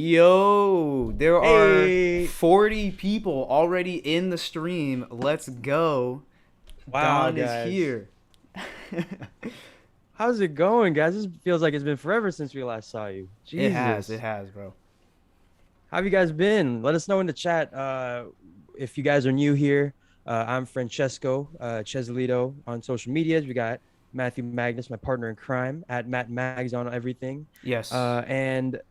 Yo, there are Hey, 40 people already in the stream. Let's go. wow, Dawn is guys. here. How's it going, guys? This feels like it's been forever since we last saw you. It Jesus. has, bro. How have you guys been? Let us know in the chat if you guys are new here. I'm Francesco Chesolito on social medias. We got Matthew Magnus, my partner in crime, at Matt Mags on everything. Yes, And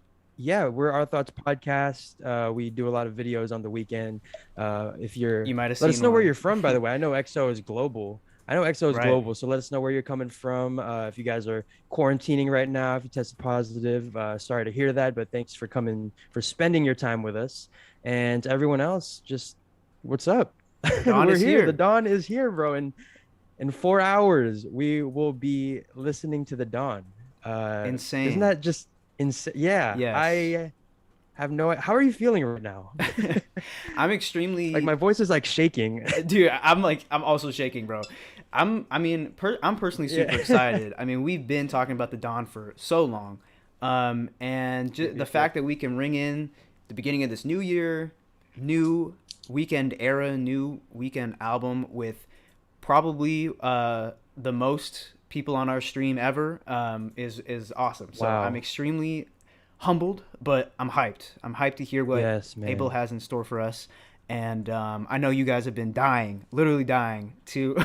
yeah, we're Our Thoughts podcast. We do a lot of videos on the weekend. If you're, you might have let seen us know where one. you're from, by the way. I know XO is global. I know XO is Right. global, so let us know where you're coming from. If you guys are quarantining right now, if you tested positive, sorry to hear that, but thanks for coming, for spending your time with us. And to everyone else, just what's up? The Dawn We're is here. The here. dawn is here, bro. And in 4 hours, we will be listening to the dawn. Isn't Insane. that just insane? Yeah, Yes. I have no. How are you feeling right now? I'm Like extremely my voice is like shaking. dude, I'm also shaking, bro. I'm personally super Yeah. excited. I mean, we've been talking about the Dawn for so long. The Yep. fact that we can ring in the beginning of this new year, new weekend era, new weekend album with probably the most people on our stream ever is awesome. So I'm Wow. extremely humbled, but I'm hyped. I'm hyped to hear what Yes, Abel man. has in store for us. And I know you guys have been dying, literally dying, to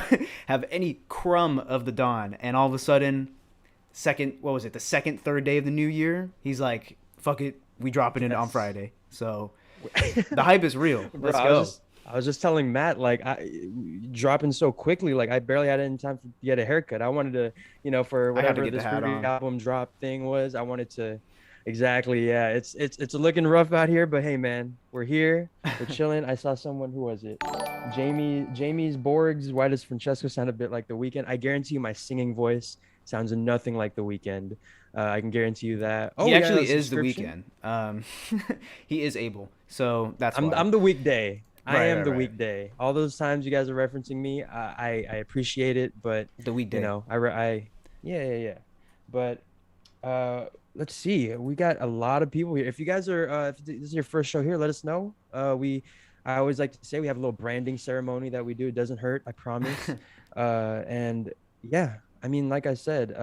have any crumb of the Dawn. And all of a sudden, what was it, the second, third day of the new year, he's like, fuck it, we dropping it on Yes. Friday. So the hype is real. Bro, Let's go. I was just telling Matt, like, I dropping so quickly, like I barely had any time to get a haircut. I wanted to, for I had to whatever get the this hat on. pre-album drop thing was, I wanted to exactly, yeah. It's looking rough out here, but hey man, we're here. We're chilling. I saw someone, who was it? Jamie's Borg's, why does Francesco sound a bit like The Weeknd? I guarantee you my singing voice sounds nothing like The Weeknd. I can guarantee you that. Oh, He we got a actually is the subscription. weekend. He is able, so that's why. I'm the weekday. I Right, am right, the right. weekday. All those times you guys are referencing me, I appreciate it, but The weekday. yeah, yeah, yeah. But let's see. We got a lot of people here. If you guys are if this is your first show here, let us know. I always like to say we have a little branding ceremony that we do. It doesn't hurt, I promise. And yeah, I mean, like I said,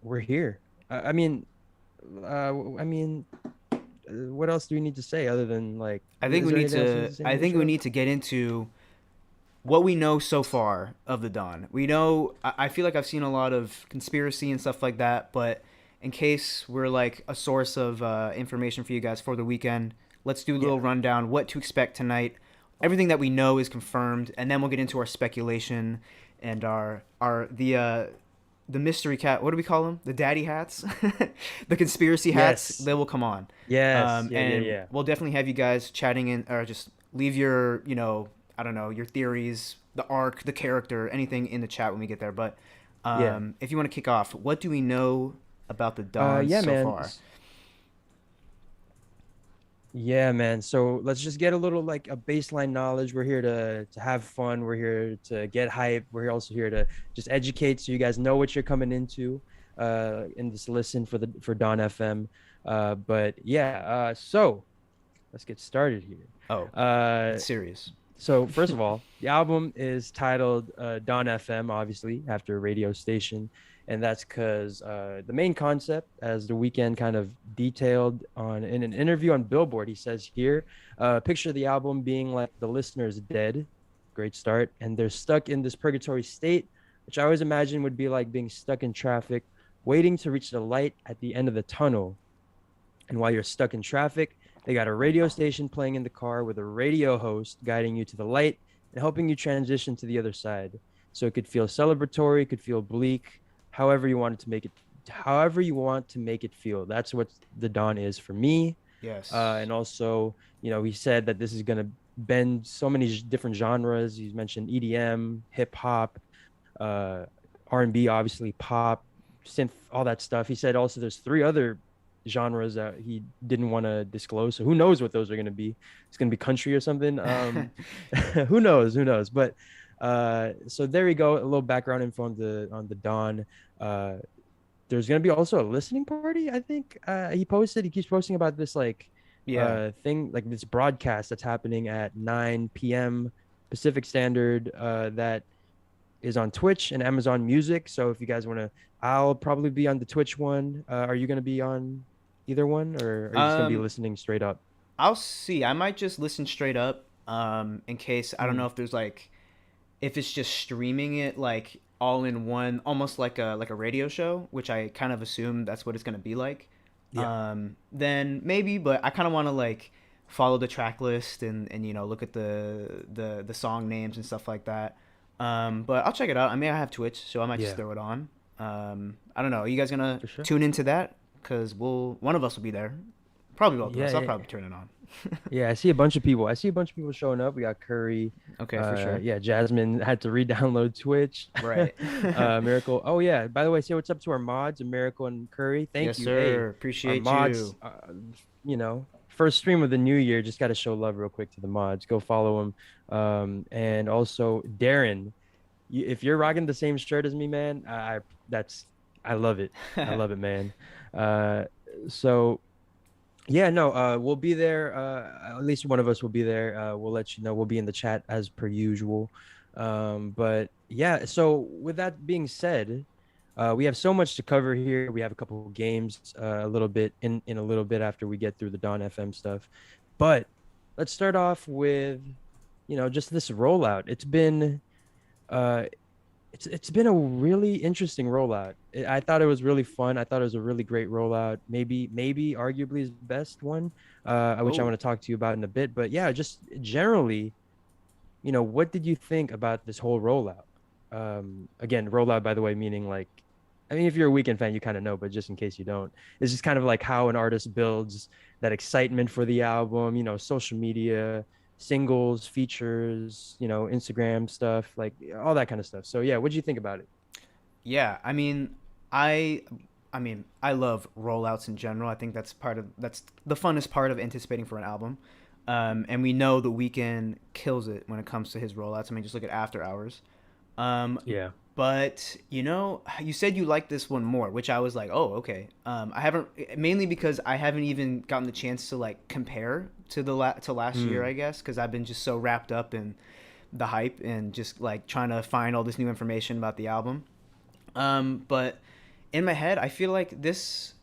we're here. I mean, what else do we need to say other than like, I think is we there need anything else we need to. to say in I the think we intro? need to get into what we know so far of the Dawn. We know. I feel like I've seen a lot of conspiracy and stuff like that, but in case we're like a source of information for you guys for the weekend, let's do a little Yeah. rundown. What to expect tonight. Everything that we know is confirmed, and then we'll get into our speculation and our the mystery cat. What do we call them? The daddy hats, the conspiracy hats. Yes. They will come on, Yes. Yeah. Yeah. and Yeah. we'll definitely have you guys chatting in or just leave your I don't know, your theories, the arc, the character, anything in the chat when we get there. But Yeah. if you want to kick off, what do we know about the Dawn Yeah, so man. far? Yeah, man. So let's just get a little like a baseline knowledge. We're here to have fun. We're here to get hype. We're also here to just educate so you guys know what you're coming into in this listen for Dawn FM. But yeah, so let's get started here. Oh, Uh it's serious. So first of all, the album is titled Dawn FM, obviously after a radio station, and that's because the main concept, as The Weeknd kind of detailed on in an interview on Billboard, he says here, picture the album being like the listener is dead, great start, and they're stuck in this purgatory state, which I always imagine would be like being stuck in traffic, waiting to reach the light at the end of the tunnel. And while you're stuck in traffic, they got a radio station playing in the car with a radio host guiding you to the light and helping you transition to the other side. So it could feel celebratory, it could feel bleak, however you want it to make it, however you want to make it feel. That's what the dawn is for me. Yes. And also, he said that this is gonna bend so many different genres. He's mentioned EDM, hip hop, uh, R&B, obviously pop, synth, all that stuff. He said also there's three other genres that he didn't want to disclose. So who knows what those are going to be? It's going to be country or something. Who knows? Who knows? But so there we go. A little background info on the Dawn. Uh, there's gonna be also a listening party. I think he keeps posting about this like Yeah. thing, like this broadcast that's happening at 9 p.m. Pacific Standard that is on Twitch and Amazon Music. So if you guys want to, I'll probably be on the Twitch one. Are you gonna be on either one, or are you just gonna be Um, listening straight up? I'll see. I might just listen straight up. In case I don't know Mm, if there's like if it's just streaming it like all in one, almost like a radio show, which I kind of assume that's what it's gonna be like. yeah, Then maybe, but I kind of want to like follow the track list and look at the song names and stuff like that. But I'll check it out. I mean, I have Twitch, so I might just yeah, throw it on. I don't know. Are you guys gonna for sure. tune into that? Cause one of us will be there. Probably both of Yeah, us. I'll yeah, probably turn it on. yeah. I see a bunch of people. I see a bunch of people showing up. We got Curry. Okay, for sure. Yeah, Jasmine had to re-download Twitch. Right. Miracle. Oh yeah. By the way, say what's up to our mods, Miracle and Curry. Thank Yes, you. Hey, sir. our Appreciate mods. you. First stream of the new year. Just got to show love real quick to the mods. Go follow them. And also Darren. If you're rocking the same shirt as me, man, that's I love it. I love it, man. Uh, so yeah, no, we'll be there. At least one of us will be there. We'll let you know. We'll be in the chat as per usual. But yeah, so with that being said, we have so much to cover here. We have a couple of games, a little bit in a little bit after we get through the Dawn FM stuff. But let's start off with, just this rollout. Uh, it's been a really interesting rollout. I thought it was really fun. I thought it was a really great rollout. Maybe arguably his best one, which I Oh, want to talk to you about in a bit. But yeah, just generally, what did you think about this whole rollout? Again, rollout, by the way, meaning like, I mean, if you're a Weekend fan, you kind of know, but just in case you don't, it's just kind of like how an artist builds that excitement for the album, social media, singles, features, Instagram stuff, like all that kind of stuff. So yeah, what do you think about it? yeah. I, I love rollouts in general. I think that's the funnest part of anticipating for an album. And we know the weekend kills it when it comes to his rollouts. I mean, just look at After Hours. Um, Yeah. but you said you liked this one more, which I was like, oh, okay. I haven't mainly because I haven't even gotten the chance to like compare to to last year, Mm, I guess, because I've been just so wrapped up in the hype and just like trying to find all this new information about the album. But in my head, I feel like this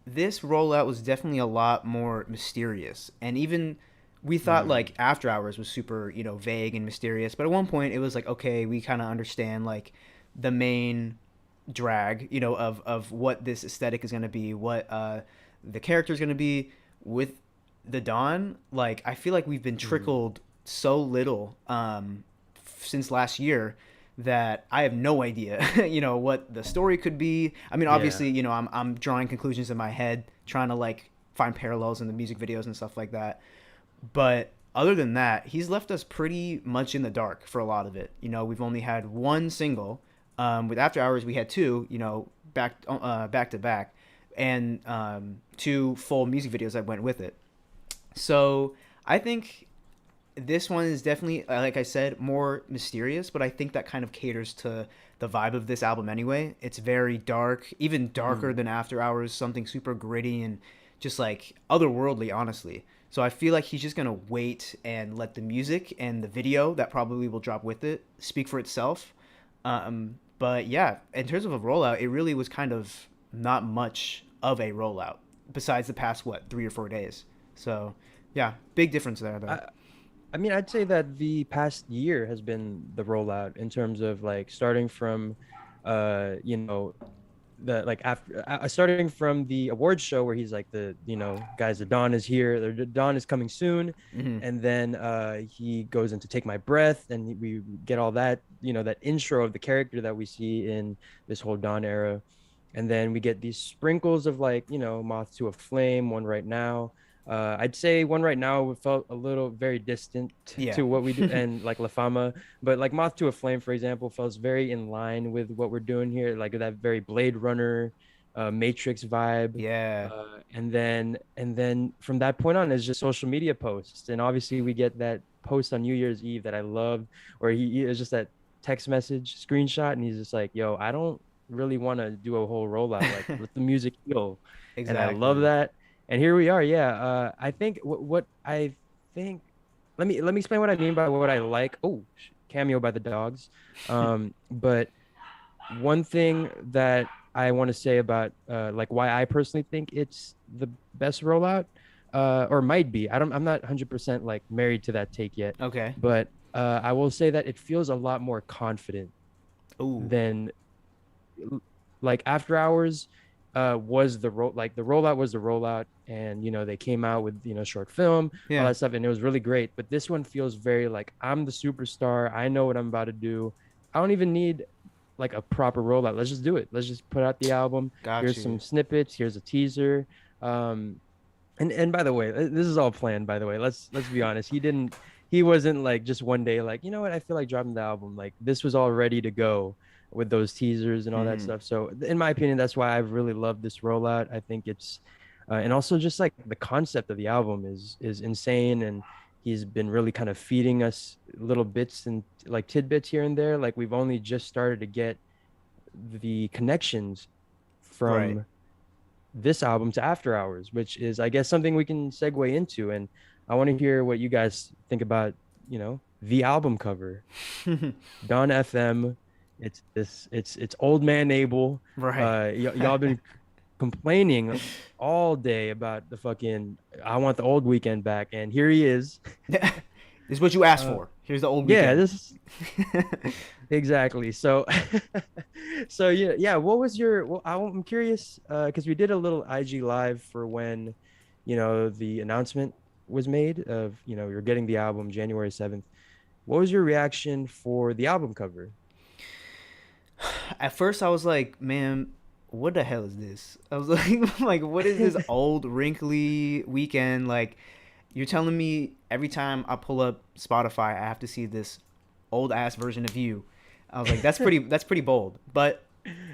rollout was definitely a lot more mysterious, and even we thought mm, like After Hours was super vague and mysterious, but at one point it was like, okay, we kind of understand like the main drag of what this aesthetic is going to be, what the character is going to be. With the Dawn, like I feel like we've been mm. trickled so little since last year that I have no idea, what the story could be. I mean, Yeah. obviously, I'm drawing conclusions in my head, trying to like find parallels in the music videos and stuff like that. But other than that, he's left us pretty much in the dark for a lot of it. We've only had one single. With After Hours, we had two. Back to back, and two full music videos that went with it. So I think this one is definitely, like I said, more mysterious, but I think that kind of caters to the vibe of this album anyway. It's very dark, even darker Mm. than After Hours, something super gritty and just like otherworldly, honestly. So I feel like he's just gonna wait and let the music and the video that probably will drop with it speak for itself. But yeah, in terms of a rollout, it really was kind of not much of a rollout besides the past, what, 3 or 4 days. So yeah, big difference there though. I I mean, I'd say that the past year has been the rollout in terms of like starting from, you know, the like after starting from the awards show where he's like guys, the dawn is here, the dawn is coming soon, Hmm. and then he goes into Take My Breath, and we get all that, that intro of the character that we see in this whole dawn era, and then we get these sprinkles of like, Moth to a Flame, One Right Now. I'd say One Right Now felt a little very distant Yeah. to what we do, and like La Fama, but like Moth to a Flame, for example, feels very in line with what we're doing here, like that very Blade Runner, Matrix vibe. Yeah. And then from that point on is just social media posts, and obviously we get that post on New Year's Eve that I loved, where he is just that text message screenshot, and he's just like, "Yo, I don't." really want to do a whole rollout. Like let the music heal, and I love Exactly. that. And here we are. Yeah, I think what I think. Let me explain what I mean by what I like. Oh, cameo by the dogs. But one thing that I want to say about like why I personally think it's the best rollout, or might be. I'm not 100% like married to that take yet, Okay. but I will say that it feels a lot more confident Ooh. than like After Hours was like the rollout was the rollout, and they came out with short film, all Yeah. that stuff, and it was really great. But this one feels very like I'm the superstar. I know what I'm about to do. I don't even need like a proper rollout. Let's just do it. Let's just put out the album. Got Here's you. some snippets. Here's a teaser. Um, and by the way, this is all planned. By the way, let's be honest. He wasn't like just one day like what I feel like dropping the album. Like this was all ready to go with those teasers and all that Hmm. stuff. So in my opinion, that's why I've really loved this rollout. I think it's and also just like the concept of the album is insane, and he's been really kind of feeding us little bits and like tidbits here and there. Like we've only just started to get the connections Right. from this album to After Hours, which is, I guess, something we can segue into. And I want to hear what you guys think about, the album cover, Don FM. It's Old Man Abel. Right. Y'all been complaining all day about the fucking I want the old weekend back, and here he is. This is what you asked Uh, for. Here's the old yeah, weekend. this exactly. So, so yeah. What was your? Well, I'm curious because we did a little IG live for when, the announcement was made of you're getting the album January 7th. What was your reaction for the album cover? At first, I was like, man, what the hell is this? I was like, like, what is this old, wrinkly weekend? Like, you're telling me every time I pull up Spotify, I have to see this old ass version of you. I was like, that's pretty bold. But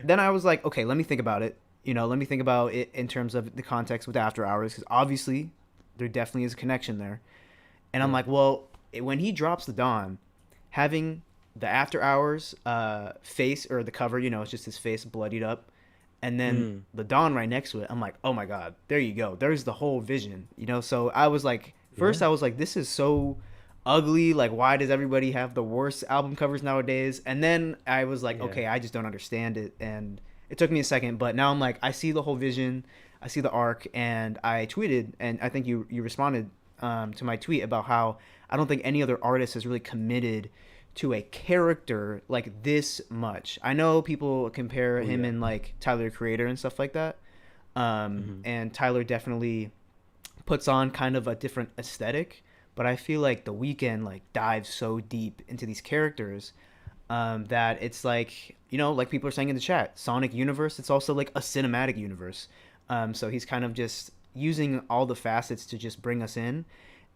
then I was like, okay, let me think about it. Let me think about it in terms of the context with After Hours, because obviously there definitely is a connection there. And I'm Yeah. like, well, when he drops the Dawn, having the After Hours face or the cover, it's just his face bloodied up, and then Mm, the Dawn right next to it. I'm like, oh my god, there you go. There's the whole vision. So I was like, first yeah. I was like, this is so ugly. Like, why does everybody have the worst album covers nowadays? And then I was like, Yeah. okay, I just don't understand it. And it took me a second, but now I'm like, I see the whole vision. I see the arc, and I tweeted, and I think you responded to my tweet about how I don't think any other artist has really committed to a character like this much. I know people compare Oh him yeah. and like Tyler the Creator and stuff like that. Hmm. And Tyler definitely puts on kind of a different aesthetic, but I feel like The Weeknd like dives so deep into these characters that it's like like people are saying in the chat, Sonic Universe. It's also like a cinematic universe. So he's kind of just using all the facets to just bring us in,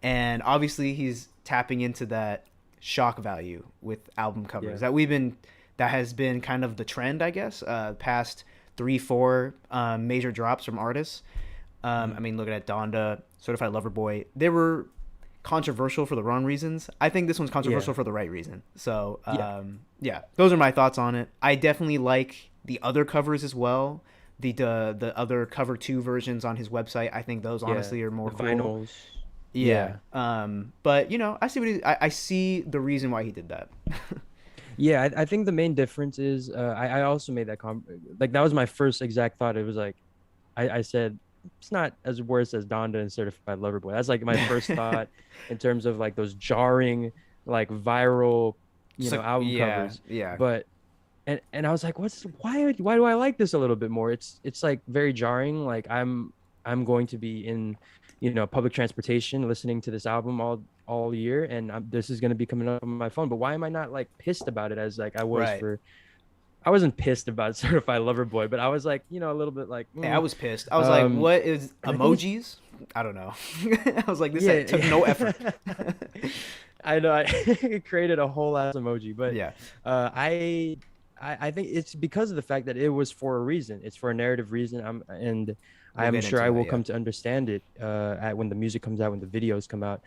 and obviously he's tapping into that shock value with album covers Yeah. that has been kind of the trend, I guess, past 3 4 major drops from artists. I Hmm. mean, looking at Donda, Certified Lover Boy, they were controversial for the wrong reasons. I think this one's controversial Yeah. for the right reason. So Yeah. yeah, those are my thoughts on it. I definitely like the other covers as well. The other cover two versions on his website. I think those Yeah. honestly are more The cool. vinyls. Yeah. Yeah. But I see I see the reason why he did that. Yeah, I think the main difference is I also made that like that was my first exact thought. It was like I said it's not as worse as Donda and Certified Lover Boy. That's like my first thought in terms of like those jarring, like viral, Just like album yeah, covers. yeah, But and I was like, why do I like this a little bit more? It's like very jarring. Like I'm going to be in, public transportation listening to this album all year, and this is going to be coming up on my phone. But why am I not like pissed about it as like I was right. for? I wasn't pissed about Certified Lover Boy, but I was like, a little bit like, Yeah, I was pissed. I was like, um, what is and I think it's emojis? I don't know. I was like, this yeah, took no effort. I know I created a whole ass emoji, but Yeah, uh, I, I think it's because of the fact that it was for a reason. It's for a narrative reason. And we'll I'm get sure into I that. will Yeah. come to understand it when the music comes out, when the videos come out.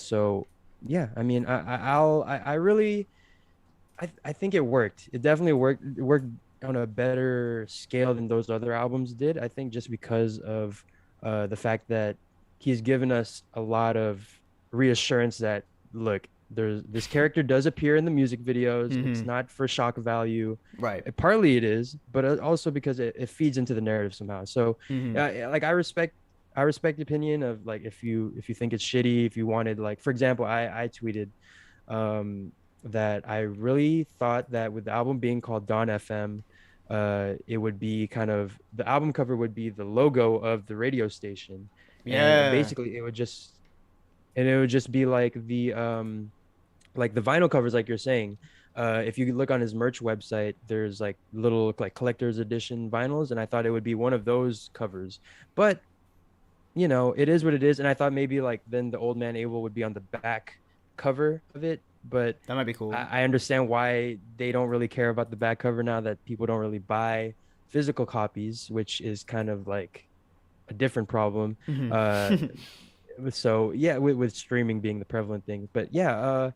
So yeah, I mean, I really, I think it worked. It definitely worked. It worked on a better scale than those other albums did. I think just because of the fact that he's given us a lot of reassurance that look, there's this character does appear in the music videos. It's Mm-hmm. not for shock value. Right. Partly it is, but also because it feeds into the narrative somehow. So, Mm-hmm. like I respect the opinion of like if you think it's shitty, if you wanted like for example, I tweeted that I really thought that with the album being called Dawn FM, it would be kind of the album cover would be the logo of the radio station, and Yeah. basically it would just be like the vinyl covers, like you're saying. If you look on his merch website, there's like little like collector's edition vinyls, and I thought it would be one of those covers. But it is what it is. And I thought maybe like then the Old Man Abel would be on the back cover of it. But That might be cool. I understand why they don't really care about the back cover now that people don't really buy physical copies, which is kind of like a different problem. Uh, Mm-hmm. so yeah, with streaming being the prevalent thing. But yeah,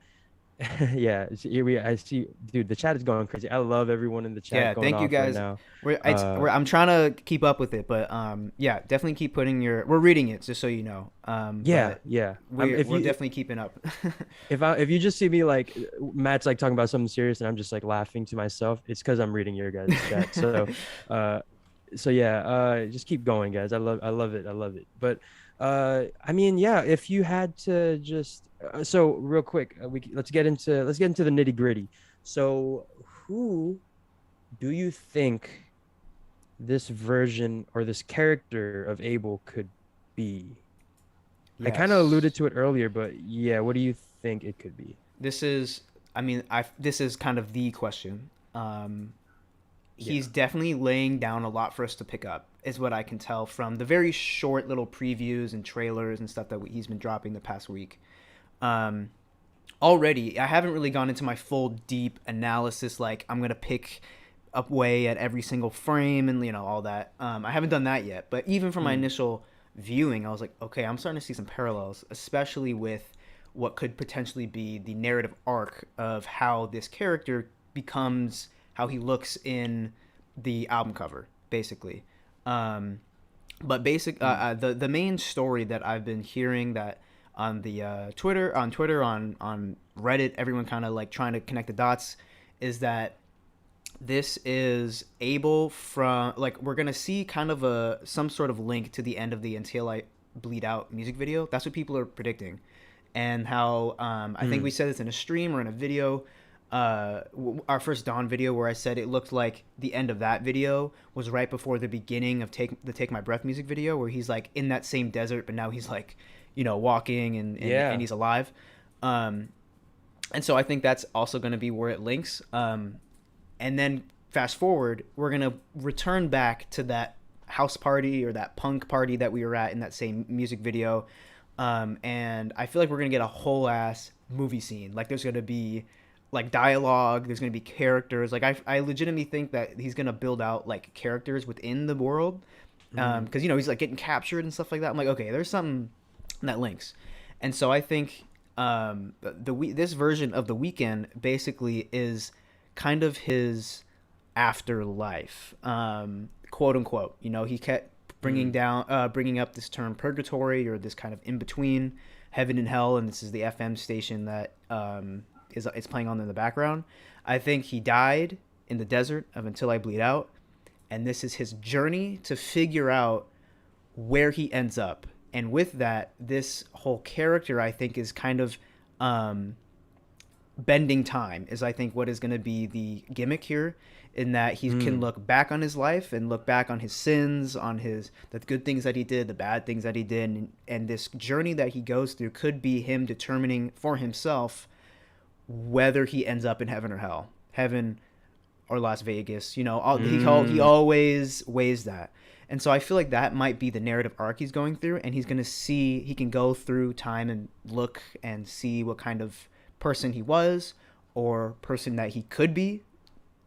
yeah, I see, dude. The chat is going crazy. I love everyone in the chat Yeah, going thank you off right guys. now. I'm trying to keep up with it, but yeah, definitely keep putting we're reading it just so you know. Yeah, But yeah. If we're you definitely keeping up. if you just see me like Matt's like talking about something serious and I'm just like laughing to myself, it's because I'm reading your guys' chat. Uh, so yeah, just keep going, guys. I love it. I love it. But I mean, yeah, if you had to just so real quick, let's get into the nitty gritty. So who do you think this version or this character of Abel could be? I kind of Yes. alluded to it earlier, but yeah, what do you think it could be? This is I mean, I this is kind of the question. Yeah. He's definitely laying down a lot for us to pick up, is what I can tell from the very short little previews and trailers and stuff that he's been dropping the past week. Um, Already, I haven't really gone into my full deep analysis, like I'm gonna pick up way at every single frame and all that. I haven't done that yet, but even from my Mm, initial viewing, I was like, okay, I'm starting to see some parallels, especially with what could potentially be the narrative arc of how this character becomes how he looks in the album cover, basically. Um, but mm, the main story that I've been hearing that on the Twitter, on Reddit, everyone kind of like trying to connect the dots, is that this is able from like we're gonna see kind of a some sort of link to the end of the Until I Bleed Out music video. That's what people are predicting, and how I think we mm, said this in a stream or in a video, our first Dawn video, where I said it looked like the end of that video was right before the beginning of Take My Breath music video, where he's like in that same desert, but now he's like walking and yeah. he's alive. Um, and so I think that's also going to be where it links. And then fast forward, we're gonna return back to that house party or that punk party that we were at in that same music video. And I feel like we're gonna get a whole ass movie scene. Like there's gonna be like dialogue. There's gonna be characters. Like I legitimately think that he's gonna build out like characters within the world. Mm, Because he's like getting captured and stuff like that. I'm like, okay, there's something that links. And so I think this version of the weekend basically is kind of his afterlife, quote unquote. He kept mm, bringing up this term purgatory, or this kind of in between heaven and hell, and this is the FM station that is playing on in the background. I think he died in the desert of Until I Bleed Out, and this is his journey to figure out where he ends up. And with that, this whole character, I think, is kind of um, bending time, is I think what is going to be the gimmick here, in that he can mm, look back on his life and look back on his sins, on the good things that he did, the bad things that he did, and this journey that he goes through could be him determining for himself whether he ends up in heaven or hell, heaven or Las Vegas. He mm. always weighs that. And so I feel like that might be the narrative arc he's going through, and he can go through time and look and see what kind of person he was, or person that he could be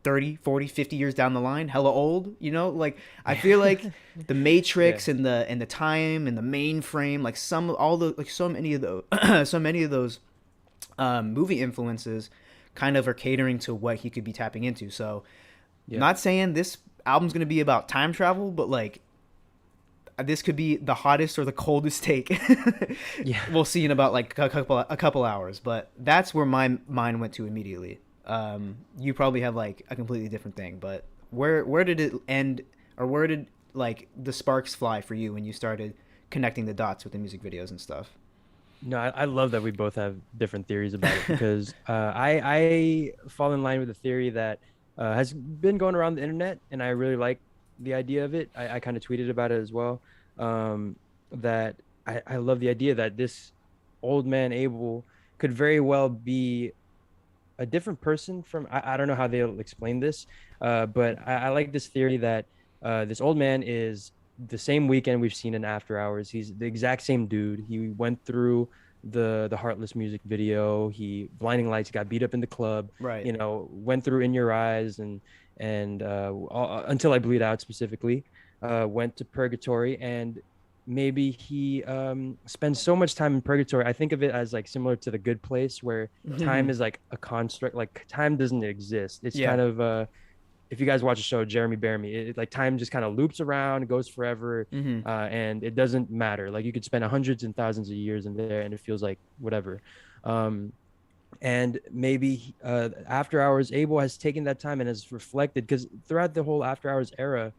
30, 40, 50 years down the line, hella old. Like I feel like the Yeah. Matrix and the time and the mainframe, like so many of those so many of those movie influences kind of are catering to what he could be tapping into. So Yeah. Not saying this album's gonna be about time travel, but like this could be the hottest or the coldest take Yeah. we'll see in about like a couple hours. But that's where my mind went to immediately. You probably have like a completely different thing, but where did it end, or where did like the sparks fly for you when you started connecting the dots with the music videos and stuff? No, I love that we both have different theories about it because I fall in line with the theory that has been going around the internet, and I really like the idea of it. I kind of tweeted about it as well. Um, that I love the idea that this old man Abel could very well be a different person from I don't know how they'll explain this, but I like this theory that this old man is the same weekend we've seen in After Hours. He's the exact same dude. He went through the Heartless music video. He Blinding Lights, got beat up in the club. Right. Went through In Your Eyes and Until I Bleed Out specifically. Went to Purgatory, and maybe he spends so much time in purgatory. I think of it as like similar to The Good Place, where time is like a construct. Like time doesn't exist. It's Yeah. kind of if you guys watch the show Jeremy Bearimy, like time just kind of loops around, goes forever, Mm-hmm. and it doesn't matter. Like you could spend hundreds and thousands of years in there, and it feels like whatever. Um, and maybe After Hours, Abel has taken that time and has reflected, because throughout the whole After Hours era,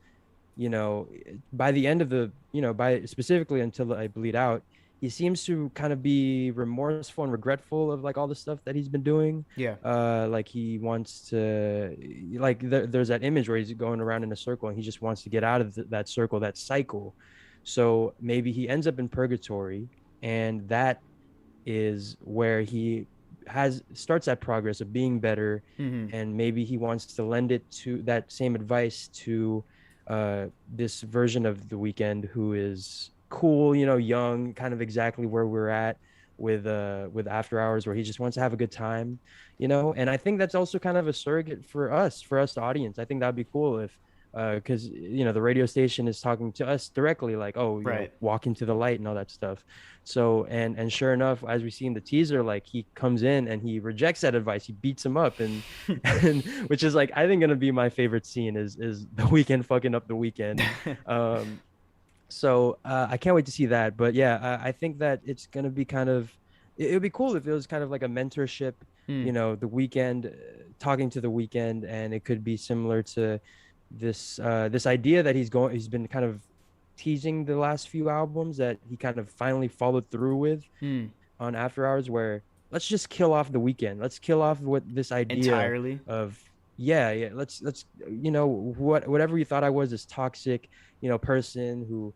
by the end of by specifically Until I Bleed Out, he seems to kind of be remorseful and regretful of like all the stuff that he's been doing. Yeah. Like he wants to, there's that image where he's going around in a circle and he just wants to get out of that circle, that cycle. So maybe he ends up in purgatory, and that is where he has starts that progress of being better, Mm-hmm. and maybe he wants to lend it to that same advice to this version of the Weeknd who is cool, young, kind of exactly where we're at with After Hours, where he just wants to have a good time, and I think that's also kind of a surrogate for us the audience. I think that'd be cool if because the radio station is talking to us directly, like, oh, Right. walk into the light and all that stuff. So and sure enough, as we see in the teaser, like he comes in and he rejects that advice, he beats him up, and which is like I think gonna be my favorite scene is the Weeknd fucking up the Weeknd. So I can't wait to see that. But yeah, I think that it's gonna be kind of it would be cool if it was kind of like a mentorship, Mm. the Weeknd talking to the Weeknd, and it could be similar to this idea that he's been kind of teasing the last few albums, that he kind of finally followed through with Mm. on After Hours, where let's just kill off the Weeknd. Let's kill off what this idea Entirely. of yeah. Let's whatever you thought I was, this toxic, person who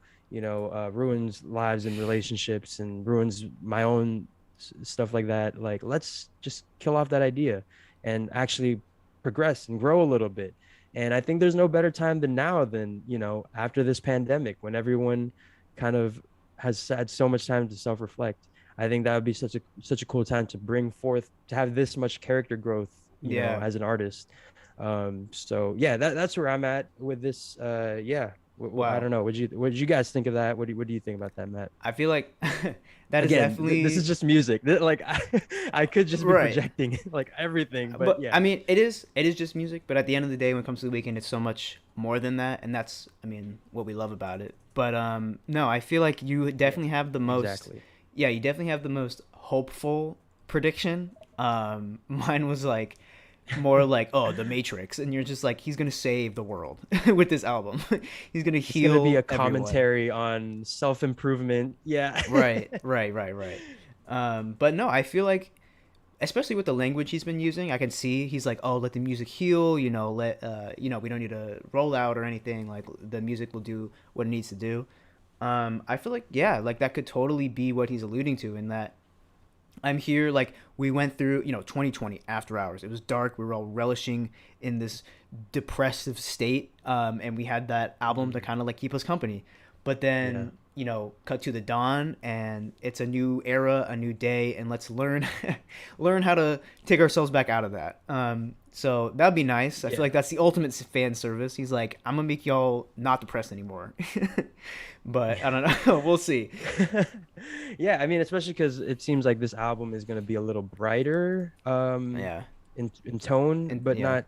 ruins lives and relationships and ruins my own stuff like that. Like let's just kill off that idea and actually progress and grow a little bit. And I think there's no better time than now than, after this pandemic, when everyone kind of has had so much time to self-reflect. I think that would be such a cool time to bring forth, to have this much character growth, Yeah. as an artist. So yeah, that's where I'm at with this. Yeah. I Wow. don't know. What did you guys think of that? What do you think about that, Matt? I feel like that is Again, definitely this is just music. Like I could just be right. projecting like everything, but But yeah. I mean, it is just music. But at the end of the day, when it comes to the Weeknd, it's so much more than that, and that's, I mean, what we love about it. But no, I feel like you definitely have the most. Exactly. Yeah, you definitely have the most hopeful prediction. Mine was like more like, oh, the Matrix, and you're just like, he's gonna save the world with this album. He's gonna It's heal gonna be a everyone. commentary on self-improvement. Yeah. Right. But no, I feel like, especially with the language he's been using, I can see he's like, oh, let the music heal, we don't need to roll out or anything, like the music will do what it needs to do. I feel like, yeah, like that could totally be what he's alluding to, in that I'm here, like we went through, 2020 After Hours. It was dark. We were all relishing in this depressive state, and we had that album to kind of like keep us company. But then, cut to the dawn, and it's a new era, a new day, and let's learn learn how to take ourselves back out of that. So that'd be nice. I feel like that's the ultimate fan service. He's like, I'm gonna make y'all not depressed anymore. But I don't know. We'll see. Yeah, I mean, especially because it seems like this album is gonna be a little brighter, Yeah. in tone, And but yeah.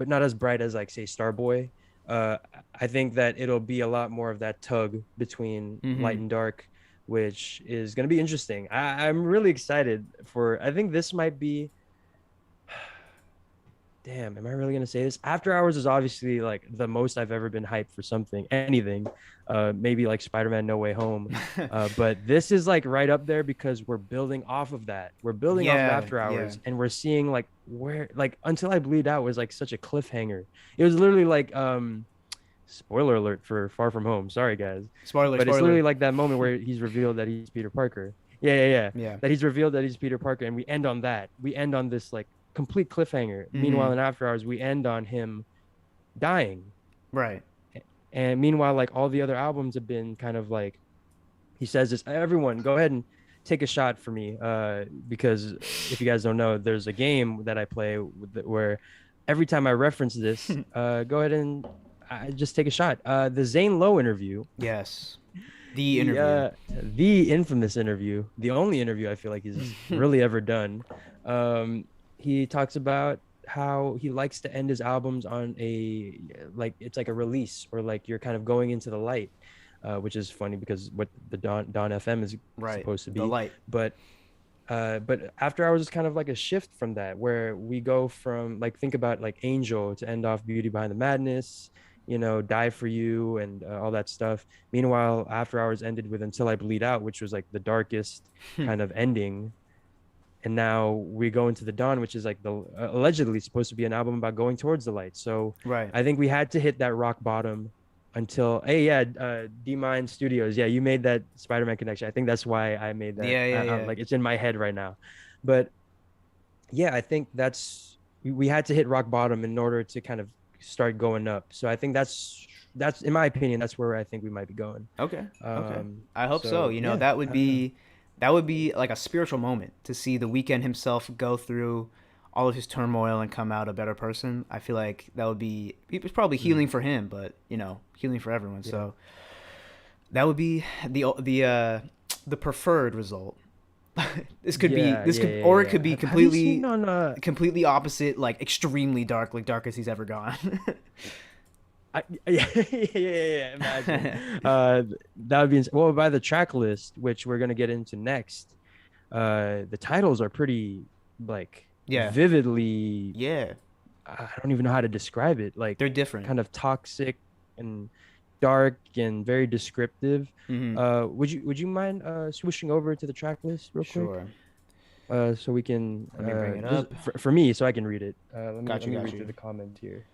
but not as bright as like say Starboy. Uh, I think that it'll be a lot more of that tug between light Mm-hmm. and dark, which is going to be interesting. I'm really excited for. I think this might be. Damn, am I really gonna say this? After Hours is obviously like the most I've ever been hyped for something, anything. Maybe like Spider-Man No Way Home. But this is like right up there because we're building off of that. We're building off of Yeah, After yeah. Hours, and we're seeing like where like Until I Bleed Out was like such a cliffhanger. It was literally like spoiler alert for Far From Home. Sorry guys. Spoiler, But it's literally spoiler. like that moment where he's revealed that he's Peter Parker. Yeah, yeah, yeah. Yeah. That he's revealed that he's Peter Parker, and we end on that. We end on this like complete cliffhanger. Mm-hmm. Meanwhile, in After Hours, we end on him dying. Right. And meanwhile, like all the other albums have been kind of like he says this, everyone go ahead and take a shot for me. Because if you guys don't know, there's a game that I play where every time I reference this, go ahead and just take a shot. The Zane Lowe interview, Yes. The interview. the infamous interview, the only interview I feel like he's really ever done. He talks about how he likes to end his albums on a like it's like a release or like you're kind of going into the light, which is funny because what the Don FM is Right. supposed to The be. light. But After Hours is kind of like a shift from that, where we go from like think about like Angel to end off Beauty Behind the Madness, you know, Die for You and all that stuff. Meanwhile, After Hours ended with Until I Bleed Out, which was like the darkest kind of ending. And now we go into the Dawn, which is like the allegedly supposed to be an album about going towards the light. So Right. I think we had to hit that rock bottom until hey yeah D Mine Studios, yeah, you made that Spider-Man connection. I think that's why I made that. Yeah, yeah, yeah. Like it's in my head right now, but yeah, I think that's we had to hit rock bottom in order to kind of start going up. So I think that's in my opinion that's where I think we might be going. Okay. Okay. Um, I hope so. so You know, yeah, that I would don't know. be that would be like a spiritual moment to see the weekend himself go through all of his turmoil and come out a better person. I feel like that would be it was probably healing Mm, for him, but you know, healing for everyone. yeah. So that would be the preferred result. Yeah, This yeah, could yeah, or it yeah. could be Have you seen on completely opposite, like extremely dark, like darkest he's ever gone. yeah, yeah, yeah, imagine. Uh that would be well by the track list, which we're gonna get into next. The titles are pretty like Yeah. vividly Yeah. I don't even know how to describe it. Like They're different. kind of toxic and dark and very descriptive. Hmm. Would you mind switching over to the track list real quick? Sure. So we can Let me bring it just up. for me so I can read it. Let me Got let you, me got read you. through the comment here.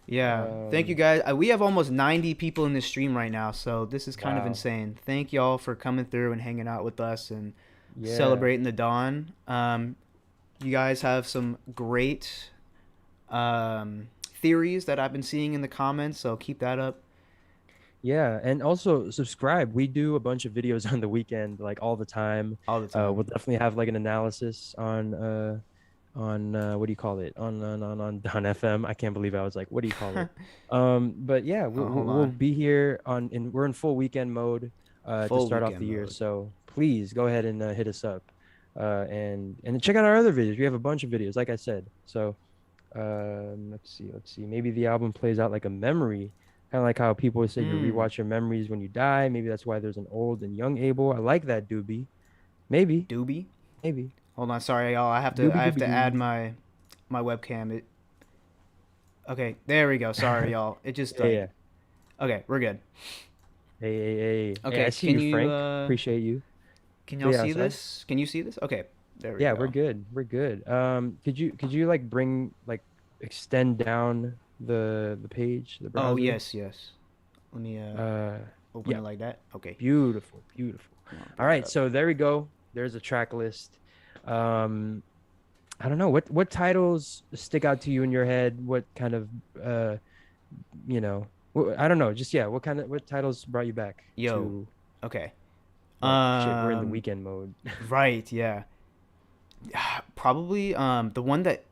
Yeah. Thank you Um, guys. We have almost 90 people in this stream right now, so this is kind of wow. insane. Thank y'all for coming through and hanging out with us and Yeah. celebrating the dawn. You guys have some great theories that I've been seeing in the comments, so keep that up Yeah, and also subscribe. We do a bunch of videos on the weekend, like all the time. all the time. We'll definitely have like an analysis on what do you call it on FM. I can't believe I was like, what do you call it? But yeah, Oh, hold we'll on. be here we're in full weekend mode to Full start off the weekend year. mode. So please go ahead and hit us up, and check out our other videos. We have a bunch of videos, like I said. So let's see. Maybe the album plays out like a memory, kind of like how people say you Mm, rewatch your memories when you die. Maybe that's why there's an old and young Abel. I like that, Doobie. Maybe, doobie. maybe. Hold on, sorry y'all. Doobie I have doobie to add doo. my webcam. Okay, there we go. Sorry y'all. It just Yeah, like yeah. okay, we're good. Hey, I Okay, see you, Frank. Appreciate you. can So y'all yeah, see this? Can you see this? Okay, there we yeah, we're go. good. We're good. Could you like bring like extend down the page, the Oh, browser? yes, yes. Let me Uh, open yeah, it like that. Okay. beautiful, beautiful. Come on, All bring it right, up. so there we go. There's a track list. Um, I don't know what titles stick out to you in your head. What kind of uh, you know, I don't know. Just yeah, what titles brought you back Yo. to Okay. like shit? We're in the Um weekend mode. right, yeah. Probably the one that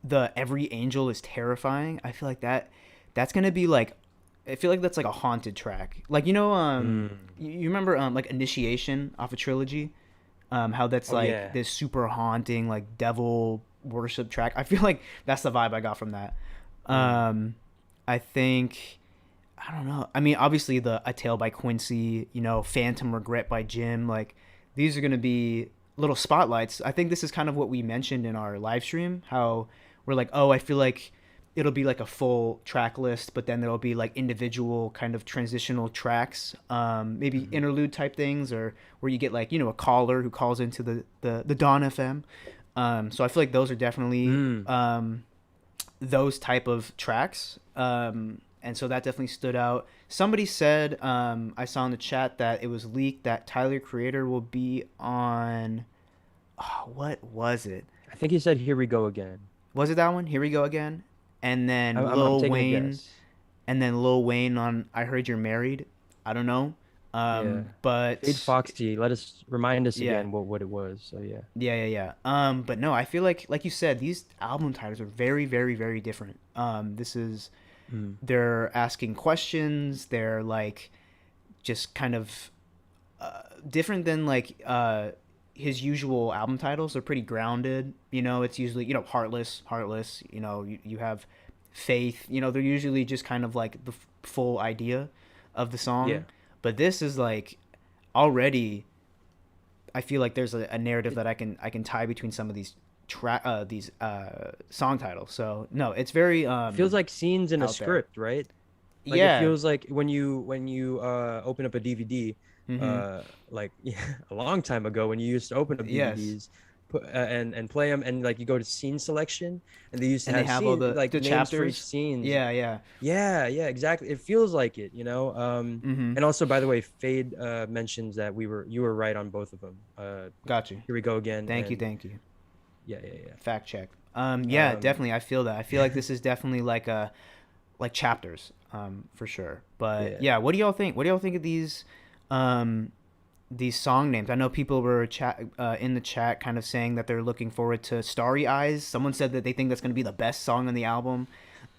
the every angel is terrifying. I feel like that's going to be like I feel like that's like a haunted track. Like Mm. you remember like Initiation off a trilogy? How that's Oh like yeah. this super haunting like devil worship track. I feel like that's the vibe I got from that. Mm. I think I don't know. I mean, obviously the A Tale by Quincy, Phantom Regret by Jim, like these are gonna be little spotlights. I think this is kind of what we mentioned in our live stream, how we're like, oh, I feel like it'll be like a full track list, but then there'll be like individual kind of transitional tracks, maybe Mhm. interlude type things, or where you get like a caller who calls into the Dawn FM. So I feel like those are definitely Mm. those type of tracks. And so that definitely stood out. Somebody said, I saw in the chat that it was leaked that Tyler Creator will be on. Oh, what was it? I think he said, "Here we go again." Was it that one? Here we go again. And then I'm Lil taking a Wayne, guess. on I Heard You're Married. I don't know. Yeah. Fade But Foxy. Let us remind us yeah, again what it was. So yeah. yeah. But no, I feel like you said, these album titles are very, very, very different. This is Mm. they're asking questions. They're like just kind of different than like his usual album titles. They're pretty grounded. It's usually heartless, heartless. You have faith. They're usually just kind of like the full idea of the Yeah. song. But this is like already. I feel like there's a narrative It that I can tie between some of these song titles. So no, it's very feels like scenes in a out there. script, right? Like it Yeah. feels like when you open up a DVD, Mm-hmm. uh, like a long time ago when you used to open up Yes. DVDs, and play them, and like you go to scene selection, and they used to And they have have all scene the like names for each chapters. scenes. Yeah, yeah. Yeah, yeah, exactly. It feels like it, you know. Mm-hmm. And also, by the way, Fade mentions that you were right on both of them. Got you. Here we go again, Thank you, and thank you. yeah, yeah, Fact check. yeah. Yeah, definitely. I feel that. I feel like this is definitely like chapters, for sure. But Yeah. yeah, what do y'all think? What do y'all think of these song names? I know people were in the chat kind of saying that they're looking forward to Starry Eyes. Someone said that they think that's going to be the best song on the album.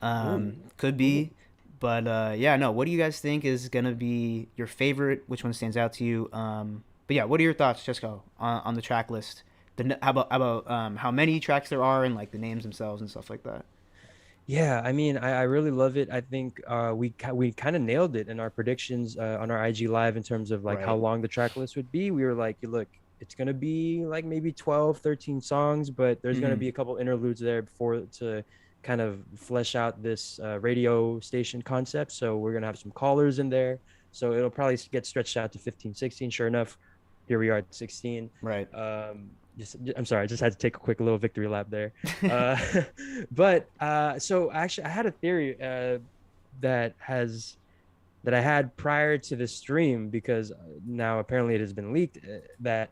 Ooh. Could Ooh. be, but yeah, no. What do you guys think is going to be your favorite? Which one stands out to you? But yeah, what are your thoughts, Cesco, on the track list? How about how many tracks there are and like the names themselves and stuff like that? Yeah, I mean, I really love it. I think we kind of nailed it in our predictions on our IG live in terms of like how Right. long the track list would be. We were like, look, it's gonna be like maybe 12, 13 songs, but there's gonna Mm-hmm. be a couple interludes there before to kind of flesh out this radio station concept. So we're gonna have some callers in there. So it'll probably get stretched out to 15, 16. Sure enough, here we are at 16. Right. I'm sorry, I just had to take a quick little victory lap there. Uh, but so actually, I had a theory that has that I had prior to the stream because now apparently it has been leaked that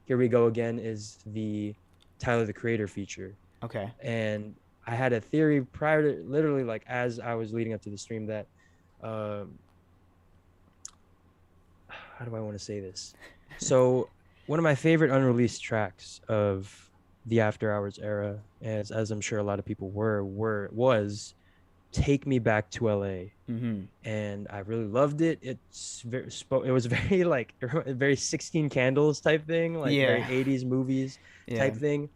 "Here We Go Again" is the Tyler the Creator feature, Okay. and I had a theory prior to literally like as I was leading up to the stream that um, how do I want to say this? So one of my favorite unreleased tracks of the After Hours era, as I'm sure a lot of people was "Take Me Back to LA." Mm-hmm. And I really loved it. It was very like very 16 Candles type thing, like very Yeah. 80s movies Yeah. type thing.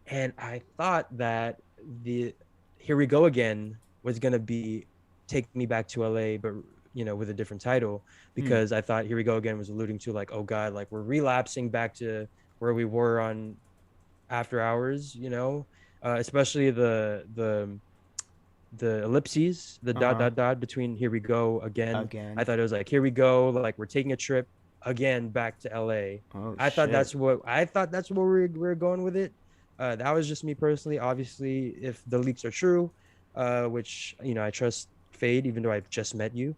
And I thought that the "Here We Go Again" was gonna be "Take Me Back to LA," but with a different title, Hmm. because I thought "Here We Go Again" was alluding to like, oh God, like we're relapsing back to where we were on After Hours, especially the ellipses, the Uh dot huh. dot dot between "Here We Go Again." I Again. thought it was like "Here we go," like we're taking a trip again back to LA. Oh I thought shit. that's where we're going with it. That was just me personally. Obviously, if the leaks are true, which I trust Fade, even though I've just met you,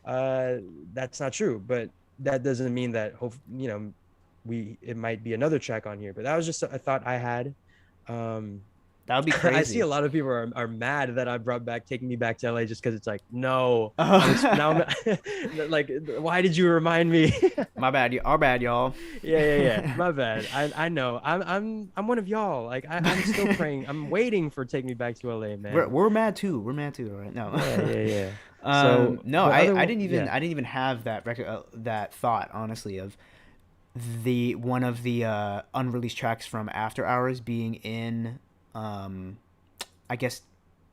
uh, that's not true. But that doesn't mean that it might be another track on here. But that was just a thought I had. Um, That would be I see a crazy. lot of people are mad that I brought back "Taking Me Back to LA" just because it's like, no, Oh. like, why did you remind me? My bad. Our bad, y'all. Yeah. My bad. I know. I'm one of y'all. Like I'm still praying. I'm waiting for "Take Me Back to LA," we're man. we're mad too. We're mad too. All right. No. Yeah. So, No. but I other I one, didn't even yeah. I didn't even have that thought, honestly, of the one of the unreleased tracks from After Hours being in, I guess,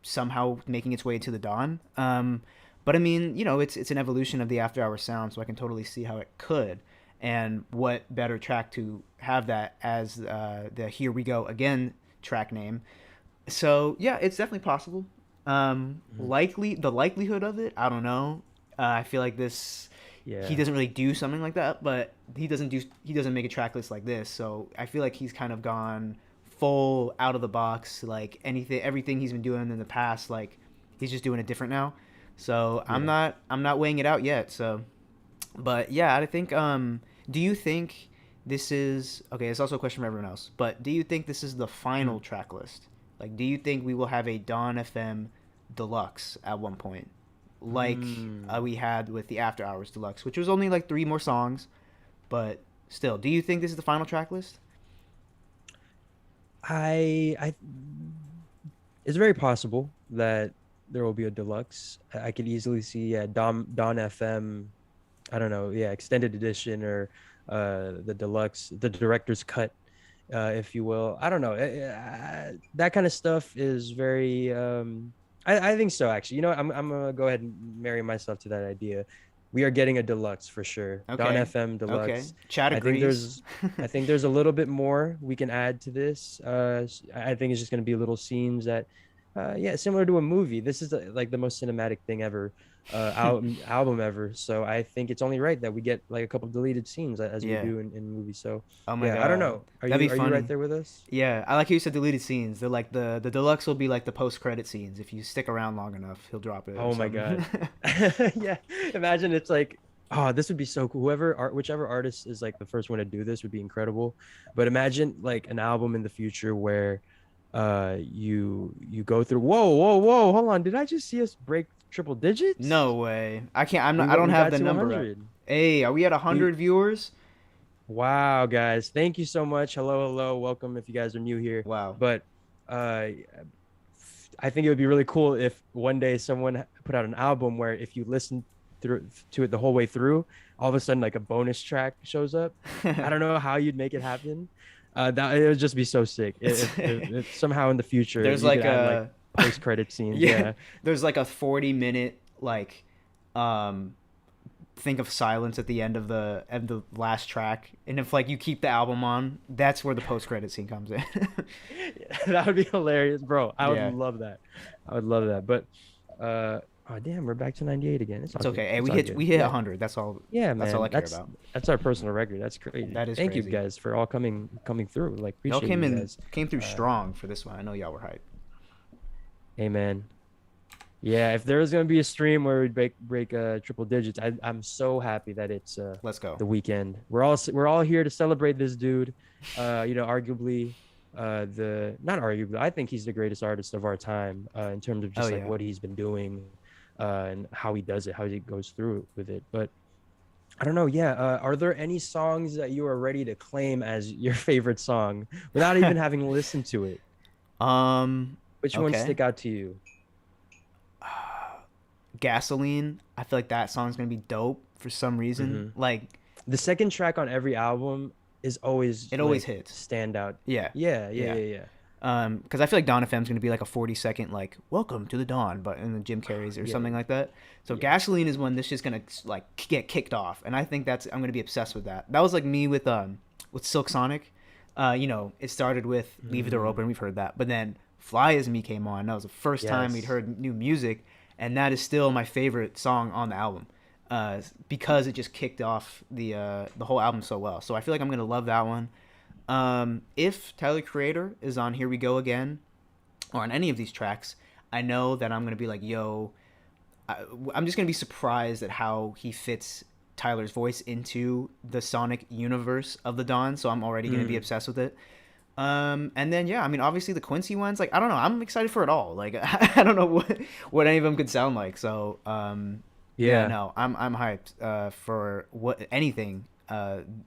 somehow making its way to the Dawn. But I mean, it's an evolution of the After Hours sound, so I can totally see how it could. And what better track to have that as the Here We Go Again track name. So yeah, it's definitely possible. Mhm. The likelihood of it, I don't know. I feel like this he Yeah. doesn't really do something like that, but he doesn't make a track list like this. So I feel like he's kind of gone full out of the box. Like everything he's been doing in the past, like he's just doing it different now. So Yeah. I'm not weighing it out yet. So, but yeah, I think. Do you think this is okay? It's also a question for everyone else. But do you think this is the Mm. final track list? Like, do you think we will have a Dawn FM Deluxe at one point, like Mm. we had with the After Hours Deluxe, which was only like three more songs, but still, do you think this is the final track list? I it's very possible that there will be a deluxe. I could easily see Don FM, I don't know, yeah, extended edition or the deluxe, the director's cut, if you will. I don't know. That kind of stuff is very I think so actually. You know, I'm gonna go ahead and marry myself to that idea. We are getting a deluxe for sure. Don Okay, FM okay. deluxe. Chad I think agrees. there's I think there's a little bit more we can add to this. I think it's just going to be little scenes that, yeah, similar to a movie. This is like the most cinematic thing ever, album ever. So I think it's only right that we get like a couple deleted scenes as we Yeah. do in movies. So Oh my yeah, I don't god, know. Are that'd be you right funny. there with us? Yeah, I like how you said deleted scenes. They're like the deluxe will be like the post credit scenes. If you stick around long enough, he'll drop it or Oh my something. God. Yeah. Imagine it's like, oh, this would be so cool. Whichever artist is like the first one to do this would be incredible. But imagine like an album in the future where you go through, whoa, hold on. Did I just see us break triple digits? No way. I can't. I'm not. We I went don't we have got the to number up. 100. Hey, are we at We 100 viewers? Wow, guys. Thank you so much. Hello. Welcome if you guys are new here. Wow. But uh I think it would be really cool if one day someone put out an album where if you listen through to it the whole way through, all of a sudden like a bonus track shows up. I don't know how you'd make it happen. That it would just be so sick if somehow in the future There's you could like add like a post credit scenes. yeah. Yeah. There's like a 40-minute like um think of silence at the end of the last track, and if like you keep the album on, that's where the post credit scene comes in. That would be hilarious, bro. I would Yeah. love that. I would love that. But oh damn, we're back to 98 again. It's It's all good. okay. Hey, It's all we good. hit Yeah. 100. That's all. Yeah, That's all man. I care about. That's our personal record. That's crazy. That is Thank you crazy. guys for all coming through. Like Y'all appreciate you guys. came through Uh, strong for this one. I know y'all were hyped. hey man. Yeah, if there was gonna be a stream where we break triple digits, I'm so happy that it's Let's go. the weekend. We're all here to celebrate this dude. You know, arguably the not arguably, I think he's the greatest artist of our time in terms of Oh just like yeah. what he's been doing and how he does it, how he goes through with it. But I don't know. Yeah. Are there any songs that you are ready to claim as your favorite song without even having listened to it? Which ones Okay. stick out to you? Gasoline. I feel like that song's gonna be dope for some reason. Hmm. Like The second track on every album is always it always like hits. stand out. Yeah. Yeah. Yeah. Because I feel like Dawn FM's gonna be like a 40-second like "Welcome to the Dawn," but in the Jim Carrey's or Yeah. something like that. So Yeah. Gasoline is one that's just gonna like get kicked off, and I think I'm gonna be obsessed with that. That was like me with Silk Sonic. It started with "Leave the Door Mm. Open." We've heard that, but then "Fly as Me" came on. That was the first time we'd Yes. heard new music, and that is still my favorite song on the album. Because it just kicked off the whole album so well. So I feel like I'm gonna love that one. If Tyler Creator is on Here We Go Again or on any of these tracks, I know that I'm going to be like, yo, I'm just going to be surprised at how he fits Tyler's voice into the Sonic universe of the Dawn. So I'm already going to be Mm. obsessed with it. And then, yeah, I mean, obviously the Quincy ones, like, I don't know. I'm excited for it all. Like, I don't know what any of them could sound like. So, yeah, Yeah. no, I'm hyped, for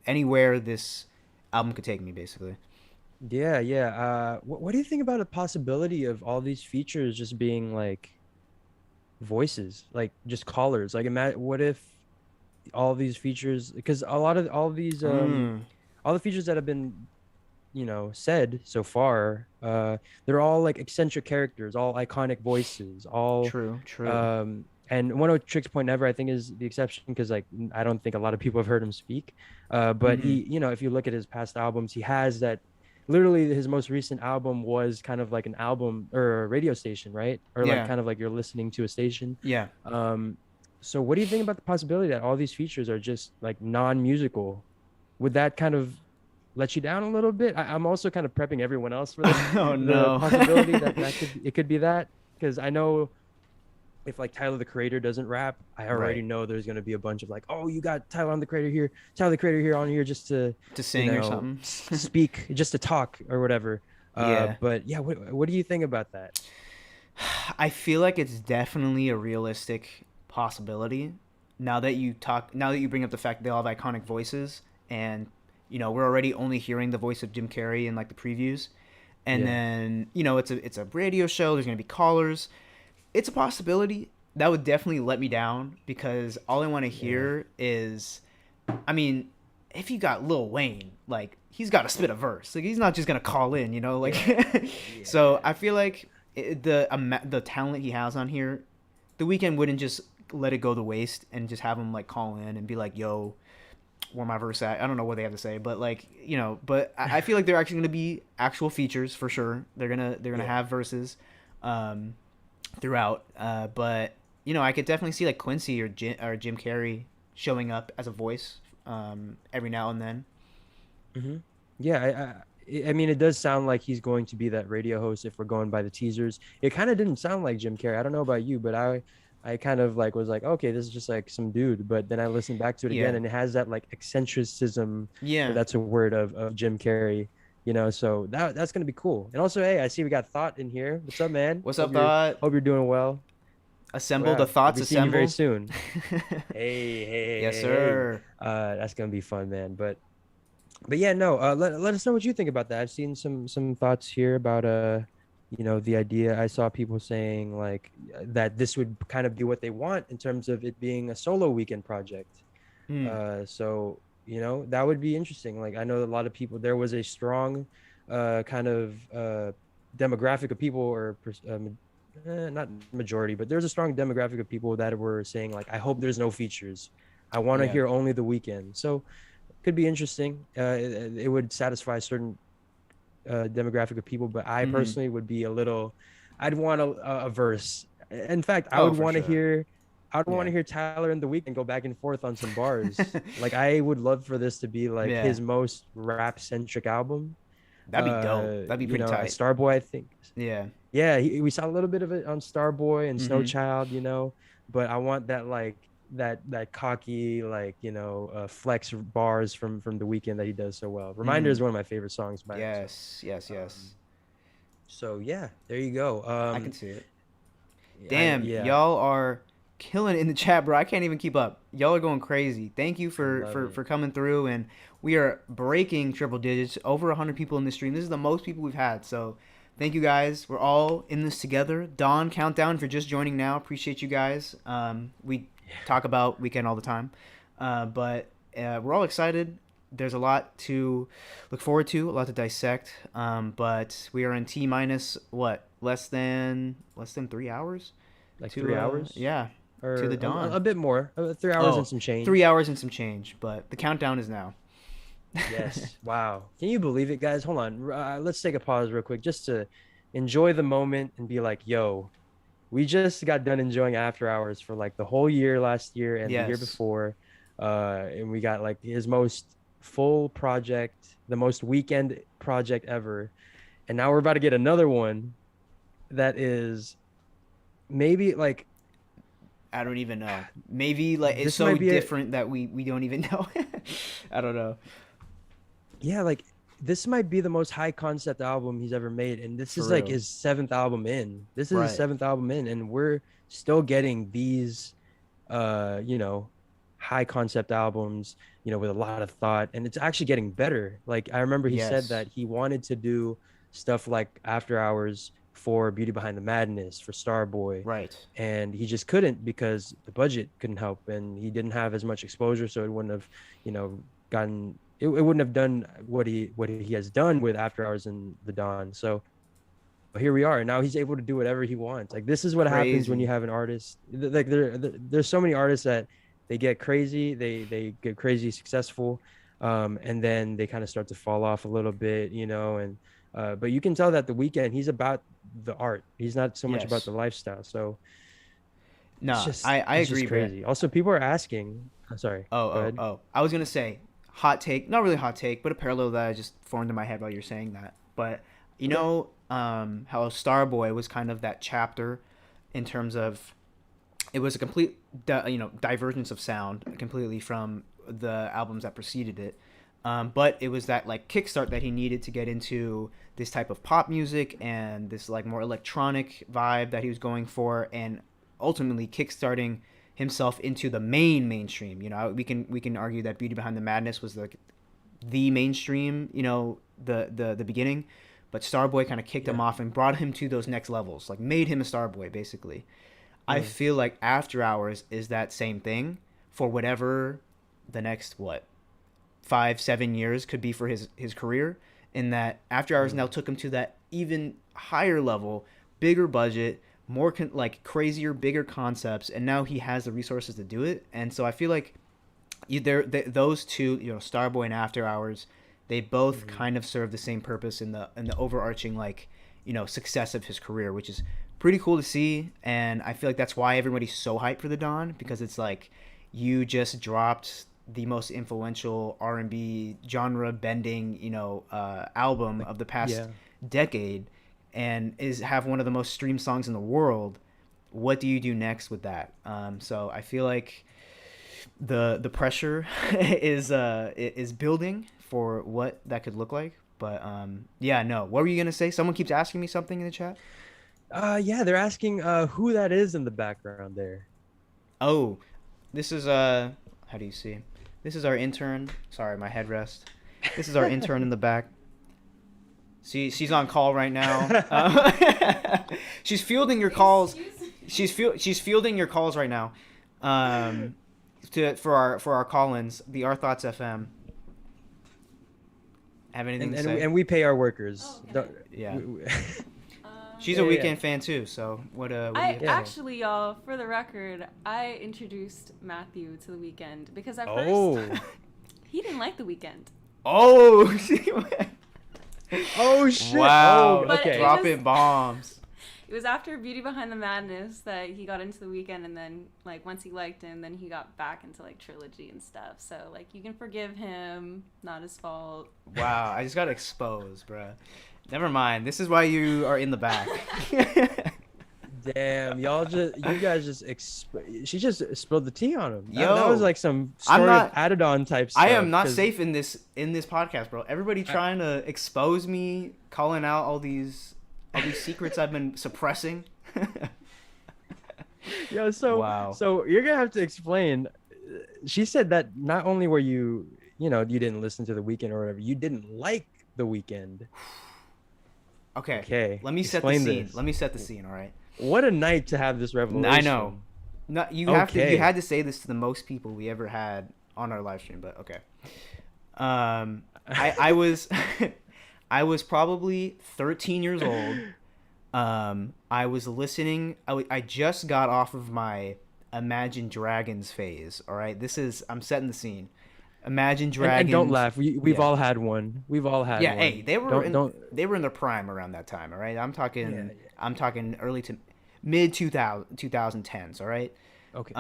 anywhere this album could take me, basically. Yeah. What do you think about the possibility of all these features just being like voices, like just callers? Like, imagine what if all these features, because a lot of all these Mm. all the features that have been said so far, they're all like eccentric characters, all iconic voices, all True, true. and One O Tricks Point Never, I think, is the exception because like I don't think a lot of people have heard him speak. But Mm-hmm. he, if you look at his past albums, he has that. Literally, his most recent album was kind of like an album or a radio station, right? Or like Yeah, kind of like you're listening to a station. yeah. Um, so what do you think about the possibility that all these features are just like non-musical? Would that kind of let you down a little bit? I'm also kind of prepping everyone else for this, Oh the no. possibility that it could be that, because I know if like Tyler the Creator doesn't rap, I already Right. know there's gonna be a bunch of like, oh, you got Tyler the Creator here, Tyler the Creator here on here just to, To sing or something. speak, just to talk or whatever. Yeah. But yeah, what do you think about that? I feel like it's definitely a realistic possibility. Now that you bring up the fact that they all have iconic voices, and we're already only hearing the voice of Jim Carrey in like the previews, and Yeah. then it's a radio show. There's gonna be callers. It's a possibility that would definitely let me down because all I want to Yeah. hear is, I mean, if you got Lil Wayne, like he's got to spit a verse. Like he's not just gonna call in, like. Yeah. So Yeah. I feel like the talent he has on here, the weekend wouldn't just let it go to waste and just have him like call in and be like, "Yo, where my verse at?" I don't know what they have to say, but like but I feel like they're actually gonna be actual features for sure. They're gonna Yeah. have verses, throughout. But I could definitely see like Quincy or Jim Carrey showing up as a voice, every now and then. Hmm. Yeah, I mean, it does sound like he's going to be that radio host if we're going by the teasers. It kind of didn't sound like Jim Carrey. I don't know about you, but I kind of like was like, okay, this is just like some dude. But then I listened back to it again, Yeah, and it has that like eccentricism, if yeah. that's a word, of Jim Carrey. So that's gonna be cool. And also, hey, I see we got Thought in here. What's up, man? What's up, Thought? Hope you're doing well. Assemble the Well, I'll thoughts. be seeing you very Assemble. soon. Hey, hey, Yes, hey, hey. sir. That's gonna be fun, man. But yeah, no. Let us know what you think about that. I've seen some thoughts here about the idea. I saw people saying like that this would kind of be what they want in terms of it being a solo weekend project. Hmm. So that would be interesting. Like I know a lot of people. There was a strong, kind of demographic of people, or not majority, but there's a strong demographic of people that were saying like, I hope there's no features. I want to Yeah. hear only the weekend. So could be interesting. It would satisfy a certain demographic of people, but I Hmm. personally would be a little. I'd want a verse. In fact, I Oh, would for want to sure. hear. I would want Yeah. to hear Tyler in the Weeknd go back and forth on some bars. Like I would love for this to be like Yeah. his most rap centric album. That'd be dope. That'd be pretty tight. Starboy, I think. Yeah. Yeah, we saw a little bit of it on Starboy and Snow Hmm. Child, but I want that like that cocky like flex bars from the Weekend that he does so well. Reminder Hmm. is one of my favorite songs by him. So, Yes. Yes. um, Yes. so yeah, there you go. I can see it. I Damn, yeah, y'all are killing it in the chat, bro. I can't even keep up. Y'all are going crazy. Thank you I for love for it. for coming through, and we are breaking triple digits. Over 100 people in the stream. This is the most people we've had. So, thank you guys. We're all in this together. Dawn countdown for just joining now. Appreciate you guys. We talk about weekend all the time, but we're all excited. There's a lot to look forward to, a lot to dissect. But we are in T minus what? Less than 3 hours Like to 3 hours yeah, to the or a dawn. bit more, 3 hours and Oh, some 3 change. hours and some change, but the countdown is now. Yes. Wow. Can you believe it, guys? Hold on. Let's take a pause real quick just to enjoy the moment and be like, yo, we just got done enjoying After Hours for like the whole year last year and the year Yes. before. And we got like his most full project, the most weekend project ever. And now we're about to get another one that is maybe like I don't even know. Maybe like it's this so might be a different that we don't even know. I don't know. yeah, like this might be the most high concept album he's ever made. And this For is like real. his seventh album in. This is his Right. seventh album in, and we're still getting these uh, you know, high concept albums, with a lot of thought. And it's actually getting better. Like I remember he said Yes. that he wanted to do stuff like After Hours for Beauty Behind the Madness, for Starboy. Right. And he just couldn't because the budget couldn't help and he didn't have as much exposure. So it wouldn't have, gotten it wouldn't have done what he has done with After Hours and The Dawn. So here we are. Now he's able to do whatever he wants. Like this is what happens when you Crazy. have an artist. Like there's so many artists that they get crazy, they get crazy successful, and then they kind of start to fall off a little bit, and but you can tell that The Weeknd, he's about the art. He's not so much about Yes. the lifestyle. So it's No, just I it's just agree, Brett. crazy. Also, people are asking. I'm sorry. Oh, Go oh, ahead. oh. I was gonna say hot take, not really hot take, but a parallel that I just formed in my head while you're saying that. But you Okay. know, how Starboy was kind of that chapter in terms of it was a complete, divergence of sound completely from the albums that preceded it. But it was that like kickstart that he needed to get into this type of pop music and this like more electronic vibe that he was going for, and ultimately kickstarting himself into the mainstream. We can argue that Beauty Behind the Madness was the mainstream. The beginning, but Starboy kind of kicked him Yeah. off and brought him to those next levels, like made him a Starboy basically. I Mm. feel like After Hours is that same thing for whatever the next 5-7 years could be for his career. In that After Hours now Mm. took him to that even higher level, bigger budget, more like crazier, bigger concepts, and now he has the resources to do it. And so I feel like those two, Starboy and After Hours, they both Mm. kind of serve the same purpose in the overarching like success of his career, which is pretty cool to see. And I feel like that's why everybody's so hyped for the Dawn, because it's like you just dropped the most influential R&B genre bending album Like of the past yeah. decade, and is have one of the most streamed songs in the world. What do you do next with that? So I feel like the pressure is building for what that could look like. But yeah, no. What were you gonna say? Someone keeps asking me something in the chat. Yeah, they're asking who that is in the background there. Oh, this is how do you see? This is our intern. Sorry, my headrest. This is our intern in the back. She's on call right now. She's fielding your calls. She's fielding your calls right now. Um, for our call-ins, the Our Thoughts FM. Have anything and to and say? and we pay our workers. Oh, okay. Don't- Yeah. She's Yeah, a yeah, Weekend yeah. fan too. So what do I you? Yeah. actually, y'all, for the record, I introduced Matthew to the weekend because at Oh. first he didn't like the weekend. Oh, Oh shit! wow! Oh, But okay. it Dropping bombs. It was after Beauty Behind the Madness that he got into the weekend, and then like once he liked him, then he got back into like Trilogy and stuff. So like you can forgive him, not his fault. Wow, I just got exposed, bruh. Never mind. This is why you are in the back. Damn, you guys just she just spilled the tea on him. That Yo, was like some I'm story not- of Adidon type stuff. I am not 'cause safe in this podcast, bro. Everybody trying to expose me, calling out all these secrets I've been suppressing. Yo, so Wow. so you're gonna have to explain. She said that not only were you you didn't listen to The Weeknd or whatever, you didn't like The Weeknd. Okay. Okay, Let me set the explain scene. this. Let me set the scene. All right. What a night to have this revelation. I know. No, you have to. You Okay. had to say this to the most people we ever had on our live stream, but okay. I was I was probably 13 years old. I was listening. I just got off of my Imagine Dragons phase. All right, I'm setting the scene. Imagine Dragons. And don't laugh. We've Yeah. all had one. We've all had Yeah, one. hey, they were don't. they were in their prime around that time. All right, I'm talking Yeah, yeah. I'm talking early to mid 2010s. All right. Okay.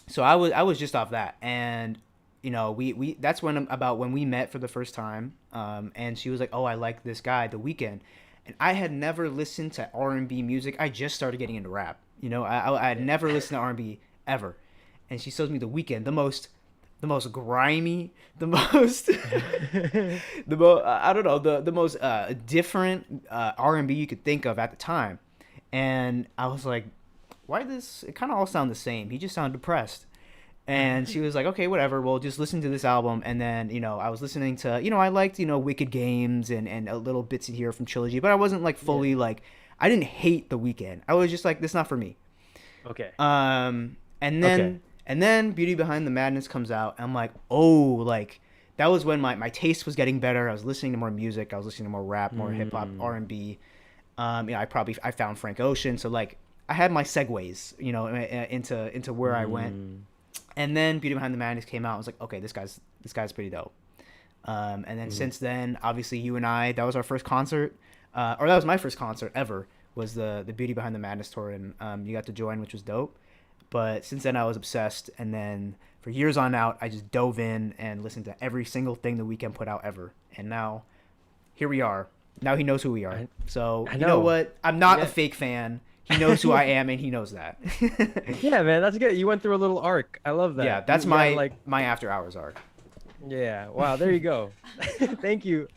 So I was just off that, and we that's when we met for the first time. And she was like, "Oh, I like this guy, The Weeknd," and I had never listened to R&B music. I just started getting into rap. I had never listened to R&B ever, and she shows me The Weeknd, the most grimy, the most the most I don't know, the most different R&B you could think of at the time, and I was like, why this? It kind of all sound the same. He just sounded depressed. And she was like, okay, whatever. Well, just listen to this album. And then, I was listening to, I liked, Wicked Games and a little bits in here from Trilogy, but I wasn't like fully like, I didn't hate The Weeknd. I was just like, this is not for me. Okay. And then Beauty Behind the Madness comes out. And I'm like, oh, like that was when my taste was getting better. I was listening to more music. I was listening to more rap, more hip hop, R&B. I found Frank Ocean. So like I had my segues, into where I went. And then Beauty Behind the Madness came out. I was like, okay, this guy's pretty dope. And then since then, obviously you and I, that was our first concert, or that was my first concert ever, was the Beauty Behind the Madness tour, and you got to join, which was dope. But since then I was obsessed, and then for years on out, I just dove in and listened to every single thing the Weeknd put out ever. And now, here we are. Now he knows who we are. So, you know what? I'm not a fake fan. He knows who I am, and he knows that. Yeah, man, that's good. You went through a little arc. I love that. Yeah, that's my after hours arc. Yeah. Wow. There you go. Thank you.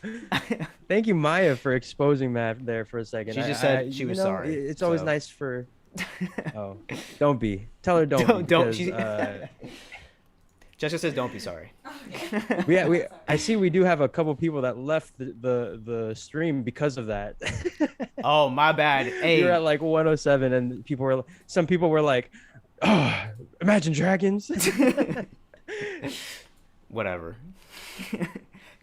Thank you, Maya, for exposing that there for a second. She just said she was sorry. It's always nice for. Oh, don't be. Tell her don't. Don't. Because, Jessica says don't be sorry. I see we do have a couple people that left the stream because of that. Oh, my bad. Hey, you're at like 107, and some people were like, "Oh, Imagine Dragons." Whatever.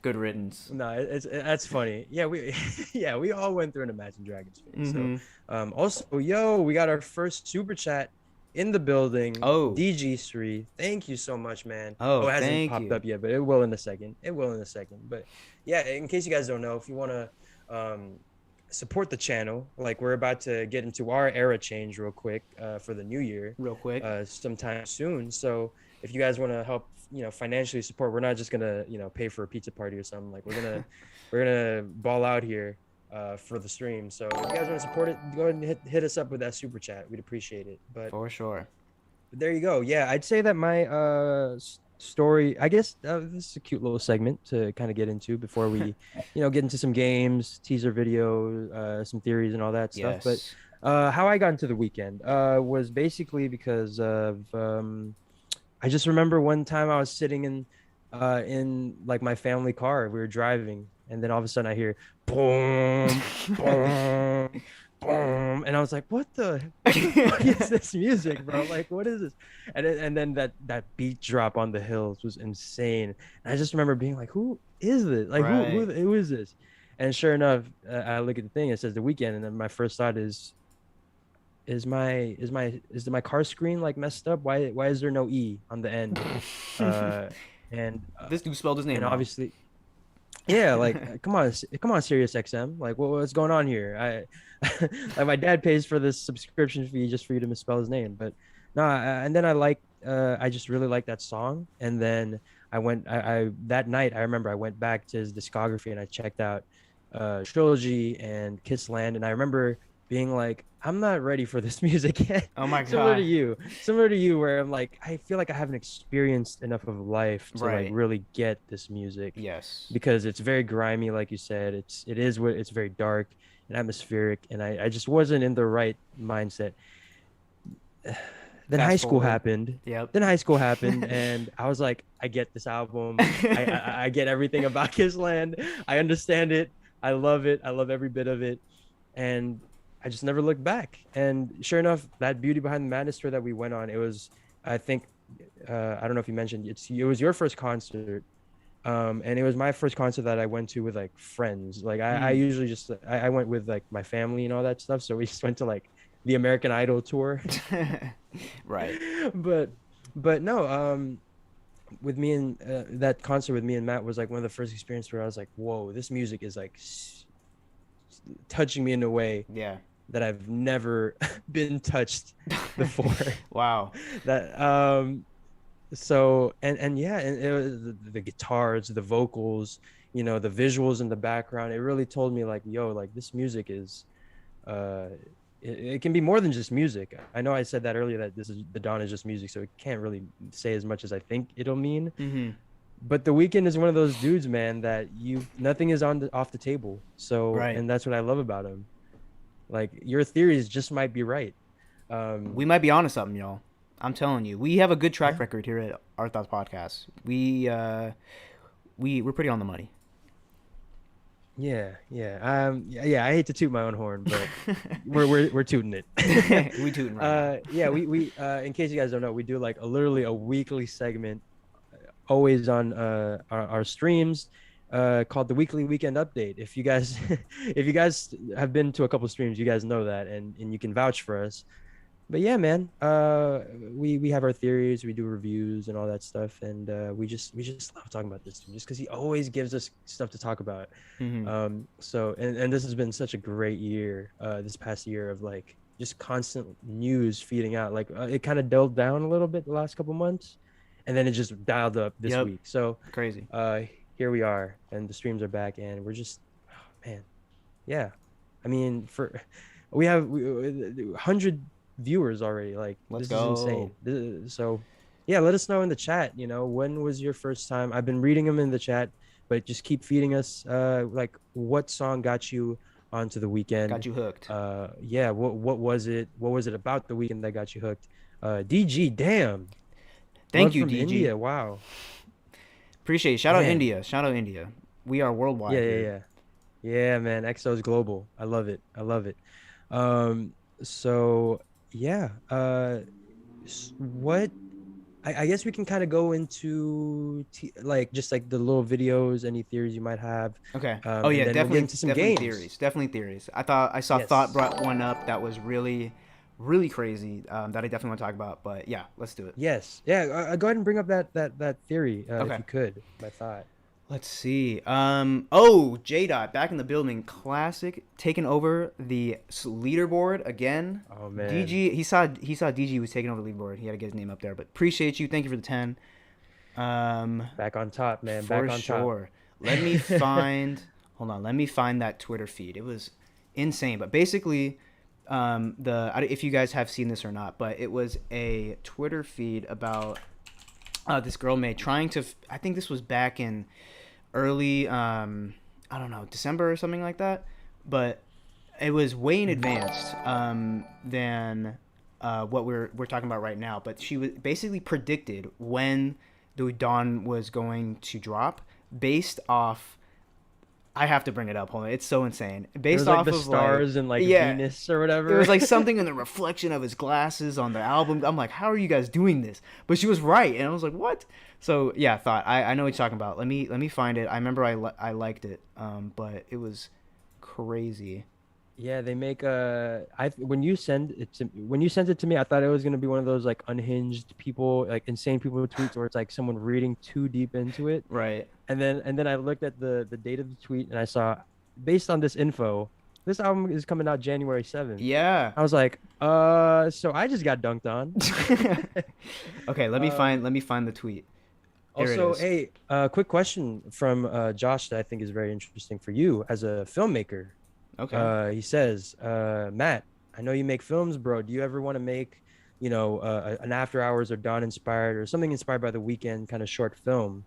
Good riddance. No, that's funny. Yeah, we all went through an Imagine Dragons phase. So, also, we got our first super chat in the building. Oh, DG3, thank you so much, man. Oh, it hasn't popped up yet, but it will in a second. But yeah, in case you guys don't know, if you want to support the channel, like we're about to get into our era change real quick for the new year, sometime soon. So if you guys want to help, financially support, we're not just gonna pay for a pizza party or something. Like we're gonna ball out here for the stream. So if you guys want to support it, go ahead and hit us up with that super chat. We'd appreciate it. But for sure. There you go. Yeah, I'd say that my story, I guess this is a cute little segment to kind of get into before we get into some games, teaser video, some theories and all that stuff. Yes. But how I got into the Weeknd was basically because of I just remember one time I was sitting in like my family car. We were driving, and then all of a sudden I hear boom, boom, boom, and I was like, "What is this music, bro? Like, what is this?" And then that beat drop on the hills was insane. And I just remember being like, "Who is this? Like, who is this?" And sure enough, I look at the thing. It says The Weeknd, and then my first thought is my car screen like messed up? Why is there no E on the end? This dude spelled his name and wrong. Obviously, yeah, like come on Sirius XM, like what's going on here? Like my dad pays for this subscription fee just for you to misspell his name. But no, and then I just really liked that song. And then I that night I remember I went back to his discography and I checked out Trilogy and Kiss Land, and I remember being like, I'm not ready for this music yet. Oh my god. Similar to you, where I'm like, I feel like I haven't experienced enough of life to like really get this music. Yes. Because it's very grimy, like you said. It's very dark and atmospheric, and I just wasn't in the right mindset. Then high school happened. Yep. Then high school happened, and I was like, I get this album. I get everything about Kissland. I understand it. I love it. I love every bit of it. And I just never looked back. And sure enough, that Beauty Behind the Madness tour that we went on, it was, I think, I don't know if you mentioned, it was your first concert. And it was my first concert that I went to with like friends. Like I usually just, I went with like my family and all that stuff. So we just went to like the American Idol tour. Right. But no, with me and that concert with me and Matt was like one of the first experiences where I was like, whoa, this music is like touching me in a way that I've never been touched before. Wow. That so and yeah, and it was the guitars, the vocals, the visuals in the background. It really told me like, yo, like this music is it can be more than just music. I know I said that earlier, that the Dawn is just music, so it can't really say as much as I think it'll mean. Mm-hmm. But The Weeknd is one of those dudes, man, that nothing is off the table. So and that's what I love about him. Like your theories just might be right. We might be onto something, y'all. I'm telling you, we have a good track record here at Our Thoughts Podcast. We're pretty on the money. Yeah. I hate to toot my own horn, but we're tooting it. We tooting right now. Yeah, we in case you guys don't know, we do like literally a weekly segment always on our streams, called the Weekly Weekend Update. If you guys if you guys have been to a couple streams, you guys know that, and you can vouch for us. But yeah, man, we have our theories, we do reviews and all that stuff, and we just love talking about this dude, just because he always gives us stuff to talk about. Hmm. So and this has been such a great year, this past year of like just constant news feeding out. Like it kind of dulled down a little bit the last couple months, and then it just dialed up this Yep. week. So Crazy. here we are, and the streams are back, and we're just, oh, man, yeah. I mean, we have 100 viewers already. Like Let's this is insane. So yeah, let us know in the chat. When was your first time? I've been reading them in the chat, but just keep feeding us. Like what song got you onto the weekend? Got you hooked. Yeah. What was it? What was it about the weekend that got you hooked? DG, damn. Thank Love you, from DG. India. Wow. Appreciate it. Shout out Man. India. Shout out India. We are worldwide. Yeah, here. yeah, man. EXO's global. I love it. I love it. So yeah. What? I guess we can kind of go into like just like the little videos, any theories you might have. Okay. And Oh yeah, then we'll definitely. get into some Definitely games. theories. Definitely theories. I saw Yes. Thought brought one up that was really, really crazy. That I definitely want to talk about. But yeah, let's do it. Yes. Yeah. Go ahead and bring up that theory Okay. if you could. My thought. Let's see. Oh, J Dot back in the building. Classic taking over the leaderboard again. Oh man. DG. He saw DG was taking over the leaderboard. He had to get his name up there. But appreciate you. Thank you for the 10. Back on top, man. For Back on sure. Let me find. Hold on. Let me find that Twitter feed. It was insane. But basically, if you guys have seen this or not, but it was a Twitter feed about this girl made trying to. I think this was back in early, I don't know, December or something like that. But it was way in advance than what we're talking about right now. But she was basically predicted when the dawn was going to drop based off. I have to bring it up. Hold on, it's so insane. It Based was like off the of stars and like Venus or whatever. There was like something in the reflection of his glasses on the album. I'm like, how are you guys doing this? But she was right, and I was like, what? So yeah, Thought. I know what you're talking about. Let me find it. I remember I liked it, but it was crazy. Yeah, they make when you sent it to me, I thought it was gonna be one of those like unhinged people, like insane people tweets, where it's like someone reading too deep into it. Right. And then I looked at the date of the tweet, and I saw, based on this info, this album is coming out January 7th. Yeah. I was like, so I just got dunked on. Okay, let me find the tweet. Here it Also, is. hey, quick question from Josh that I think is very interesting for you as a filmmaker. Okay. He says, Matt, I know you make films, bro. Do you ever want to make, an After Hours or Dawn inspired or something inspired by the weekend kind of short film?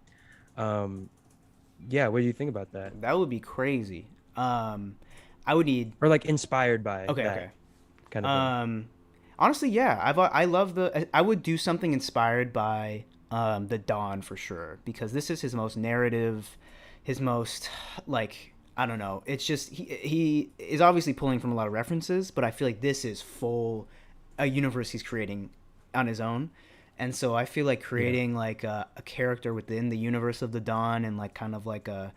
Yeah, what do you think about that? That would be crazy. I would need. Or like inspired by Okay. that Okay. kind of thing. Honestly, yeah. I love I would do something inspired by the Dawn for sure, because this is his most narrative, his most like, I don't know. It's just he is obviously pulling from a lot of references, but I feel like this is a universe he's creating on his own. And so I feel like creating like a character within the universe of the Dawn, and like kind of like I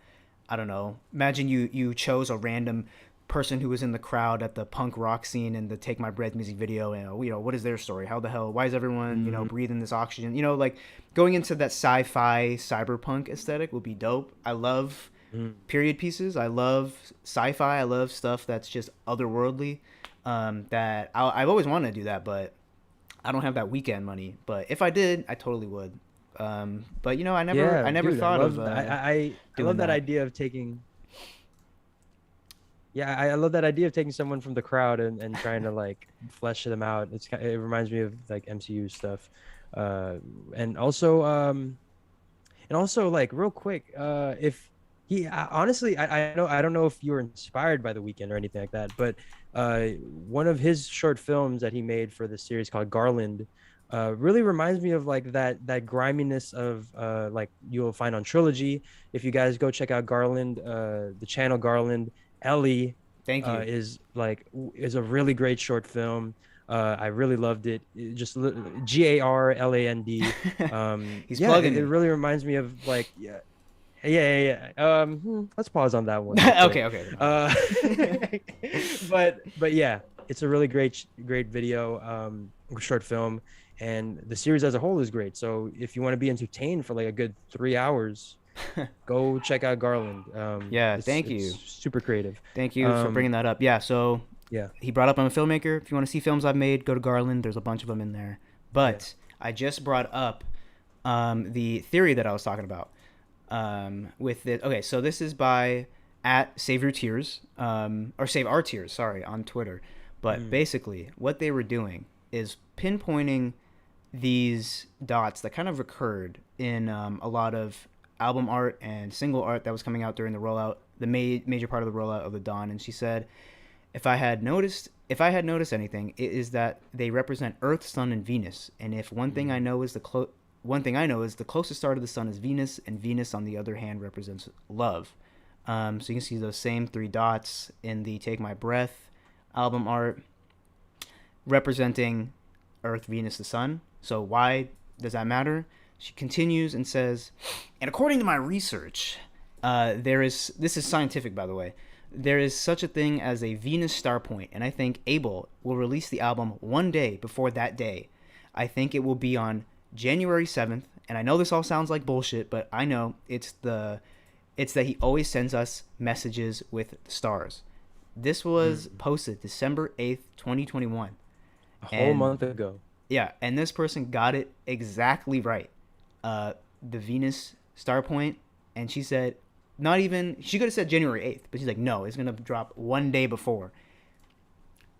don't know. Imagine you chose a random person who was in the crowd at the punk rock scene in the Take My Breath music video, and what is their story? How the hell? Why is everyone breathing this oxygen? Like going into that sci-fi cyberpunk aesthetic would be dope. I love period pieces. I love sci-fi. I love stuff that's just otherworldly. That I've always wanted to do that, but I don't have that weekend money. But if I did, I totally would. But I never thought of. I love that idea of taking. Yeah, I love that idea of taking someone from the crowd and trying to like flesh them out. It reminds me of like MCU stuff, and also like real quick, if he honestly, I don't know if you were inspired by The Weeknd or anything like that, but one of his short films that he made for the series called Garland really reminds me of like that griminess of like you'll find on Trilogy. If you guys go check out Garland, the channel Garland, Ellie Thank you. is a really great short film. I really loved it. Garland. He's Yeah, plugging it me. really reminds me of like let's pause on that one real quick. Okay, okay. Uh, but yeah, it's a really great video, short film, and the series as a whole is great. So if you want to be entertained for like a good 3 hours, go check out Garland. Yeah, It's thank it's you. super creative. Thank you for Um, bringing that up. Yeah, so yeah, he brought up I'm a filmmaker. If you want to see films I've made, go to Garland. There's a bunch of them in there. yeah. But I just brought up the theory that I was talking about. With it, okay, so this is by at Save Your Tears, or Save Our Tears, sorry, on Twitter. But Mm, basically, what they were doing is pinpointing these dots that kind of recurred in a lot of album art and single art that was coming out during the rollout, the major part of the rollout of the Dawn. And she said, if I had noticed anything, it is that they represent Earth, Sun, and Venus. And if mm. one thing I know is the closest star to the sun is Venus, and Venus, on the other hand, represents love. So you can see those same three dots in the Take My Breath album art, representing Earth, Venus, the sun. So why does that matter? She continues and says, and according to my research, this is scientific, by the way, there is such a thing as a Venus star point, and I think Abel will release the album one day before that day. I think it will be on January 7th, and I know this all sounds like bullshit, but I know it's that he always sends us messages with the stars. This was Mm. posted December 8th, 2021. A whole And month ago. yeah, and this person got it exactly right. The Venus star point, and she said, not even, she could have said January 8th, but she's like, no, it's going to drop one day before.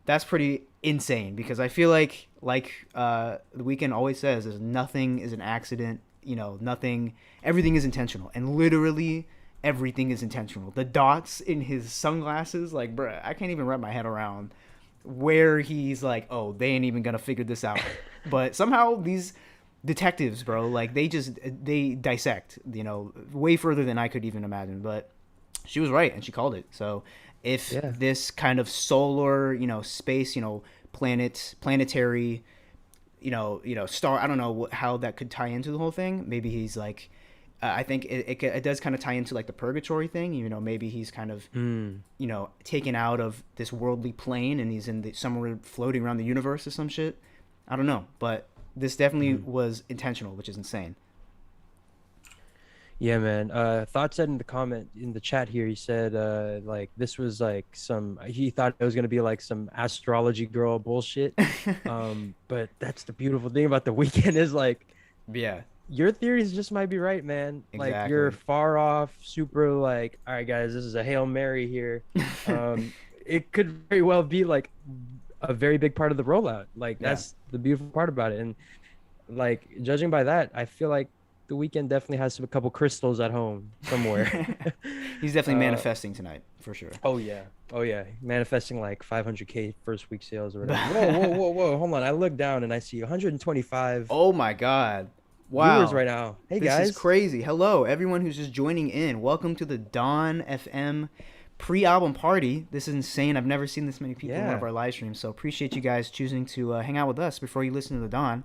That's pretty insane because I feel like the Weeknd always says, is nothing is an accident. Nothing, everything is intentional, and literally everything is intentional. The dots in his sunglasses, like, bruh, I can't even wrap my head around where he's like, oh, they ain't even gonna figure this out. But somehow these detectives, bro, like they dissect, way further than I could even imagine. But she was right, and she called it. So if Yeah. this kind of solar, space, planetary, star, I don't know how that could tie into the whole thing. Maybe he's like, I think it does kind of tie into like the purgatory thing. Maybe he's kind of, Mm. taken out of this worldly plane and he's somewhere floating around the universe or some shit. I don't know, but this definitely Mm. was intentional, which is insane. Yeah, man. Thought said in the comment in the chat here, he said like this was like he thought it was gonna be like some astrology girl bullshit. But that's the beautiful thing about the weekend is like Yeah, your theories just might be right, man. Like you're exactly. far off, super like, all right, guys, this is a Hail Mary here. It could very well be like a very big part of the rollout. Like Yeah. that's the beautiful part about it. And like judging by that, I feel like the weekend definitely has a couple crystals at home somewhere. He's definitely uh, manifesting tonight for sure. oh yeah, oh yeah, manifesting like 500K first week sales or whatever. Whoa, hold on. I look down and I see 125 Oh my God. viewers Wow. right now. Hey This is guys. crazy. Hello, everyone who's just joining in. Welcome to the Dawn FM pre-album party. This is insane. I've never seen this many people in one of Yeah. our live streams. So appreciate you guys choosing to hang out with us before you listen to the Dawn.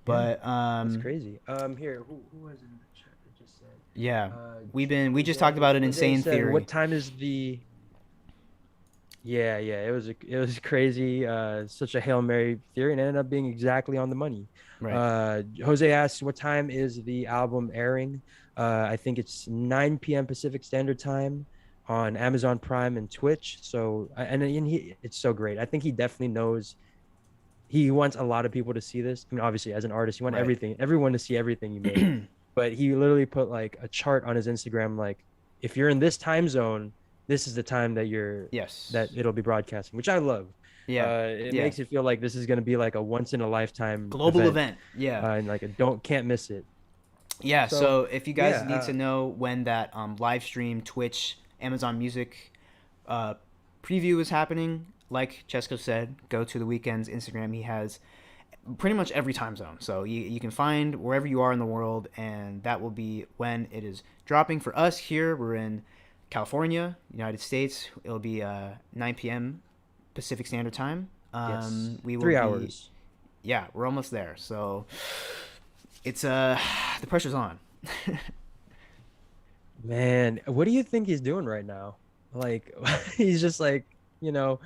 Yeah, But that's crazy. Here, who was in the chat that just said? yeah, Uh, we just talked about an Jose insane said, theory. what time is the? Yeah, it was crazy. Such a Hail Mary theory, and it ended up being exactly on the money. Right. Jose asked, what time is the album airing? I think it's 9 p.m. Pacific Standard Time on Amazon Prime and Twitch. So, it's so great. I think he definitely knows. He wants a lot of people to see this. I mean, obviously, as an artist, you want Right. everyone to see everything you make. But he literally put like a chart on his Instagram, like if you're in this time zone, this is the time that Yes. it'll be broadcasting, which I love. Yeah. It Yeah. makes it feel like this is gonna be like a once in a lifetime Global event. Yeah. and like can't miss it. Yeah, So so if you guys yeah, need to know when that live stream, Twitch, Amazon Music uh, preview is happening, like Cesco said, go to the Weeknd's Instagram. He has pretty much every time zone. So you can find wherever you are in the world, and that will be when it is dropping. For us here, we're in California, United States. It'll be 9 p.m. Pacific Standard Time. Yes. We will 3 be, hours. yeah, we're almost there. So it's the pressure's on. Man, what do you think he's doing right now? Like he's just like, you know,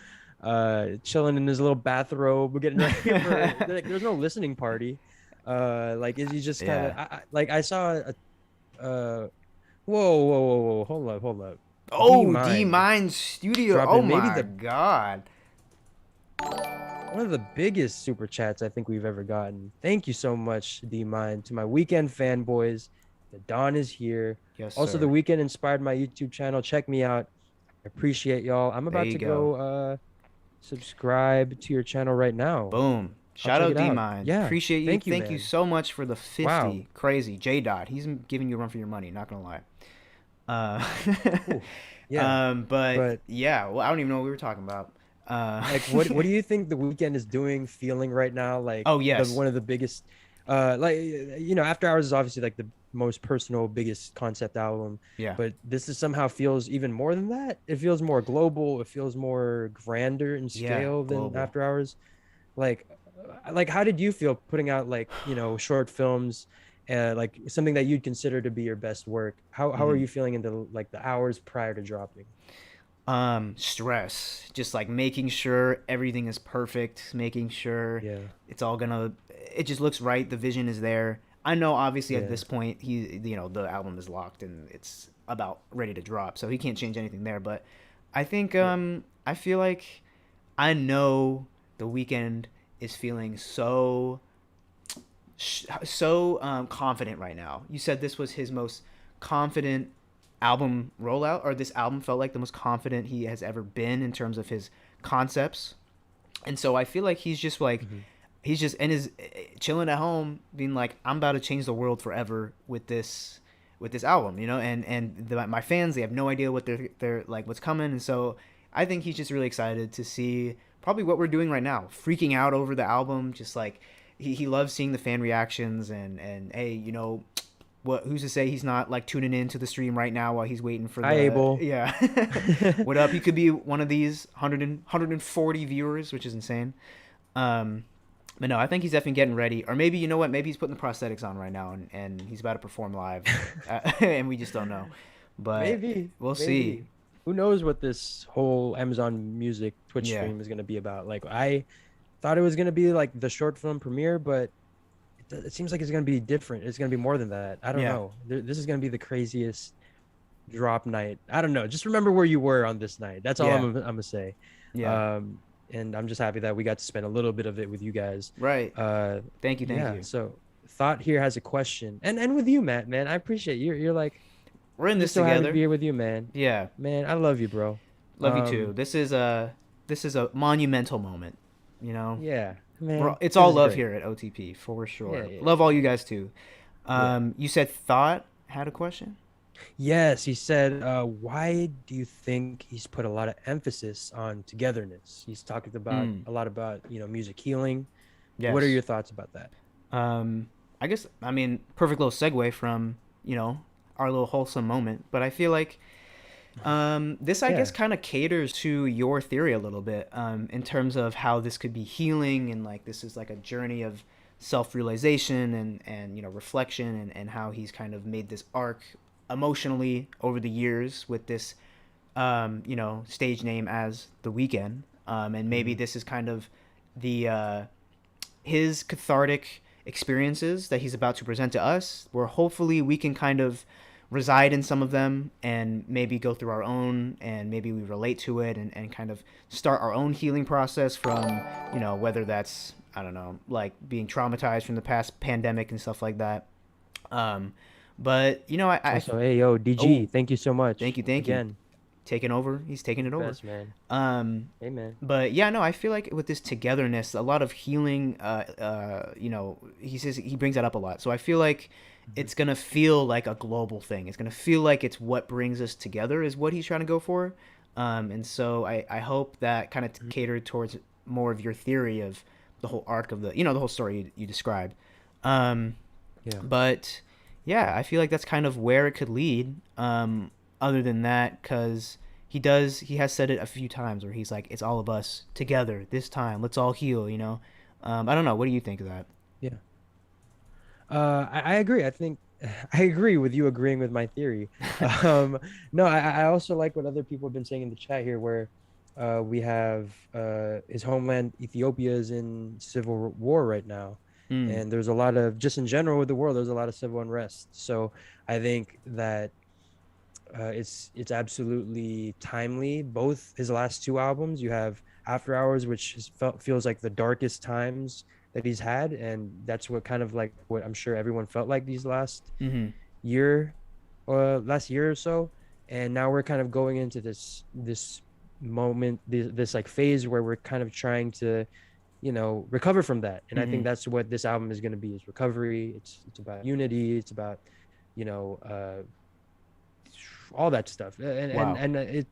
chilling in his little bathrobe, getting ready for like, there's no listening party. Like is he just kind of Yeah. like I saw a whoa, hold up. D Oh, D Mind Mine Studio. dropped Oh in maybe my the God. one of the biggest super chats I think we've ever gotten. Thank you so much, D Mind, to my weekend fanboys. The Dawn is here. Yes, Also, the sir. weekend inspired my YouTube channel. Check me out. I appreciate y'all. I'm There about you to go. go subscribe to your channel right now. Boom. I'll Shout check out it D out. Mine. Yeah. Appreciate you. Thank you, Thank you man. so much for the Wow. 50. Crazy. J Dot. He's giving you a run for your money, not gonna lie. Uh Ooh. Yeah. but But yeah, well, I don't even know what we were talking about. like what do you think the weekend is doing, feeling right now? Like Oh, the yes. one of the biggest like After Hours is obviously like the most personal, biggest concept album, Yeah. but this is somehow feels even more than that. It feels more global, it feels more grander in Yeah, scale than global. After Hours. Like how did you feel putting out like, short films, like something that you'd consider to be your best work? How are Mhm. you feeling in the hours prior to dropping? Stress. Just like making sure everything is perfect, making sure Yeah. it's all gonna it just looks right, the vision is there. I know obviously at Yeah. this point the album is locked and it's about ready to drop, so he can't change anything there, but I think Yeah. I feel like I know the weekend is feeling so confident right now. You said this was his most confident album rollout, or this album felt like the most confident he has ever been in terms of his concepts. And so I feel like he's just like Mhm. he's just in his chilling at home, being like, I'm about to change the world forever with this album, you know. My fans, they have no idea what they're like, what's coming, and so I think he's just really excited to see probably what we're doing right now, freaking out over the album, just like he loves seeing the fan reactions and hey, you know, who's to say he's not like tuning in to the stream right now while he's waiting for Hi, the Abel. yeah. What up? He could be one of these 140 viewers, which is insane. um but no, I think he's definitely getting ready, or maybe, you know what, maybe he's putting the prosthetics on right now and he's about to perform live. And we just don't know, but Maybe, we'll see. maybe. Who knows what this whole Amazon Music Twitch Yeah, stream is going to be about? Like, I thought it was going to be like the short film premiere, but it seems like it's going to be different. It's going to be more than that. I don't yeah, know. This is going to be the craziest drop night. I don't know. Just remember where you were on this night. That's all yeah, I'm gonna say. yeah. Um, and I'm just happy that we got to spend a little bit of it with you guys. Right. Uh, Thank you, thank yeah. you. So Thought here has a question, and with you, Matt, man, I appreciate you. You're like, We're in I'm this just so happy to together. be here with you, man. Yeah, Man, I love you, bro. love you too. This is a monumental moment, you know. Yeah, man. It's This all is love great. here at OTP for sure. Yeah, yeah, Love all you guys too. yeah. You said Thought had a question. Yes, he said, why do you think he's put a lot of emphasis on togetherness? He's talking about Mm. a lot about, music healing. Yes. What are your thoughts about that? I guess, I mean, perfect little segue from, you know, our little wholesome moment, but I feel like this, I Yeah. guess, kind of caters to your theory a little bit, in terms of how this could be healing, and like this is like a journey of self-realization and you know, reflection, and how he's kind of made this arc emotionally over the years with this you know, stage name as The Weeknd, and maybe Mhm. this is kind of the his cathartic experiences that he's about to present to us, where hopefully we can kind of reside in some of them and maybe go through our own, and maybe we relate to it, and kind of start our own healing process from, you know, whether that's, I don't know, like being traumatized from the past pandemic and stuff like that. um but you know, Also, hey, yo, DG, oh, thank you so much thank you, again. taking over, he's taking it over. Best, man. um Hey, man. but yeah, no, I feel like with this togetherness, a lot of healing, you know, he says, he brings that up a lot, so I feel like Mhm. it's gonna feel like a global thing. It's gonna feel like it's what brings us together is what he's trying to go for. And so I hope that kind of Mhm. catered towards more of your theory of the whole arc of the, you know, the whole story you described. um Yeah. but yeah, I feel like that's kind of where it could lead. Other than that, because he has said it a few times where he's like, it's all of us together this time. Let's all heal, you know? I don't know. What do you think of that? Yeah. I agree. I think I agree with you agreeing with my theory. No, I also like what other people have been saying in the chat here, where we have his homeland Ethiopia is in civil war right now, Mm. and there's a lot of, just in general with the world, there's a lot of civil unrest. So I think that it's absolutely timely. Both his last two albums, you have After Hours, which feels like the darkest times that he's had, and that's what kind of like what I'm sure everyone felt like these Mm-hmm. year last year or so. And now we're kind of going into this moment, this like phase where we're kind of trying to, you know, recover from that. And I think that's what this album is going to be, is recovery. It's about unity, it's about, you know, all that stuff. Wow. And it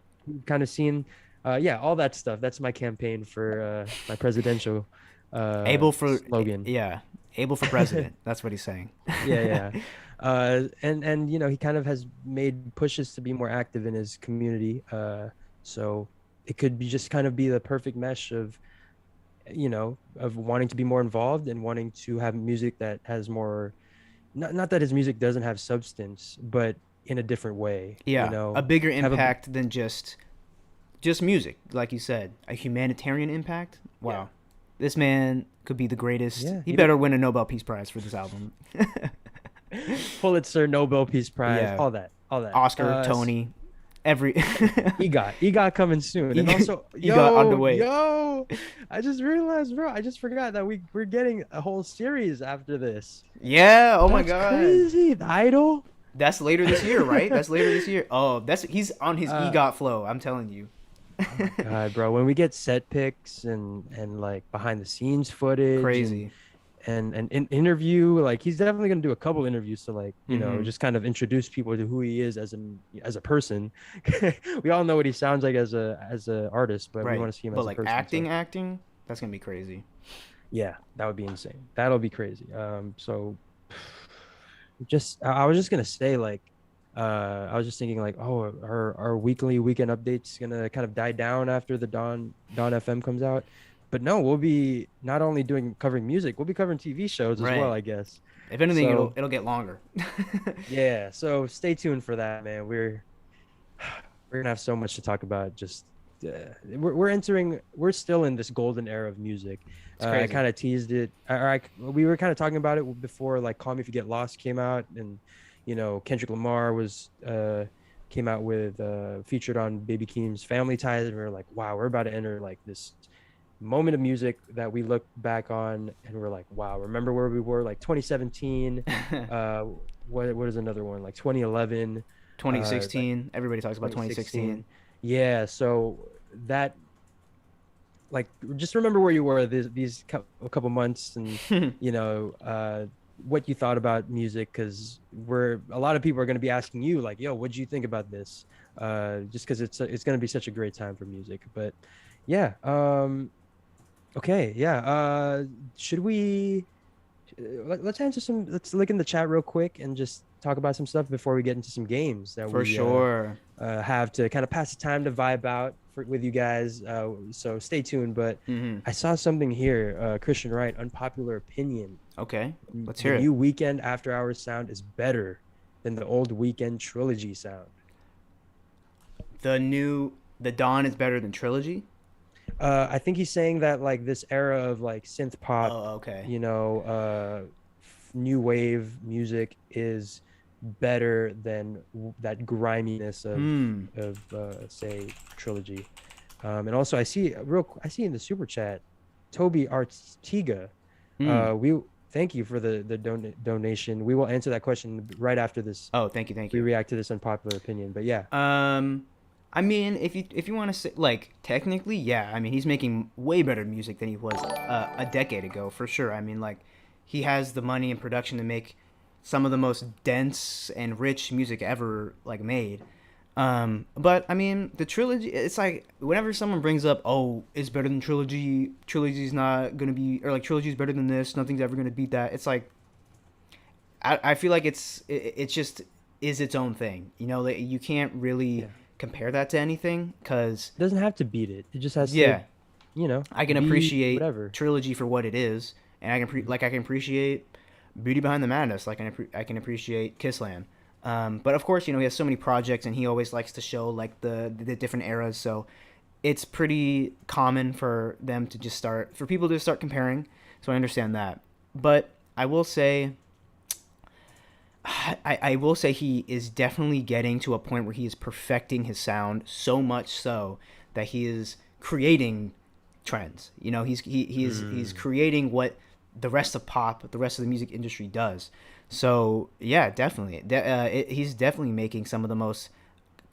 kind of seen yeah, all that stuff. That's my campaign for my presidential Able for slogan. yeah, able for president. That's what he's saying. Yeah. And you know, he kind of has made pushes to be more active in his community. So it could be just kind of be the perfect mesh of, you know, of wanting to be more involved and wanting to have music that has more, not that his music doesn't have substance, but in a different way. Yeah, you know, a bigger impact than just music, like you said, a humanitarian impact. Wow. Yeah. This man could be the greatest. Yeah, He better win a Nobel Peace Prize for this album. Pulitzer, Nobel Peace Prize, Yeah. all that. Oscar, Tony, every EGOT coming soon. And also, EGOT underway. Yo, I just realized, bro, I just forgot that we're getting a whole series after this. Yeah, oh my That's god. crazy. The Idol. That's later this year, right? That's later this year. Oh, he's on his EGOT flow, I'm telling you. Oh my god, bro, when we get set pics and like behind the scenes footage, Crazy. and an interview, like he's definitely gonna do a couple interviews to, like, you know, just kind of introduce people to who he is as a person. We all know what he sounds like as a artist, but we want to see him as like a person. acting, that's gonna be crazy. Yeah, that would be insane. That'll be crazy. So just I was just gonna say, like, I was just thinking, like, oh, our weekly weekend updates gonna kind of die down after the Dawn FM comes out. But no, we'll be not only covering music, we'll be covering TV shows as well, I guess. If anything, So, it'll get longer. yeah, so stay tuned for that, man. We're gonna have so much to talk about. Just we're still in this golden era of music. I kind of teased it. We were kind of talking about it before, like Call Me If You Get Lost came out, and you know, Kendrick Lamar came out with featured on Baby Keem's Family Ties, and we were like, wow, we're about to enter like this moment of music that we look back on and we're like, wow, remember where we were, like 2017. What is another one, like 2011, 2016, everybody talks about 2016. Yeah, so that, like, just remember where you were these a couple months, and you know, what you thought about music, because a lot of people are going to be asking you, like, yo, what do you think about this, just because it's going to be such a great time for music. But yeah, okay, yeah, should we let's look in the chat real quick and just talk about some stuff before we get into some games that For sure. have to kind of pass the time to vibe out with you guys, so stay tuned. But I saw something here, Christian Wright, unpopular opinion. Okay, let's hear the it. new Weekend After Hours sound is better than the old Weekend Trilogy sound. The Dawn is better than Trilogy? I think he's saying that, like, this era of like synth pop, okay, you know, new wave music is better than that griminess of say Trilogy. And also I see in the super chat, Toby Artiga, we thank you for the donation. We will answer that question right after this. Oh, thank you. We react to this unpopular opinion, but yeah. I mean, if you want to say, like, technically, yeah. I mean, he's making way better music than he was a decade ago, for sure. I mean, like, he has the money and production to make some of the most dense and rich music ever, like, made. But I mean, the Trilogy, it's like, whenever someone brings up, oh, it's better than Trilogy, Trilogy's not gonna be, or like, Trilogy's better than this, nothing's ever gonna beat that. It's like, I feel like it's just is its own thing. You know, you can't really compare that to anything because It doesn't have to beat it. It just has yeah, to, you know, I can be appreciate whatever. Trilogy for what it is, and I can appreciate Beauty Behind the Madness. Like I can appreciate Kissland. But of course, you know, he has so many projects, and he always likes to show like the different eras. So it's pretty common for them to just for people to start comparing. So I understand that. But I will say, I will say he is definitely getting to a point where he is perfecting his sound so much so that he is creating trends. You know, he's creating what the rest of pop, the rest of the music industry does. So yeah, definitely, he's definitely making some of the most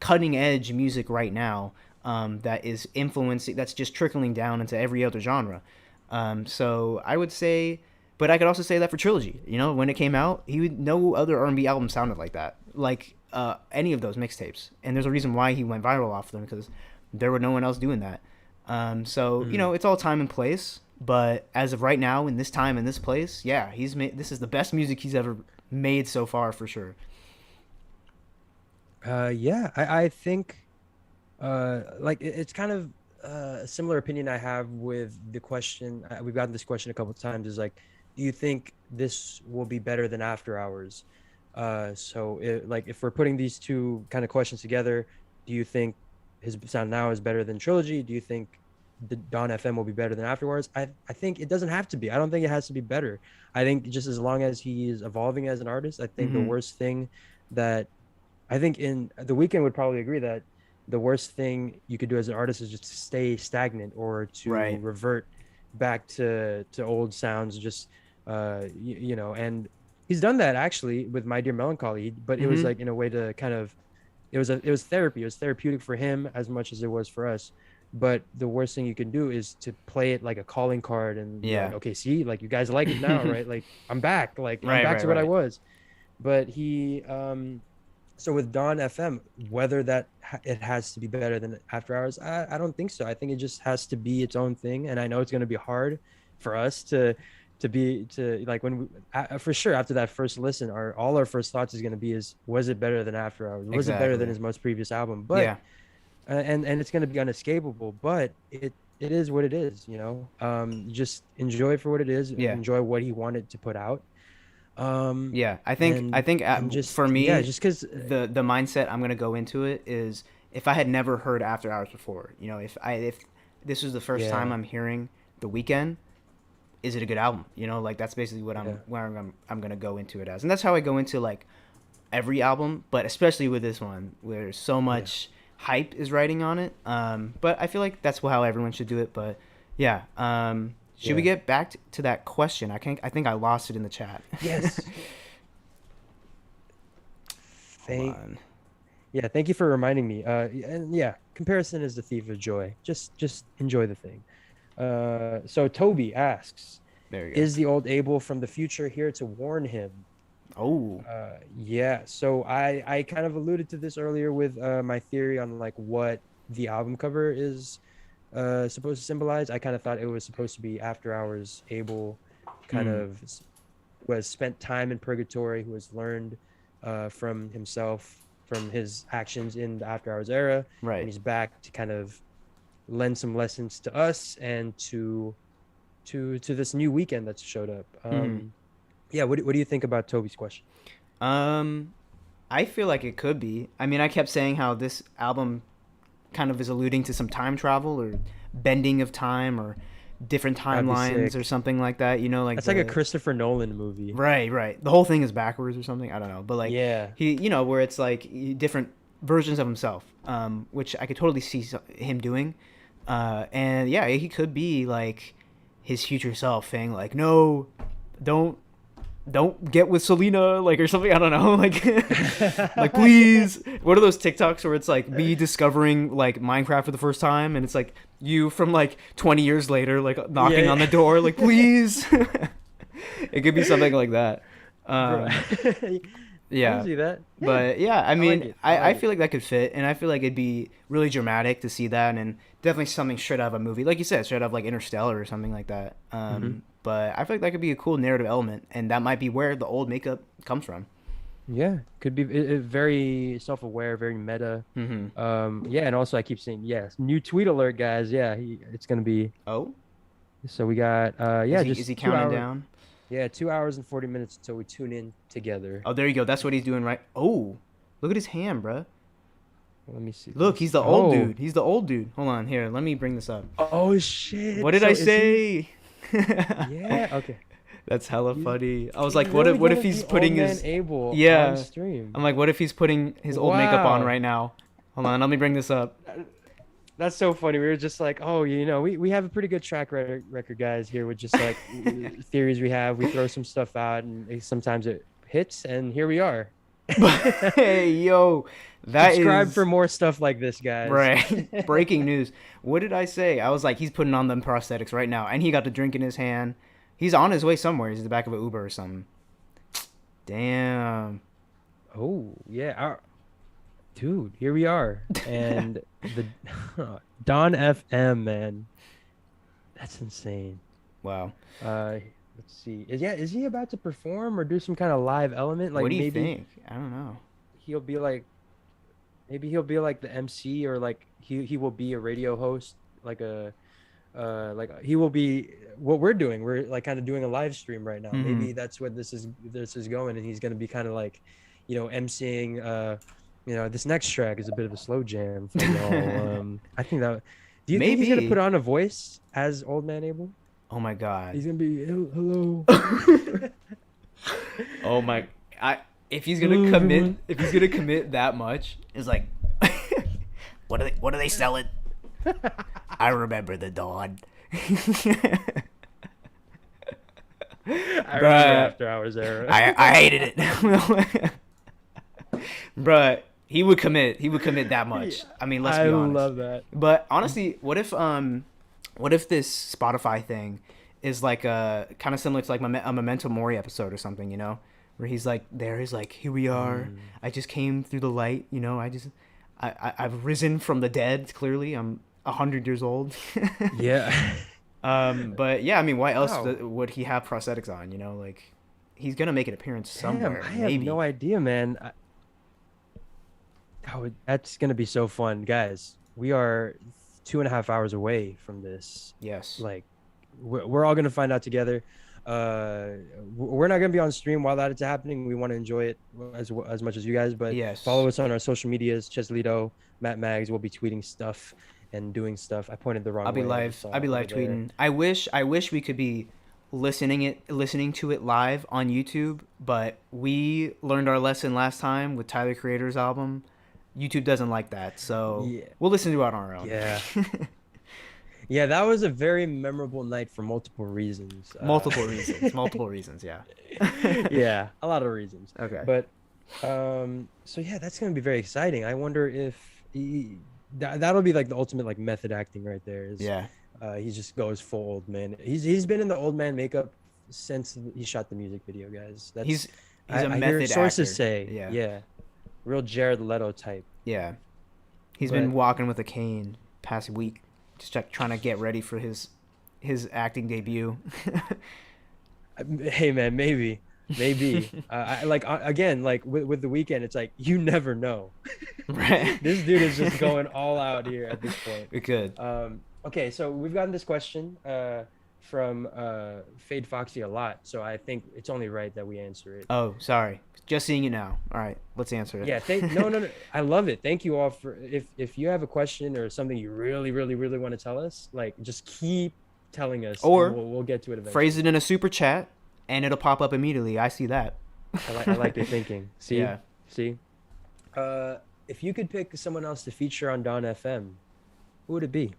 cutting edge music right now. That is influencing. That's just trickling down into every other genre. So I would say, but I could also say that for Trilogy. You know, when it came out, no other R&B album sounded like that, like any of those mixtapes. And there's a reason why he went viral off them because there were no one else doing that. So you know, it's all time and place. But as of right now, in this time and this place, yeah, he's made. This is the best music he's ever made so far, for sure. Yeah, I think like it's kind of a similar opinion I have with the question. We've gotten this question a couple of times. Is like, do you think this will be better than After Hours? Like if we're putting these two kind of questions together, do you think his sound now is better than Trilogy? Do you think the Dawn FM will be better than Afterwards? I think it doesn't have to be. I don't think it has to be better. I think just as long as he is evolving as an artist, I think the worst thing that I think in the Weeknd would probably agree that the worst thing you could do as an artist is just to stay stagnant or to revert back to old sounds. Just you know, and he's done that actually with My Dear Melancholy, but it was like in a way to kind of it was therapy. It was therapeutic for him as much as it was for us. But the worst thing you can do is to play it like a calling card and like, okay, see, like you guys like it now, right? Like I'm back, like I'm back to what I was. But he so with Dawn FM, whether it has to be better than After Hours, I don't think so. I think it just has to be its own thing. And I know it's going to be hard for us to like when for sure after that first listen, all our first thoughts is going to be was it better than After Hours? Was it better than his most previous album? But and it's going to be unescapable, but it is what it is, you know. Just enjoy it for what it is. Enjoy what he wanted to put out. I think just for me, just because the mindset I'm gonna go into it is if I had never heard After Hours before, you know, if this was the first time I'm hearing The Weeknd, is it a good album? You know, like that's basically what I'm gonna go into it as, and that's how I go into like every album, but especially with this one where there's so much hype is riding on it. But I feel like that's how everyone should do it. But should we get back to that question? I think I lost it in the chat. Yes. Thank you for reminding me. And comparison is the thief of joy. Just enjoy the thing. So Toby asks, is the old Abel from the future here to warn him? Oh. So I kind of alluded to this earlier with my theory on like what the album cover is supposed to symbolize. I kind of thought it was supposed to be After Hours Abel, kind of who has spent time in purgatory, who has learned from himself, from his actions in the After Hours era, and he's back to kind of lend some lessons to us and to this new Weeknd that's showed up. What do you think about Toby's question? I feel like it could be. I mean, I kept saying how this album kind of is alluding to some time travel or bending of time or different timelines or something like that. You know, like that's like a Christopher Nolan movie. Right. The whole thing is backwards or something. I don't know, but like he, you know, where it's like different versions of himself, which I could totally see him doing. And he could be like his future self saying like, no, don't get with Selena, like, or something. I don't know, like like please. What are those TikToks where it's like me discovering like Minecraft for the first time and it's like you from like 20 years later like knocking on the door like please. It could be something like that. I see that. But I mean I feel like that could fit, and I feel like it'd be really dramatic to see that, and definitely something straight out of a movie, like you said, straight out of like Interstellar or something like that. But I feel like that could be a cool narrative element, and that might be where the old makeup comes from. Yeah, could be very self-aware, very meta. Mm-hmm. Yeah, and also I keep saying yes. New tweet alert, guys. Yeah, it's gonna be. Oh, So we got is yeah, he is just he two counting hour. down? Yeah, 2 hours and 40 minutes until we tune in together. Oh, there you go. That's what he's doing right. Oh, look at his hand, bruh. Let me see. Let me Look, he's see. the old Oh, dude. He's the old dude. Hold on, here. Let me bring this up. oh shit. What did So I is he? say? Yeah. Okay. That's hella He's funny. I was he's like, really what gonna if he's be putting old man his Abel on yeah? stream. I'm like, what if he's putting his old makeup on Wow. right now? Hold on, let me bring this up. That's so funny. We were just like, oh, we have a pretty good record, guys, here with just like theories we have. We throw some stuff out, and sometimes it hits, and here we are. Hey, yo, that Subscribe for is more stuff like this, guys. right. Breaking news. What did I say? I was like, he's putting on them prosthetics right now, and he got the drink in his hand. He's on his way somewhere. He's in the back of an Uber or something. Damn. Oh yeah, dude, here we are, and the Don FM, man, that's insane. Wow. Let's see. Is he about to perform or do some kind of live element? Like What do you maybe think? I don't know. he'll be like maybe he'll be like the MC, or like he will be a radio host, like he will be what we're doing. We're like kind of doing a live stream right now. Mhm. Maybe that's what this is going, and he's gonna be kind of like, MCing. This next track is a bit of a slow jam for y'all. I think that. Do you think he's gonna Maybe. put on a voice as Old Man Abel? Oh my god. He's gonna be hello. Oh my! If he's Hello, gonna commit, everyone. if he's gonna commit that much, it's like, what are they selling? I remember the dawn. I remember Bruh. After Hours era. I hated it. Bruh, he would commit. He would commit that much. I mean, let's be honest. love that. But honestly, what if this Spotify thing is like a kind of similar to like a Memento Mori episode or something, where he's like, he's like, here we are. I just came through the light, I've risen from the dead. Clearly, I'm 100 years old. Yeah. But yeah, I mean, why else Wow. would he have prosthetics on? Like, he's gonna make an appearance somewhere. Damn, I maybe. have no idea, man. That's gonna be so fun, guys. We are 2.5 hours away from this. Yes. Like, we're all gonna find out together. We're not gonna be on stream while that is happening. We want to enjoy it as much as you guys. But Yes. follow us on our social medias. Cheslito, Matt Mags will be tweeting stuff and doing stuff. I pointed the wrong way. I'll be live. I'll be live tweeting. I wish we could be listening to it live on YouTube, but we learned our lesson last time with Tyler Creator's album. YouTube doesn't like that, so Yeah. we'll listen to it on our own. Yeah. Yeah, that was a very memorable night for multiple reasons. Multiple reasons. Multiple reasons. Yeah. Yeah, a lot of reasons. Okay. But so yeah, that's gonna be very exciting. I wonder if that'll be like the ultimate like method acting right there. Yeah. He just goes full old man. He's been in the old man makeup since he shot the music video, guys. That's He's a I hear method sources actor. say Yeah. real Jared Leto type. Yeah. He's been But- walking with a cane past week, just trying to get ready for his acting debut. Hey man, maybe. Again, like with the weekend, it's like you never know. Right. This dude is just going all out here at this point. We could. Okay, so we've gotten this question from Fade Foxy a lot, so I think it's only right that we answer it. Oh, sorry. Just seeing it now. All right, let's answer it. Yeah, no. I love it. Thank you all for if you have a question or something you really, really, really want to tell us, like just keep telling us, Or and we'll get to it eventually. Phrase it in a super chat, and it'll pop up immediately. I see that. I like your thinking. See, Yeah. see. If you could pick someone else to feature on Don FM, who would it be?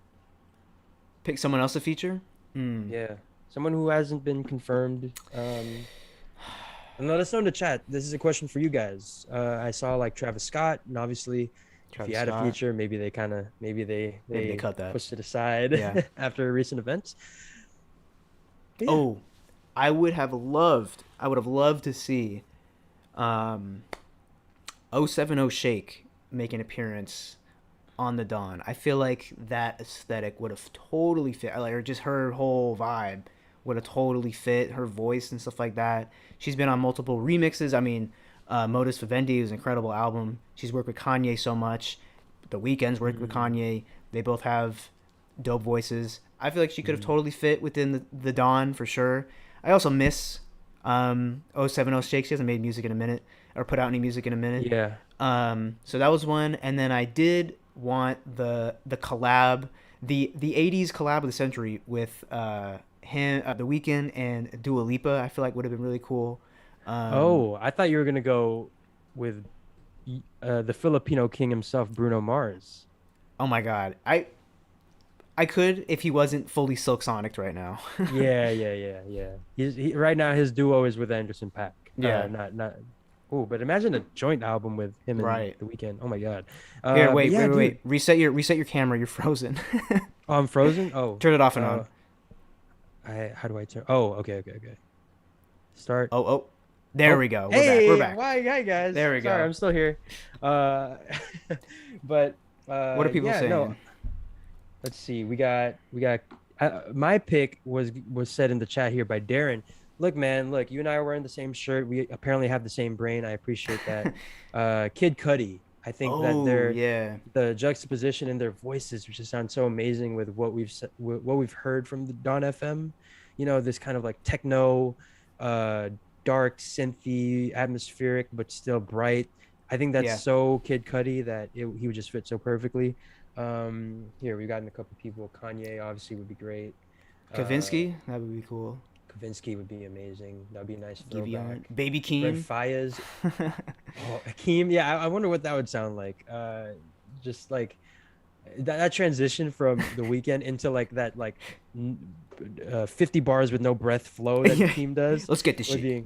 Pick someone else to feature. Yeah, someone who hasn't been confirmed. And let us know in the chat. This is a question for you guys. I saw like Travis Scott, and obviously, if he had a feature, maybe they cut that. pushed it aside Yeah. after recent events. But yeah. Oh, I would have loved to see 070 Shake make an appearance on the Dawn. I feel like that aesthetic would have totally fit, like, or just her whole vibe would have totally fit her voice and stuff like that. She's been on multiple remixes. I mean, Modus Vivendi is an incredible album. She's worked with Kanye so much. The Weeknd's worked with Kanye. They both have dope voices. I feel like she could have totally fit within the Dawn for sure. I also miss 070 Shake. She hasn't made music in a minute or put out any music in a minute. Yeah. So that was one, and then I did want the collab, the 80s collab of the century with him, The Weeknd and Dua Lipa. I feel like would have been really cool. I thought you were gonna go with the Filipino king himself, Bruno Mars. Oh my God, I could if he wasn't fully Silk Sonic right now. Yeah. Right now his duo is with Anderson .Paak. Yeah. Not. Oh, but imagine a joint album with him and Right. The Weeknd. Oh my God. Here, wait. Dude. Reset your camera. You're frozen. Oh, I'm frozen. Oh, Turn it off and on. How do I turn? Oh, okay. Start. Oh. There we go. Hey, We're back. Hi guys. There we go. Sorry, I'm still here. But What are people saying? No. Let's see. We got. My pick was said in the chat here by Darren. Look, man. Look, you and I are wearing the same shirt. We apparently have the same brain. I appreciate that. Kid Cudi. I think that the juxtaposition in their voices, which just sounds so amazing with what we've heard from the Dawn FM. You know, this kind of like techno, dark, synthy, atmospheric, but still bright. I think that's so Kid Cudi that he would just fit so perfectly. Here we've gotten a couple people. Kanye obviously would be great. Kavinsky, that would be cool. Kavinsky would be amazing. That'd be a nice throwback. Baby Keem. Red Fayez. Keem. Yeah, I wonder what that would sound like. Just like that transition from The Weeknd into like that 50 bars with no breath flow that Keem does. Let's get this shit.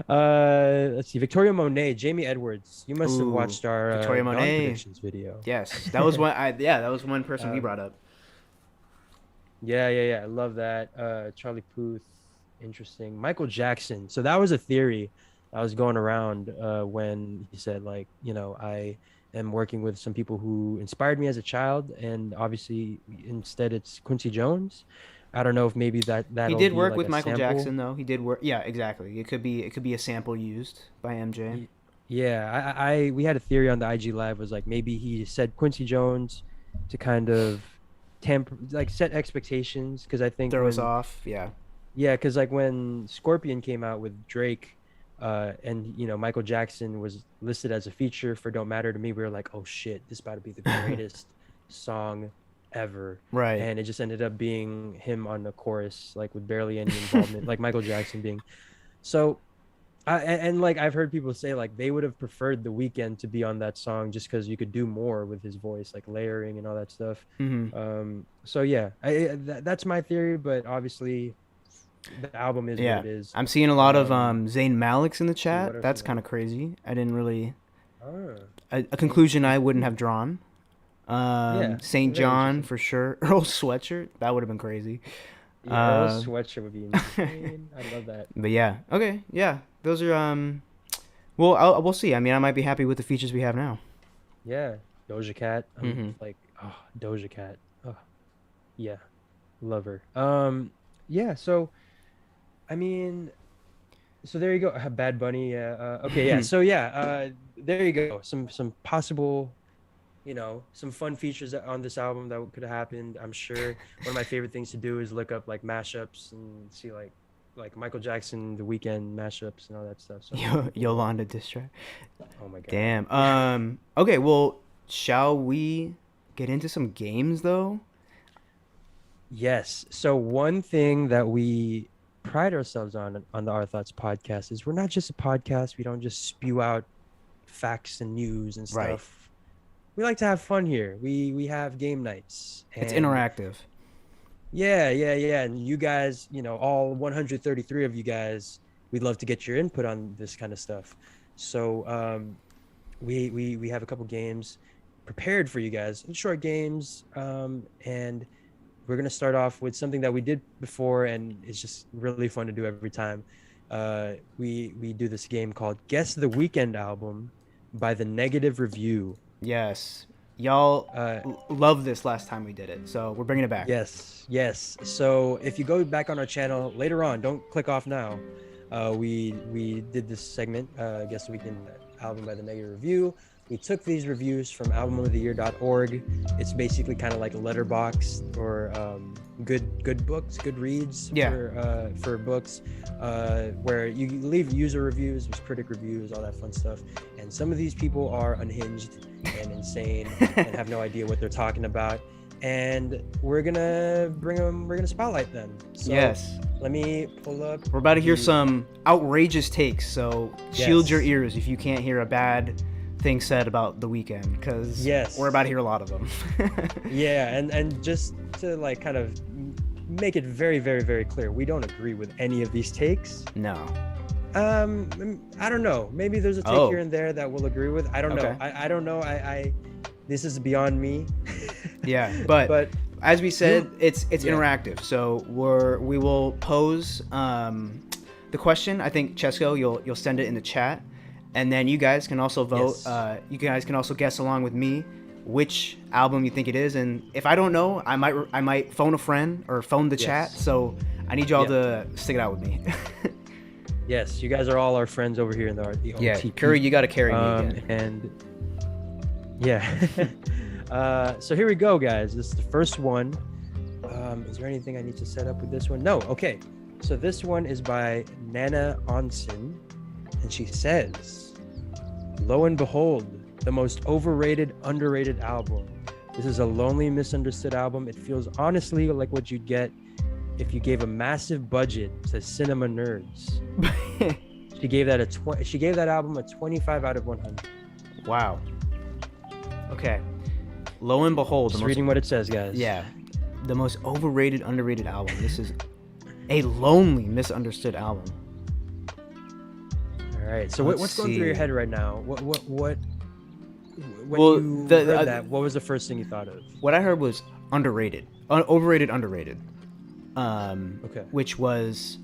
Let's see. Victoria Monet, Jamie Edwards. You must have watched our Victoria Monet predictions video. Yes, that was one. That was one person we brought up. Yeah. I love that. Charlie Puth, interesting. Michael Jackson. So that was a theory I was going around when he said, like, you know, I am working with some people who inspired me as a child, and obviously instead it's Quincy Jones. I don't know if maybe that he did work with Michael Jackson though. He did work. Yeah, exactly. It could be a sample used by MJ. Yeah, we had a theory on the IG Live, was like maybe he said Quincy Jones to kind of set expectations, because I think throw us off. Yeah, because like when Scorpion came out with Drake, and you know Michael Jackson was listed as a feature for Don't Matter to Me, we were like, oh shit, this is about to be the greatest song ever. Right. And it just ended up being him on the chorus, like with barely any involvement, like Michael Jackson being. So and like I've heard people say like they would have preferred The Weeknd to be on that song just because you could do more with his voice, like layering and all that stuff. So yeah, that's my theory, but obviously the album is what it is. I'm seeing a lot of Zayn Malik's in the chat. That's kind of crazy. I didn't really a conclusion I wouldn't have drawn. St. John for sure. Earl Sweatshirt, that would have been crazy. Earl Sweatshirt would be insane. I love that. But yeah, okay, yeah, those are well, we'll see. I mean, I might be happy with the features we have now. Yeah, Doja Cat. Like, Doja Cat. Oh, yeah, love her. Yeah. So, I mean, so there you go. Bad Bunny. Yeah. Okay. Yeah. So yeah. There you go. Some possible, you know, some fun features on this album that could have happened. I'm sure one of my favorite things to do is look up like mashups and see like Michael Jackson, The Weeknd mashups and all that stuff. So Yolanda diss track. Oh my god. Damn. Okay, well, shall we get into some games though? Yes. So one thing that we pride ourselves on the OurThoughts podcast is we're not just a podcast. We don't just spew out facts and news and stuff. Right. We like to have fun here. We have game nights. It's interactive. Yeah. And you guys, you know, all 133 of you guys, we'd love to get your input on this kind of stuff. So we have a couple games prepared for you guys, short games, and we're gonna start off with something that we did before, and it's just really fun to do every time. We do this game called Guess the Weeknd Album by the Negative Review. Yes. Y'all loved this last time we did it, so we're bringing it back. Yes. So if you go back on our channel later on, don't click off now. we did this segment, Guess the Weekend album by the Negative Review. We took these reviews from albumoftheyear.org. It's basically kind of like a letterbox or good books, good reads for books, where you leave user reviews, there's critic reviews, all that fun stuff. And some of these people are unhinged and insane and have no idea what they're talking about. And we're gonna spotlight them. So Yes. let me pull up. We're about to hear some outrageous takes, so shield your ears if you can't hear a bad thing said about The Weeknd, because we're about to hear a lot of them. Yeah, and just to like kind of make it very, very, very clear, we don't agree with any of these takes. No. I don't know. Maybe there's a take here and there that we'll agree with. I don't know. I don't know. I this is beyond me. Yeah, but as we said, it's interactive. So we will pose the question. I think Cesco, you'll send it in the chat, and then you guys can also vote. Yes. You guys can also guess along with me which album you think it is, and if I don't know, I might phone a friend or phone the chat. So I need y'all to stick it out with me. Yes, you guys are all our friends over here in the OTP. Yeah, Curry, you got to carry me again. And yeah. So here we go, guys. This is the first one. Is there anything I need to set up with this one? No. Okay. So this one is by Nana Onsen, and she says, "Lo and behold, the most overrated, underrated album. This is a lonely, misunderstood album. It feels honestly like what you'd get if you gave a massive budget to Cinema Nerds." She gave that album a 25 out of 100. Wow. Okay. Lo and behold, just reading what it says, guys. Yeah. The most overrated, underrated album. This is a lonely, misunderstood album. All right. So what's going through your head right now? What when you heard that, what was the first thing you thought of? What I heard was underrated. Overrated, underrated. Okay. Which was,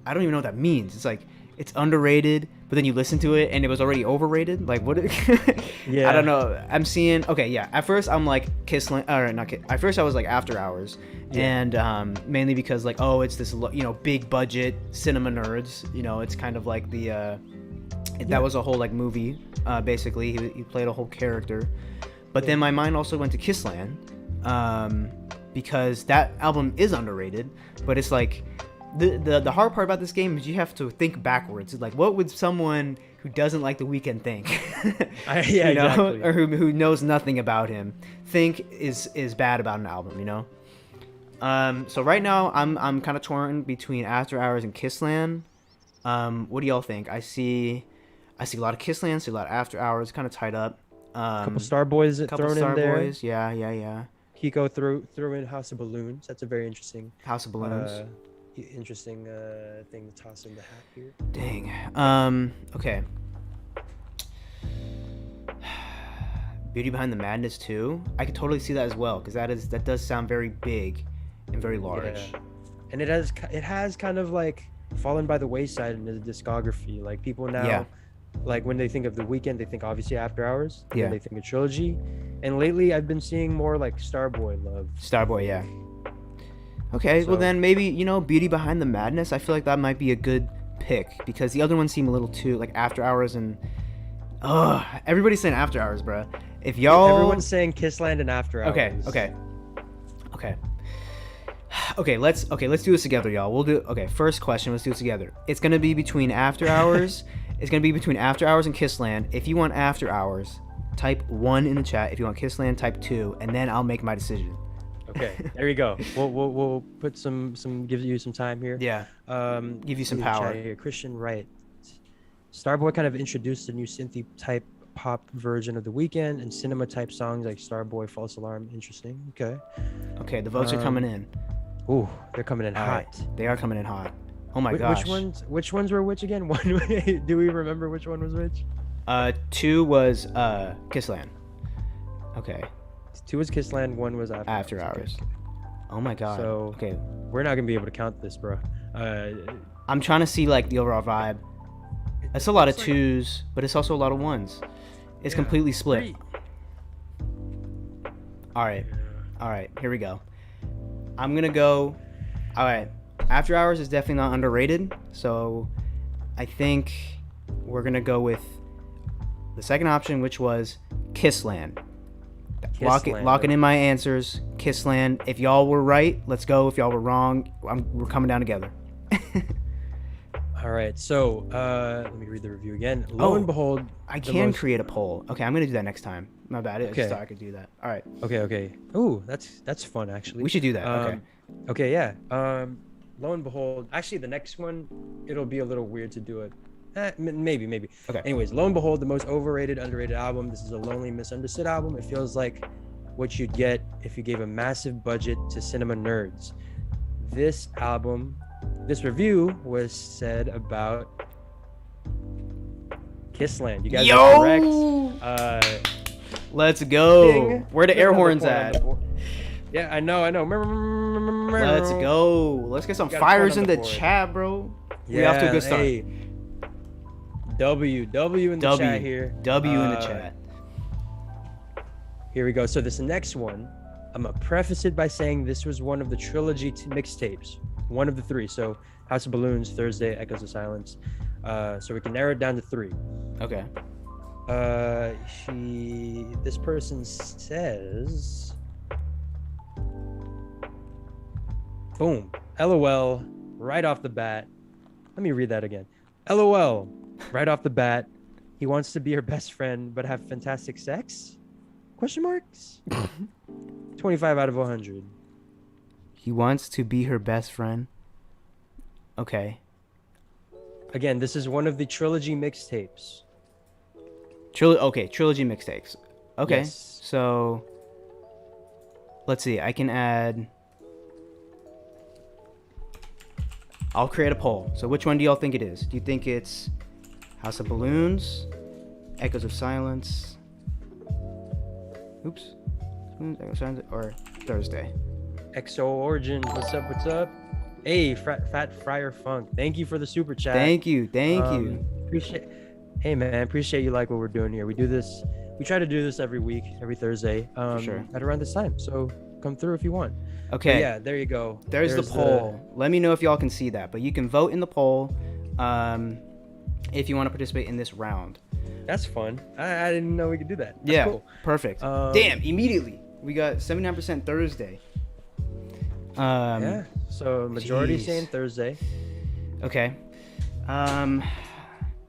I don't even know what that means. It's like, it's underrated, but then you listen to it and it was already overrated. Like, what? Yeah. I don't know. I'm seeing. Okay, yeah. At first, I'm like Kissland. Or not. At first, I was like After Hours, and mainly because like, oh, it's this big budget Cinema Nerds. It's kind of like the that was a whole like movie. Basically, he played a whole character. But then my mind also went to Kissland, because that album is underrated. But it's like, the hard part about this game is you have to think backwards. It's like, what would someone who doesn't like The Weeknd think? Exactly. Or who knows nothing about him think is bad about an album, So right now I'm kind of torn between After Hours and Kissland. What do y'all think? I see a lot of Kissland, see a lot of After Hours, kind of tied up. Couple Starboys thrown in there. Boys. Yeah. Kiko threw in House of Balloons. That's a very interesting House of Balloons. Interesting thing to toss in the hat here. Dang. Okay. Beauty Behind the Madness 2. I could totally see that as well, because that does sound very big and very large. Yeah. And it has kind of like fallen by the wayside in the discography. Like people now, like when they think of The Weeknd, they think obviously After Hours. Yeah. They think of Trilogy. And lately I've been seeing more like Starboy love. Starboy, yeah. Okay, well then maybe, Beauty Behind the Madness, I feel like that might be a good pick, because the other ones seem a little too, like, After Hours and... everybody's saying After Hours, bro. If y'all... Everyone's saying Kissland and After Hours. Okay, let's do this together, y'all. First question, let's do it together. It's gonna be between After Hours... It's gonna be between After Hours and Kissland. If you want After Hours, type 1 in the chat. If you want Kissland, type 2, and then I'll make my decision. Okay, there we go. We'll put give you some time here. Yeah. Give you some power. Here. Christian Wright. Starboy kind of introduced a new synthy type pop version of The Weeknd and cinema type songs like Starboy, False Alarm. Interesting. Okay, the votes are coming in. Ooh, they're coming in hot. Right. They are coming in hot. Oh my gosh. Which ones were which again? Do we remember which one was which? 2 was Kissland. Okay. 2 was Kissland, 1 was After Hours. Oh my god. So okay, we're not gonna be able to count this, bro. I'm trying to see like the overall vibe. It's a lot of 2s, but it's also a lot of 1s. It's completely split. All right, here we go. I'm gonna go. All right, After Hours is definitely not underrated. So I think we're gonna go with the second option, which was Kissland. Lock it in my answers. Kissland. If y'all were right, let's go. If y'all were wrong, we're coming down together. All right, so let me read the review again. Lo and behold, I can create a poll. Okay, I'm gonna do that next time. My bad. I just thought I could do that. All right. Okay. Ooh, that's fun actually. We should do that. Okay. Okay, yeah. Lo and behold, actually the next one, it'll be a little weird to do it. Maybe. Okay. Anyways, lo and behold, the most overrated, underrated album. This is a lonely, misunderstood album. It feels like what you'd get if you gave a massive budget to cinema nerds. This review was said about Kissland. You guys are correct. Let's go. Ding. Where the air horns at? Yeah, I know. Let's go. Let's get some fires in the chat, bro. Yeah, we off to a good start. Hey. W in the chat here. W in the chat. Here we go. So this next one, I'm gonna preface it by saying this was one of the trilogy mixtapes, one of the three. So House of Balloons, Thursday, Echoes of Silence. So we can narrow it down to 3. Okay. This person says, boom, LOL, right off the bat. Let me read that again. LOL, right off the bat. He wants to be her best friend, but have fantastic sex? Question marks? 25 out of 100. He wants to be her best friend. Okay. Again, this is one of the trilogy mixtapes. Trilogy mixtapes. Okay. Yes. So let's see. I can add. I'll create a poll. So which one do y'all think it is? Do you think it's House of Balloons, Echoes of Silence, Echoes of Silence, or Thursday? XO Origin, what's up? Hey, Fat Friar Funk, thank you for the super chat. Thank you. Appreciate you like what we're doing here. We try to do this every week, every Thursday, sure. at around this time. So come through if you want. Okay. But yeah, there you go. There's the poll. Let me know if y'all can see that. But you can vote in the poll if you want to participate in this round. That's fun. I didn't know we could do that. That's yeah, cool. Perfect. Damn, immediately. We got 79% Thursday. Yeah, so majority saying Thursday. Okay.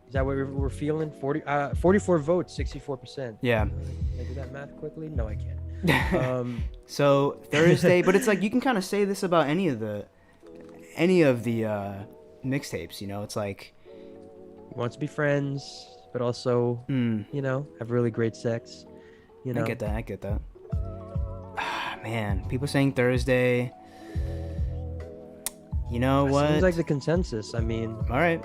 Is that what we're feeling? 44 votes, 64%. Yeah. Can I do that math quickly? No, I can't. So Thursday, but it's like you can kind of say this about any of the mixtapes, you know. It's like he wants to be friends, but also you know, have really great sex. You know, I get that. Man, people saying Thursday. You know what? Seems like the consensus. I mean, all right,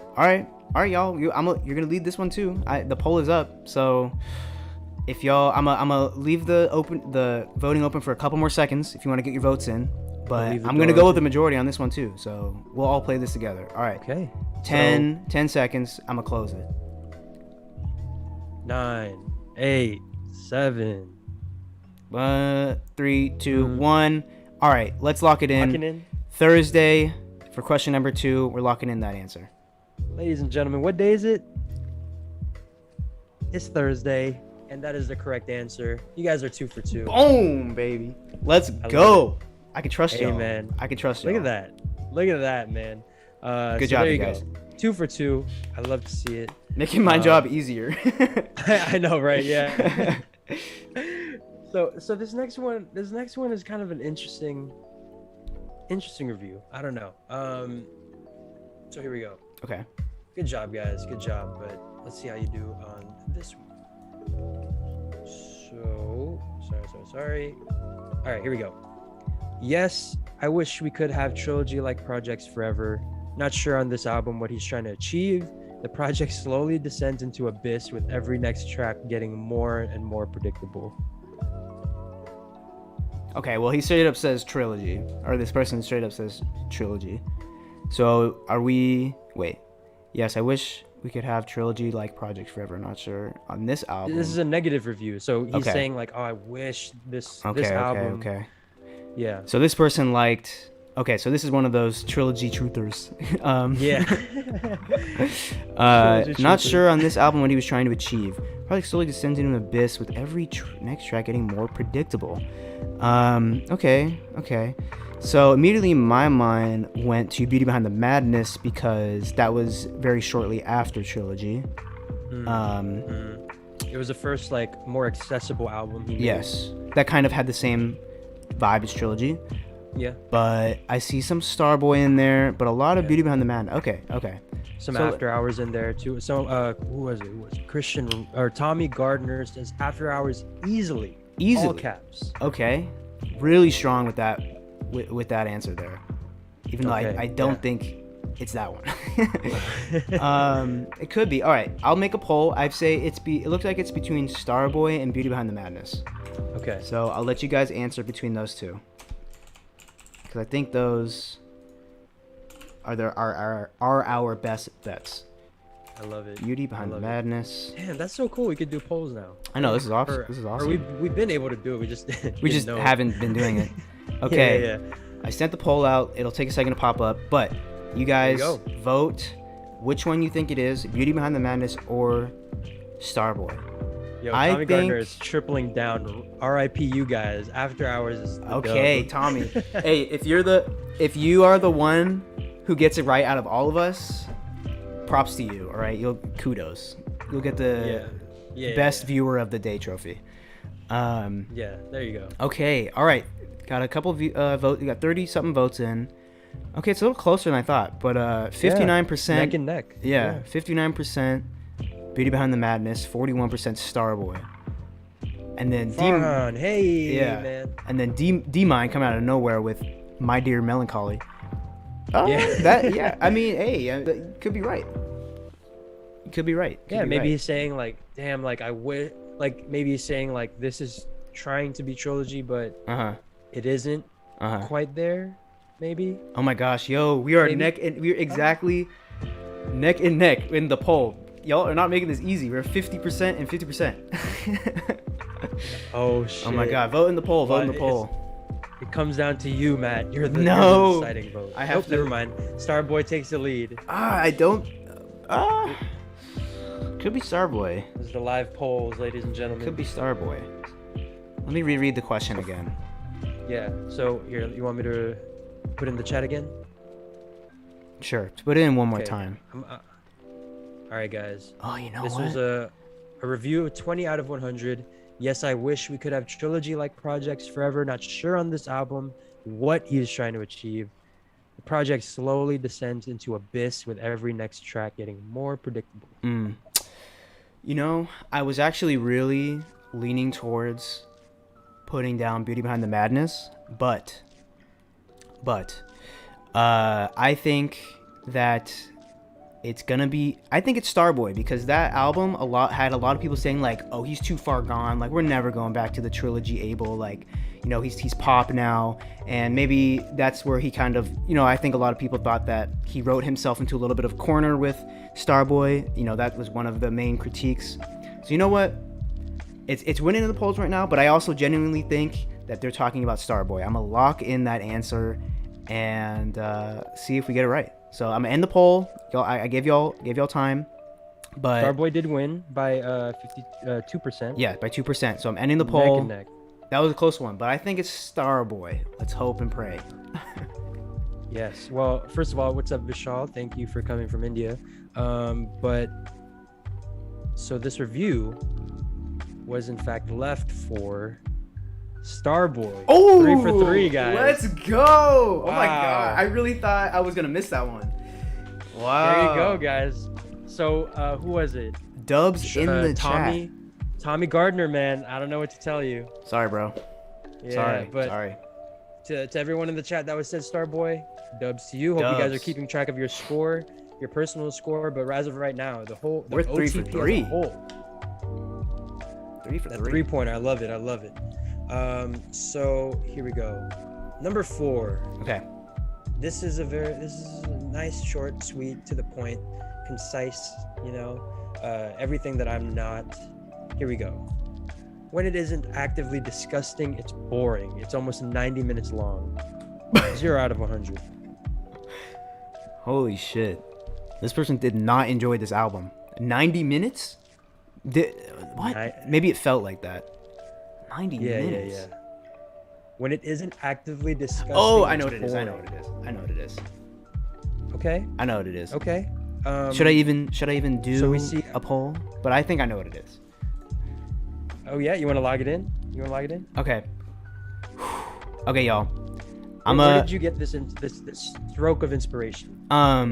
y'all. You're gonna lead this one too. The poll is up, so if y'all, I'm gonna leave the voting open for a couple more seconds if you want to get your votes in. But I'm gonna go with the majority on this one too. So we'll all play this together. All right. Okay. 10 seconds. I'm gonna close it. 9, 8, 7. 3, 2, 1. All right. Let's lock it in. Locking in. Thursday for question number 2. We're locking in that answer. Ladies and gentlemen, what day is it? It's Thursday, and that is the correct answer. You guys are 2 for 2. Boom, baby. Let's go. I can trust y'all. Man. I can trust y'all. Look at that, man. Good job, there you guys. Go. 2 for 2. I love to see it. Making my job easier. I know, right? Yeah. So this next one is kind of an interesting review. I don't know. So here we go. Okay. Good job, guys. Good job. But let's see how you do on this one. So sorry. All right, here we go. Yes, I wish we could have trilogy-like projects forever. Not sure on this album what he's trying to achieve. The project slowly descends into abyss with every next track getting more and more predictable. Okay, well, he straight up says trilogy. Or this person straight up says trilogy. So, are we... Wait. Yes, I wish we could have trilogy-like projects forever. Not sure on this album. This is a negative review. So, he's saying, like, oh, I wish this album... Okay. Yeah. So, this person liked Okay, so this is one of those trilogy truthers. Yeah. Not sure on this album what he was trying to achieve. Probably slowly descends into an abyss with every next track getting more predictable. Okay. So immediately my mind went to Beauty Behind the Madness because that was very shortly after Trilogy. It was the first like more accessible album he made. Yes, that kind of had the same vibe as Trilogy. Yeah. But I see some Starboy in there, but a lot of Beauty Behind the Madness. Okay. Some So- After Hours in there too. So who was it? It was Christian or Tommy Gardner says After Hours easily. All caps. Okay, really strong with that with that answer there. Even though Okay, I don't think it's that one. It could be. All right, I'll make a poll. I'd say it looks like it's between Starboy and Beauty Behind the Madness. Okay. So I'll let you guys answer between those two. Because I think those are our best bets. I love it. Beauty Behind the love it. Madness. Damn, that's so cool. We could do polls now. I know this is awesome. Or- This is Or awesome. we've been able to do it. We just We just didn't know. haven't been doing it. Okay. Yeah. I sent the poll out. It'll take a second to pop up, but you guys There you vote which one you think it is, Beauty Behind the Madness or Starboy. Yo, I Tommy Gardner think- is tripling down. R.I.P. you guys. After Hours is the Okay, dub. Tommy. Hey, if you are the one who gets it right out of all of us, props to you. All right, kudos. You'll get the Yeah. best viewer of the day trophy. Yeah, there you go. Okay, all right. Got a couple votes. You got 30 something votes in. Okay, it's a little closer than I thought, but 59%. Neck and neck. Yeah, 59% Beauty Behind the Madness, 41% Starboy. And then Farhan, hey, yeah. man. And then D Mine come out of nowhere with My Dear Melancholy. Yeah. I mean, hey, you could be right. You could be right. Could Yeah, be maybe right. he's saying like, damn, like I would, like maybe he's saying like this is trying to be trilogy, but it isn't quite there. Maybe. Oh my gosh, yo, we are Maybe. we're exactly neck and neck in the poll. Y'all are not making this easy. We're 50% and 50%. Oh shit. Oh my god, vote in the poll. Vote in the But poll. It comes down to you, Matt. You're the deciding vote. I have to- Never mind. Starboy takes the lead. I don't. Could be Starboy. This is the live polls, ladies and gentlemen. Could be Starboy. Let me reread the question again. Yeah. So here, you want me to put in the chat again? Sure. Put it in one more Okay. time. All right, guys. Oh, you know This what? was a review of 20 out of 100. Yes, I wish we could have trilogy-like projects forever. Not sure on this album what he is trying to achieve. The project slowly descends into abyss with every next track getting more predictable. You know, I was actually really leaning towards putting down Beauty Behind the Madness, but I think that it's gonna be. I think it's Starboy because that album had a lot of people saying like, "Oh, he's too far gone. Like, we're never going back to the trilogy Abel. Like, you know, he's pop now." And maybe that's where he kind of, you know, I think a lot of people thought that he wrote himself into a little bit of a corner with Starboy. You know, that was one of the main critiques. So you know what? It's winning in the polls right now, but I also genuinely think that they're talking about Starboy. I'm gonna lock in that answer and see if we get it right. So I'm gonna end the poll. I gave y'all time, but Starboy did win by 52%. yeah, by 2%. So I'm ending the Neck poll. and neck. That was a close one, but I think it's Starboy. Let's hope and pray. Yes. Well, first of all, what's up, Vishal? Thank you for coming from India. But so this review was in fact left for Starboy. Oh, 3 for 3, guys. Let's go! Oh my Wow. god, I really thought I was gonna miss that one. Wow. There you go, guys. So who was it? Dubs in the chat. Tommy Gardner, man. I don't know what to tell you. Sorry, bro. Yeah, but Sorry. to everyone in the chat that was said Starboy, dubs to you. Hope you guys are Dubs. keeping track of your score, your personal score. But as of right now, the We're 3 for OTP as 3. a whole, 3 for that 3. 3-pointer, I love it. I love it. So here we go. Number 4. Okay. This is a nice, short, sweet, to the point, concise. You know, everything that I'm not. Here we go. When it isn't actively disgusting, it's boring. It's almost 90 minutes long. 0 out of 100. Holy shit. This person did not enjoy this album. 90 minutes? What? Maybe it felt like that. 90 minutes. Yeah. When it isn't actively discussed. Oh, I know what it is. I know what it is. I know what it is. Okay. I know what it is. Okay. Should I even do so we see a poll? But I think I know what it is. Oh yeah, you want to log it in? Okay. Okay, y'all. Where did you get this stroke of inspiration? I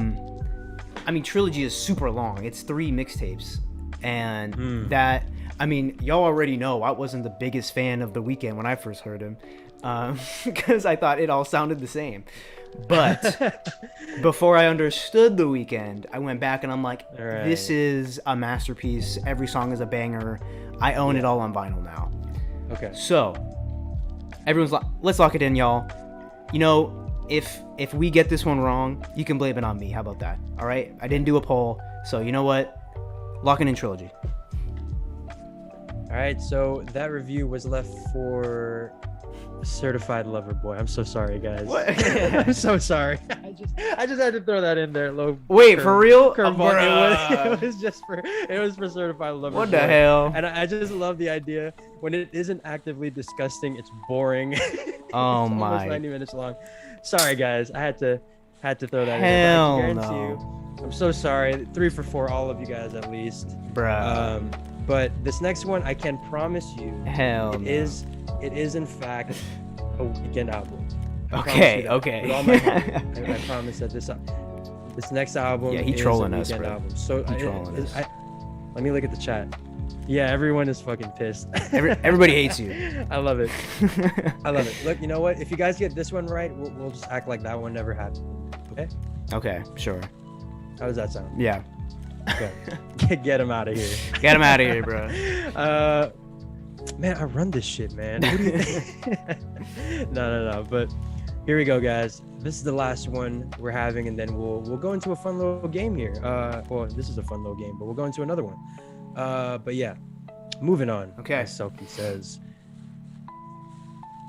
mean, Trilogy is super long. It's 3 mixtapes, and that. I mean, y'all already know I wasn't the biggest fan of The Weeknd when I first heard him, because I thought it all sounded the same. But before I understood The Weeknd, I went back and I'm like, this is a masterpiece. Every song is a banger. I own it all on vinyl now. Okay. So, let's lock it in, y'all. You know, if we get this one wrong, you can blame it on me. How about that? All right? I didn't do a poll, so you know what? Lock it in Trilogy. All right, so that review was left for Certified Lover Boy. I'm so sorry, guys. What? I'm so sorry. I just had to throw that in there. Wait, for real? It was for Certified Lover Boy. What the hell? And I just love the idea when it isn't actively disgusting, it's boring. Oh it's my! Almost 90 minutes long. Sorry, guys. I had to throw that Hell in there. But I can guarantee no. you, I'm so sorry. 3 for 4, all of you guys at least. Bruh. But this next one, I can promise you, Hell it no. it is in fact a Weeknd album. Okay. With all my heart. I promise that this next album Yeah, he is trolling a us, Weeknd bro. album. So He trolling us. let me look at the chat. Yeah, everyone is fucking pissed. Everybody hates you. I love it. I love it. Look, you know what? If you guys get this one right, we'll just act like that one never happened. Okay? Okay, sure. How does that sound? Yeah. Okay. Get him out of here. Get him out of here, bro. Man, I run this shit, man. What do you think? No. But here we go, guys. This is the last one we're having, and then we'll go into a fun little game here. Well, this is a fun little game, but we'll go into another one. But yeah, moving on. Okay. As Selkie says,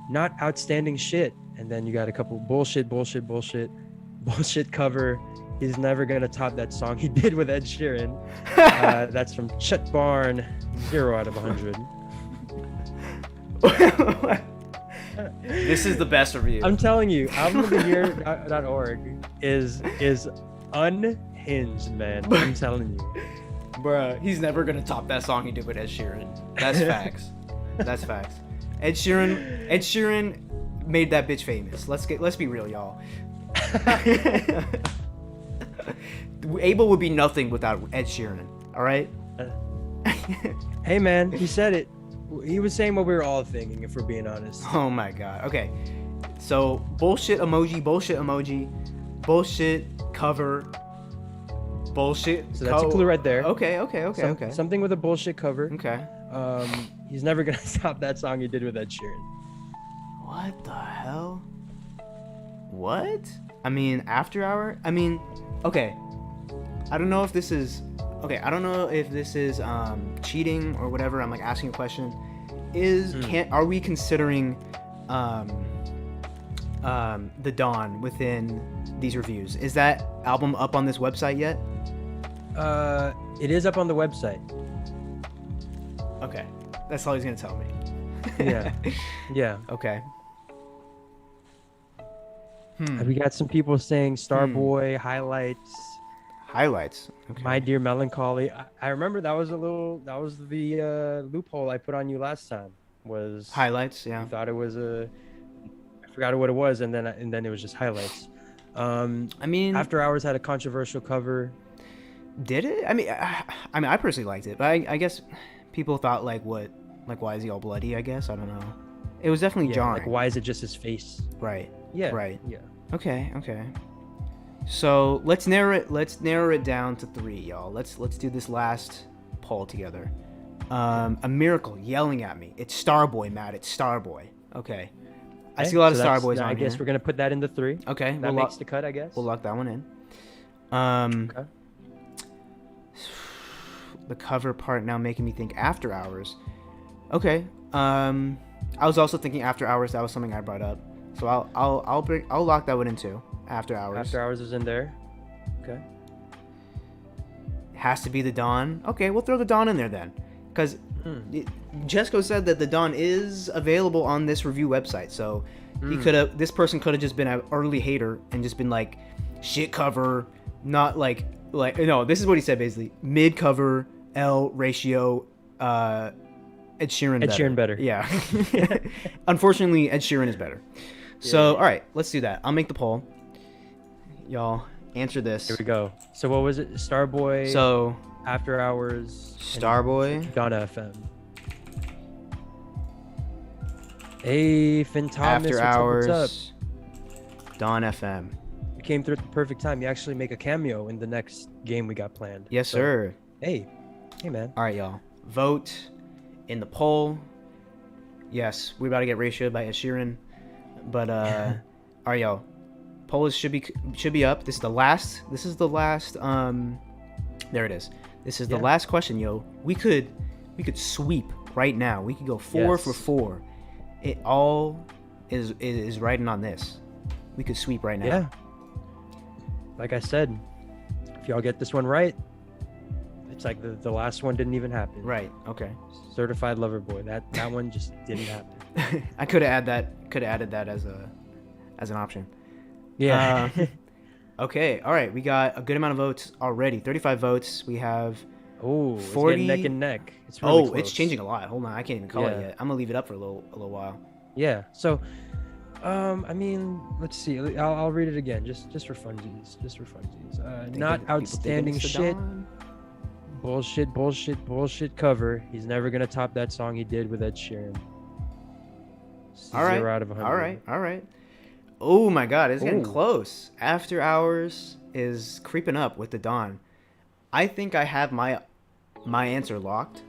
not outstanding shit, and then you got a couple bullshit cover. He's never gonna top that song he did with Ed Sheeran. That's from Chet Barn, 0 out of 100. This is the best review. I'm telling you, albumoftheyear.org is unhinged, man. I'm telling you. Bruh, he's never gonna top that song he did with Ed Sheeran. That's facts. That's facts. Ed Sheeran made that bitch famous. Let's be real, y'all. Abel would be nothing without Ed Sheeran. All right. Hey, man, he said it. He was saying what we were all thinking, if we're being honest. Oh my god. Okay. So bullshit emoji, bullshit cover, bullshit. So that's a clue right there. Okay. Something with a bullshit cover. Okay. He's never gonna stop that song he did with Ed Sheeran. What the hell? What? I mean, After Hour? I mean, okay. I don't know if this is cheating or whatever. I'm like asking a question. Are we considering The Dawn within these reviews? Is that album up on this website yet? It is up on the website. Okay. That's all he's gonna tell me. Yeah. Okay. We got some people saying Starboy, Highlights. Okay. My Dear Melancholy. I remember that was the loophole I put on you last time. Was Highlights, yeah. You thought it was I forgot what it was, and then it was just Highlights. I mean, After Hours had a controversial cover. Did it? I mean, I personally liked it, but I guess people thought like why is he all bloody? I guess I don't know. It was definitely jarring. Like, why is it just his face? Right. Yeah. Right. Yeah. Okay. So let's narrow it down to 3, y'all. Let's do this last poll together. A Miracle yelling at me. It's Starboy, Matt. It's Starboy. Okay. I see a lot of Starboys on I guess here. we're gonna put that into 3. Okay. That makes the cut, I guess. We'll lock that one in. Okay. The cover part now making me think After Hours. Okay. I was also thinking After Hours. That was something I brought up. So I'll lock that one in too. After Hours. After Hours is in there. Okay. Has to be the Dawn. Okay, we'll throw the Dawn in there then, because Cesco said that the Dawn is available on this review website. So this person could have just been an early hater and just been like, shit cover, not like no. This is what he said basically: mid cover, L ratio, Ed Sheeran. Ed Sheeran better. Yeah. Unfortunately, Ed Sheeran is better. So all right, let's do that. I'll make the poll. Y'all answer this. Here we go. So what was it? Starboy. So After Hours. Starboy. Donna FM. Hey, Finn Thomas. After What's up? Hours. Dawn FM. You came through at the perfect time. You actually make a cameo in the next game we got planned. Yes, So, sir. Hey, man. All right, y'all. Vote in the poll. Yes, we're about to get ratioed by Ed Sheeran. But all right, y'all. Poll should be up. This is the last. There it is. This is the last question, yo. We could sweep right now. We could go 4 for 4. It all is riding on this. We could sweep right now. Yeah. Like I said, if y'all get this one right, it's like the last one didn't even happen. Right. Okay. Certified Lover Boy. That one just didn't happen. I could have added that as an option. Yeah. Okay. All right. We got a good amount of votes already. 35 votes. We have. Oh, 40 neck and neck. It's really close. It's changing a lot. Hold on, I can't even call it yet. I'm gonna leave it up for a little while. Yeah. So, I mean, let's see. I'll read it again, just for funsies. Not outstanding shit. Bullshit cover. He's never gonna top that song he did with Ed Sheeran. All right. 0 out of 100. All right. Oh my God, it's getting close. After Hours is creeping up with the Dawn. I think I have my answer locked.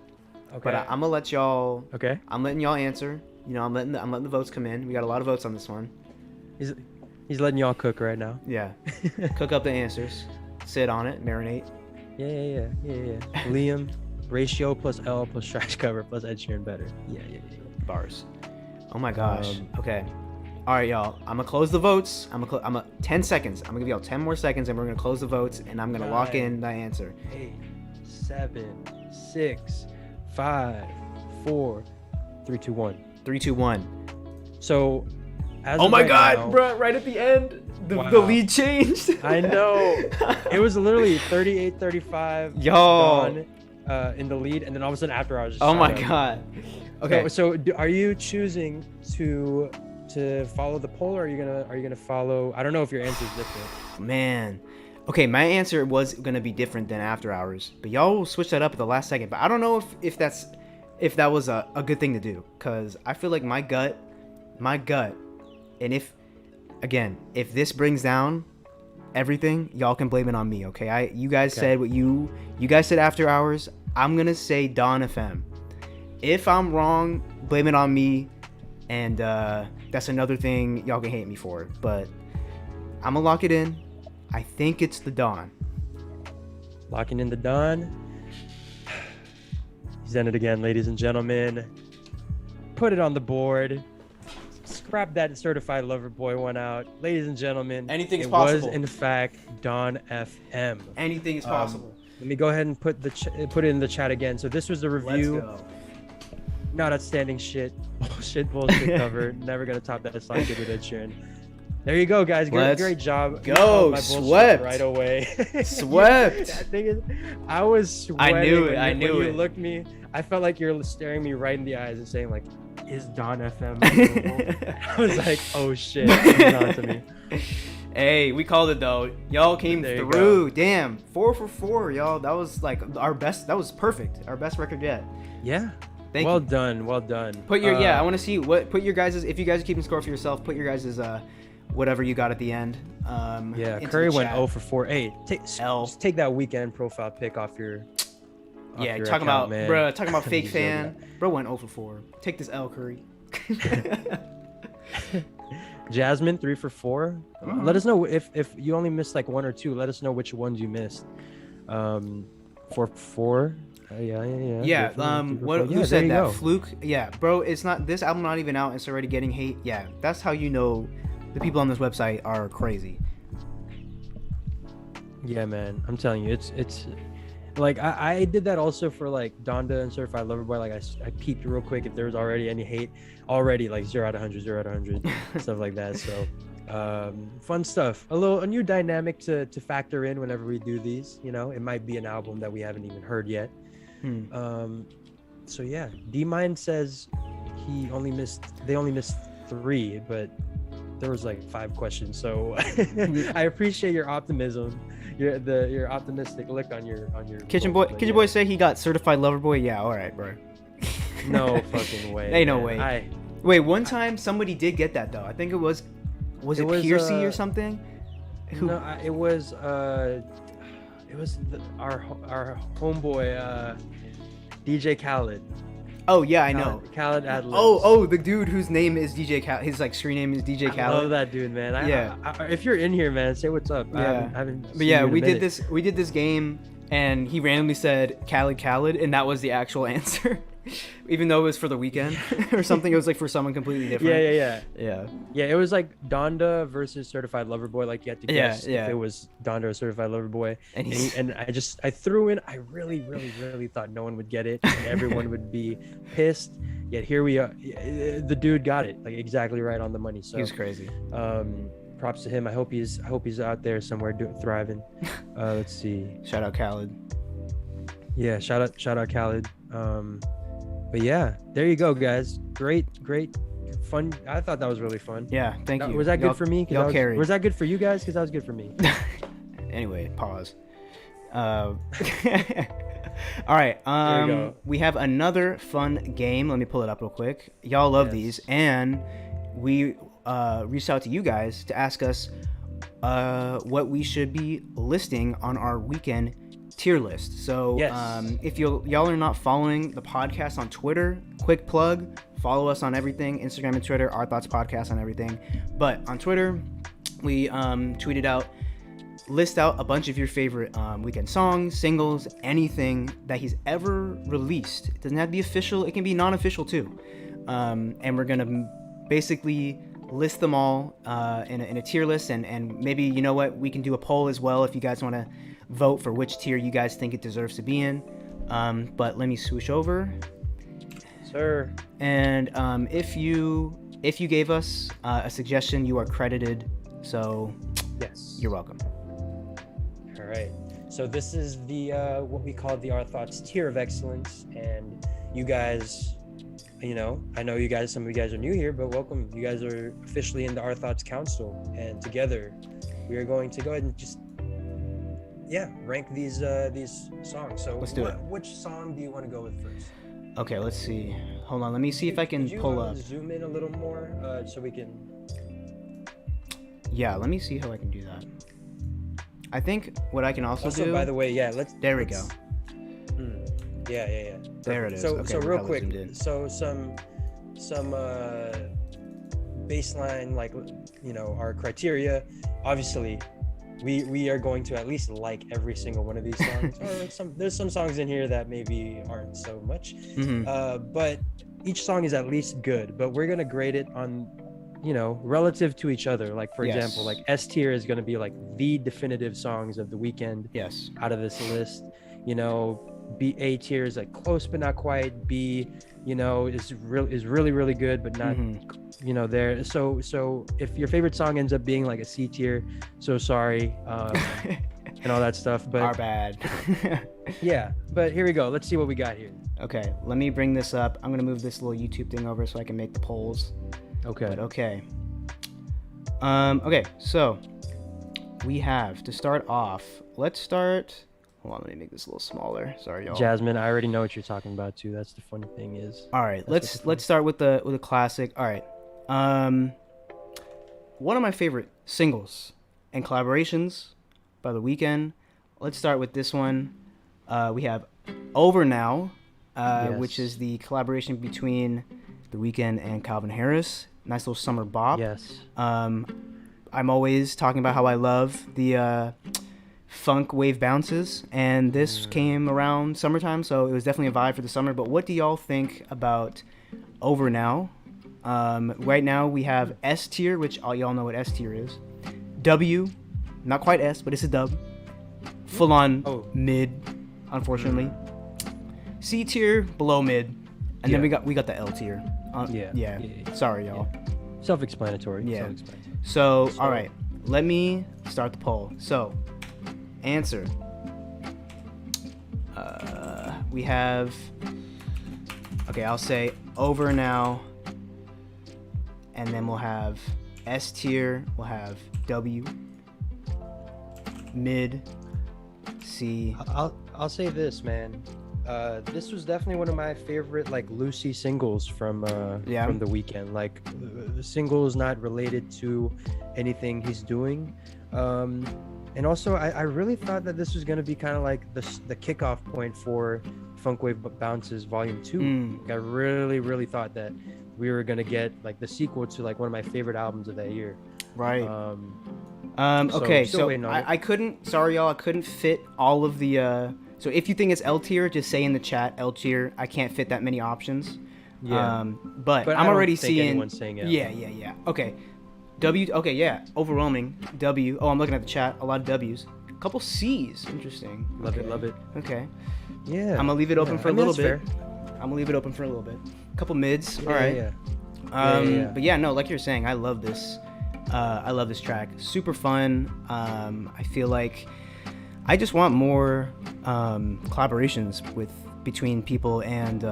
Okay. But I'm gonna let y'all. Okay. I'm letting y'all answer. You know, I'm letting the votes come in. We got a lot of votes on this one. He's letting y'all cook right now. Yeah. Cook up the answers. Sit on it. Marinate. Yeah. Liam, ratio plus L plus trash cover plus Ed Sheeran better. Yeah. Bars. Oh my gosh. Okay. All right, y'all. I'm gonna close the votes. I'm 10 seconds. I'm gonna give y'all 10 more seconds, and we're gonna close the votes, and I'm gonna lock in the answer. 8, 7, 6, 5, 4, 3, 2, 1. 3, 2, 1. So, as oh of my right God, now, bro! Right at the end, the lead changed. I know. It was literally 38-35. Yo. Dawn, in the lead, and then all of a sudden After Hours. Oh my God. Okay. So are you choosing to follow the poll, or are you gonna follow? I don't know if your answer is different. Man. Okay, my answer was gonna be different than After Hours, but y'all will switch that up at the last second. But I don't know if that was a good thing to do, cause I feel like my gut, and if this brings down everything, y'all can blame it on me. Okay, you guys said what you guys said After Hours. I'm gonna say Dawn FM. If I'm wrong, blame it on me. And that's another thing y'all can hate me for. But I'm going to lock it in. I think it's the Dawn. Locking in the Dawn. He's done it again, ladies and gentlemen. Put it on the board. Scrap that Certified Lover Boy one out. Ladies and gentlemen, Anything is it possible. was, in fact, Dawn FM. Anything is possible. Let me go ahead and put it in the chat again. So this was the review. Let's go. Not outstanding shit. Bullshit cover. Never gonna top that song with Ed Sheeran. There you go, guys. Great job. Go. My bullshit Swept. right away. Swept. That thing is, I was sweating. I knew it. When it. you looked me, I felt like you're staring me right in the eyes and saying like, "Is Dawn FM available?" I was like, "Oh shit, it's on to me." Hey, we called it though. Y'all came There you through. Damn, 4 for 4, y'all. That was like our best. That was perfect. Our best record yet. Yeah. Thank well you. done. Well done. Put your I want to see put your guys', if you guys are keeping score for yourself, put your guys' whatever you got at the end. Yeah, into Curry the went chat. 0 for 4. Hey, just take that weekend profile pic off your. Yeah, your talking account, about man. bro, talking about fake You said fan. Bro went 0 for 4. Take this L, Curry. Jasmine 3 for 4. Let us know if you only missed like 1 or 2. Let us know which ones you missed. 4 for 4. Yeah. definitely What? Fluke. Who Yeah, there said you that? go. Fluke. Yeah, bro. It's not. This album not even out. It's already getting hate. Yeah. That's how you know the people on this website are crazy. Yeah, man. I'm telling you, it's like I did that also for like Donda and Certified Lover Boy. Like I peeped real quick if there was already any hate, already like 0 out of 100, 0 out of 100, stuff like that. So fun stuff. A new dynamic to factor in whenever we do these. You know, it might be an album that we haven't even heard yet. So yeah, D-Mind says they only missed 3, but there was like 5 questions. So I appreciate your optimism. Your optimistic look on your Kitchen results, boy. but Kitchen yeah. boy say he got Certified Lover Boy. Yeah. All right, bro. No fucking way. Ain't no man. way. Wait, one time somebody did get that though. I think it was it Piercy or something? No, it was our homeboy DJ Khaled. Oh yeah, I know. Khaled ad-libs. Oh, the dude whose name is DJ Khaled. His like screen name is DJ Khaled. I love that dude, man. If you're in here, man, say what's up. Yeah. I haven't But seen yeah, you in a we minute. did this game, and he randomly said Khaled, and that was the actual answer, even though it was for the weekend or something. It was like for someone completely different. Yeah. It was like Donda versus Certified Lover Boy. Like you had to guess if it was Donda or Certified Lover Boy. And I threw in. I really thought no one would get it, and everyone would be pissed. Yet here we are. The dude got it like exactly right on the money. So he was crazy. Props to him. I hope he's out there somewhere thriving. Let's see. Shout out Khaled. Yeah, shout out Khaled. But yeah, there you go, guys. Great, fun. I thought that was really fun. Yeah, thank you. Was that good for me? Y'all carried. Was that good for you guys? Because that was good for me. Anyway, pause. All right. There you go. We have another fun game. Let me pull it up real quick. Y'all love these, and we reached out to you guys to ask us what we should be listing on our weekend tier list. So if y'all are not following the podcast on Twitter, quick plug, follow us on everything, Instagram and Twitter, Our Thoughts Podcast on everything. But on Twitter, we tweeted out, list out a bunch of your favorite weekend songs, singles, anything that he's ever released. It doesn't have to be official, it can be non-official too. And we're gonna basically list them all in a tier list, and maybe, you know what, we can do a poll as well if you guys want to vote for which tier you guys think it deserves to be in. But let me swoosh over, sir. And if you gave us a suggestion, you are credited, so yes, you're welcome. All right, so this is the what we call the Our Thoughts tier of excellence, and you guys, you know, I know you guys, some of you guys are new here, but welcome. You guys are officially in the Our Thoughts Council, and together we are going to go ahead and just rank these songs. So let's do it. Which song do you want to go with first? Okay, let's see. Hold on, let me see if I can pull up. Zoom in a little more so we can. Yeah, let me see how I can do that. I think what I can also do. By the way, There we go. Yeah. There it is. So okay, so real quick, so some baseline, like, you know, our criteria. Obviously, we are going to at least like every single one of these songs. Or there's some songs in here that maybe aren't so much. But each song is at least good. But we're gonna grade it on, you know, relative to each other. Like, for example, like S tier is gonna be like the definitive songs of the weekend. Yes. Out of this list, you know. A tier is like close but not quite. B, you know, is really good but not, you know, there. So if your favorite song ends up being like a C tier, so sorry, and all that stuff. But our bad. Yeah, but here we go. Let's see what we got here. Okay, let me bring this up. I'm gonna move this little YouTube thing over so I can make the polls. Okay. But okay. Okay, so we have to start off. Let's start. Hold on, let me make this a little smaller. Sorry, y'all. Jasmine, I already know what you're talking about too. That's the funny thing is. All right, let's start with the classic. All right. One of my favorite singles and collaborations by The Weeknd. Let's start with this one. We have Over Now, which is the collaboration between The Weeknd and Calvin Harris. Nice little summer bop. Yes. I'm always talking about how I love the funk wave bounces, and this came around summertime, so it was definitely a vibe for the summer. But what do y'all think about Over Now? Right now we have S tier, which all y'all know what S tier is. W, not quite S, but it's a dub. Full on mid, unfortunately. C tier, below mid, and then we got the L tier. Yeah. Sorry, y'all. Self-explanatory. Yeah. So, all right, let me start the poll. So, answer. We have. Okay, I'll say Over Now, and then we'll have S tier. We'll have W. Mid. C. I'll say this, man. This was definitely one of my favorite like Lucy singles from the weekend. Like the single is not related to anything he's doing, and also I really thought that this was gonna be kind of like the kickoff point for Funk Wave Bounces Volume 2. Like, I really thought that we were gonna get like the sequel to like one of my favorite albums of that year. Right. Okay, so I couldn't. Sorry, y'all. I couldn't fit all of the. So if you think it's L tier, just say in the chat L tier. I can't fit that many options. Yeah. But I'm already seeing. Saying L. Yeah. Okay. W. Okay. Yeah. Overwhelming. W. Oh, I'm looking at the chat. A lot of W's. A couple C's. Interesting. Love it. Okay. Yeah. I'm gonna leave it open for a little bit. Fair. I'm gonna leave it open for a little bit. A couple mids. Yeah, all right. Yeah. But yeah, no, like you're saying, I love this. I love this track. Super fun. I feel like I just want more collaborations between people and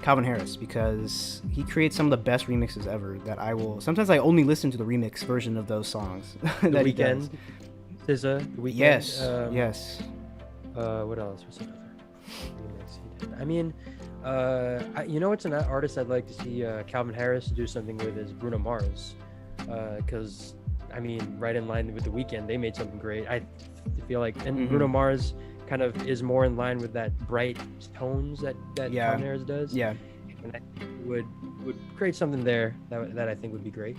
Calvin Harris, because he creates some of the best remixes ever. That I will. Sometimes I only listen to the remix version of those songs. The Weeknd. SZA. The Weeknd. Yes. What else? What's another remix he did? I mean, you know what's an artist I'd like to see Calvin Harris do something with is Bruno Mars. Because I mean, right in line with the Weeknd, they made something great. I feel like, and Bruno Mars kind of is more in line with that bright tones that Calvin Harris does. Yeah, and I would create something there that I think would be great.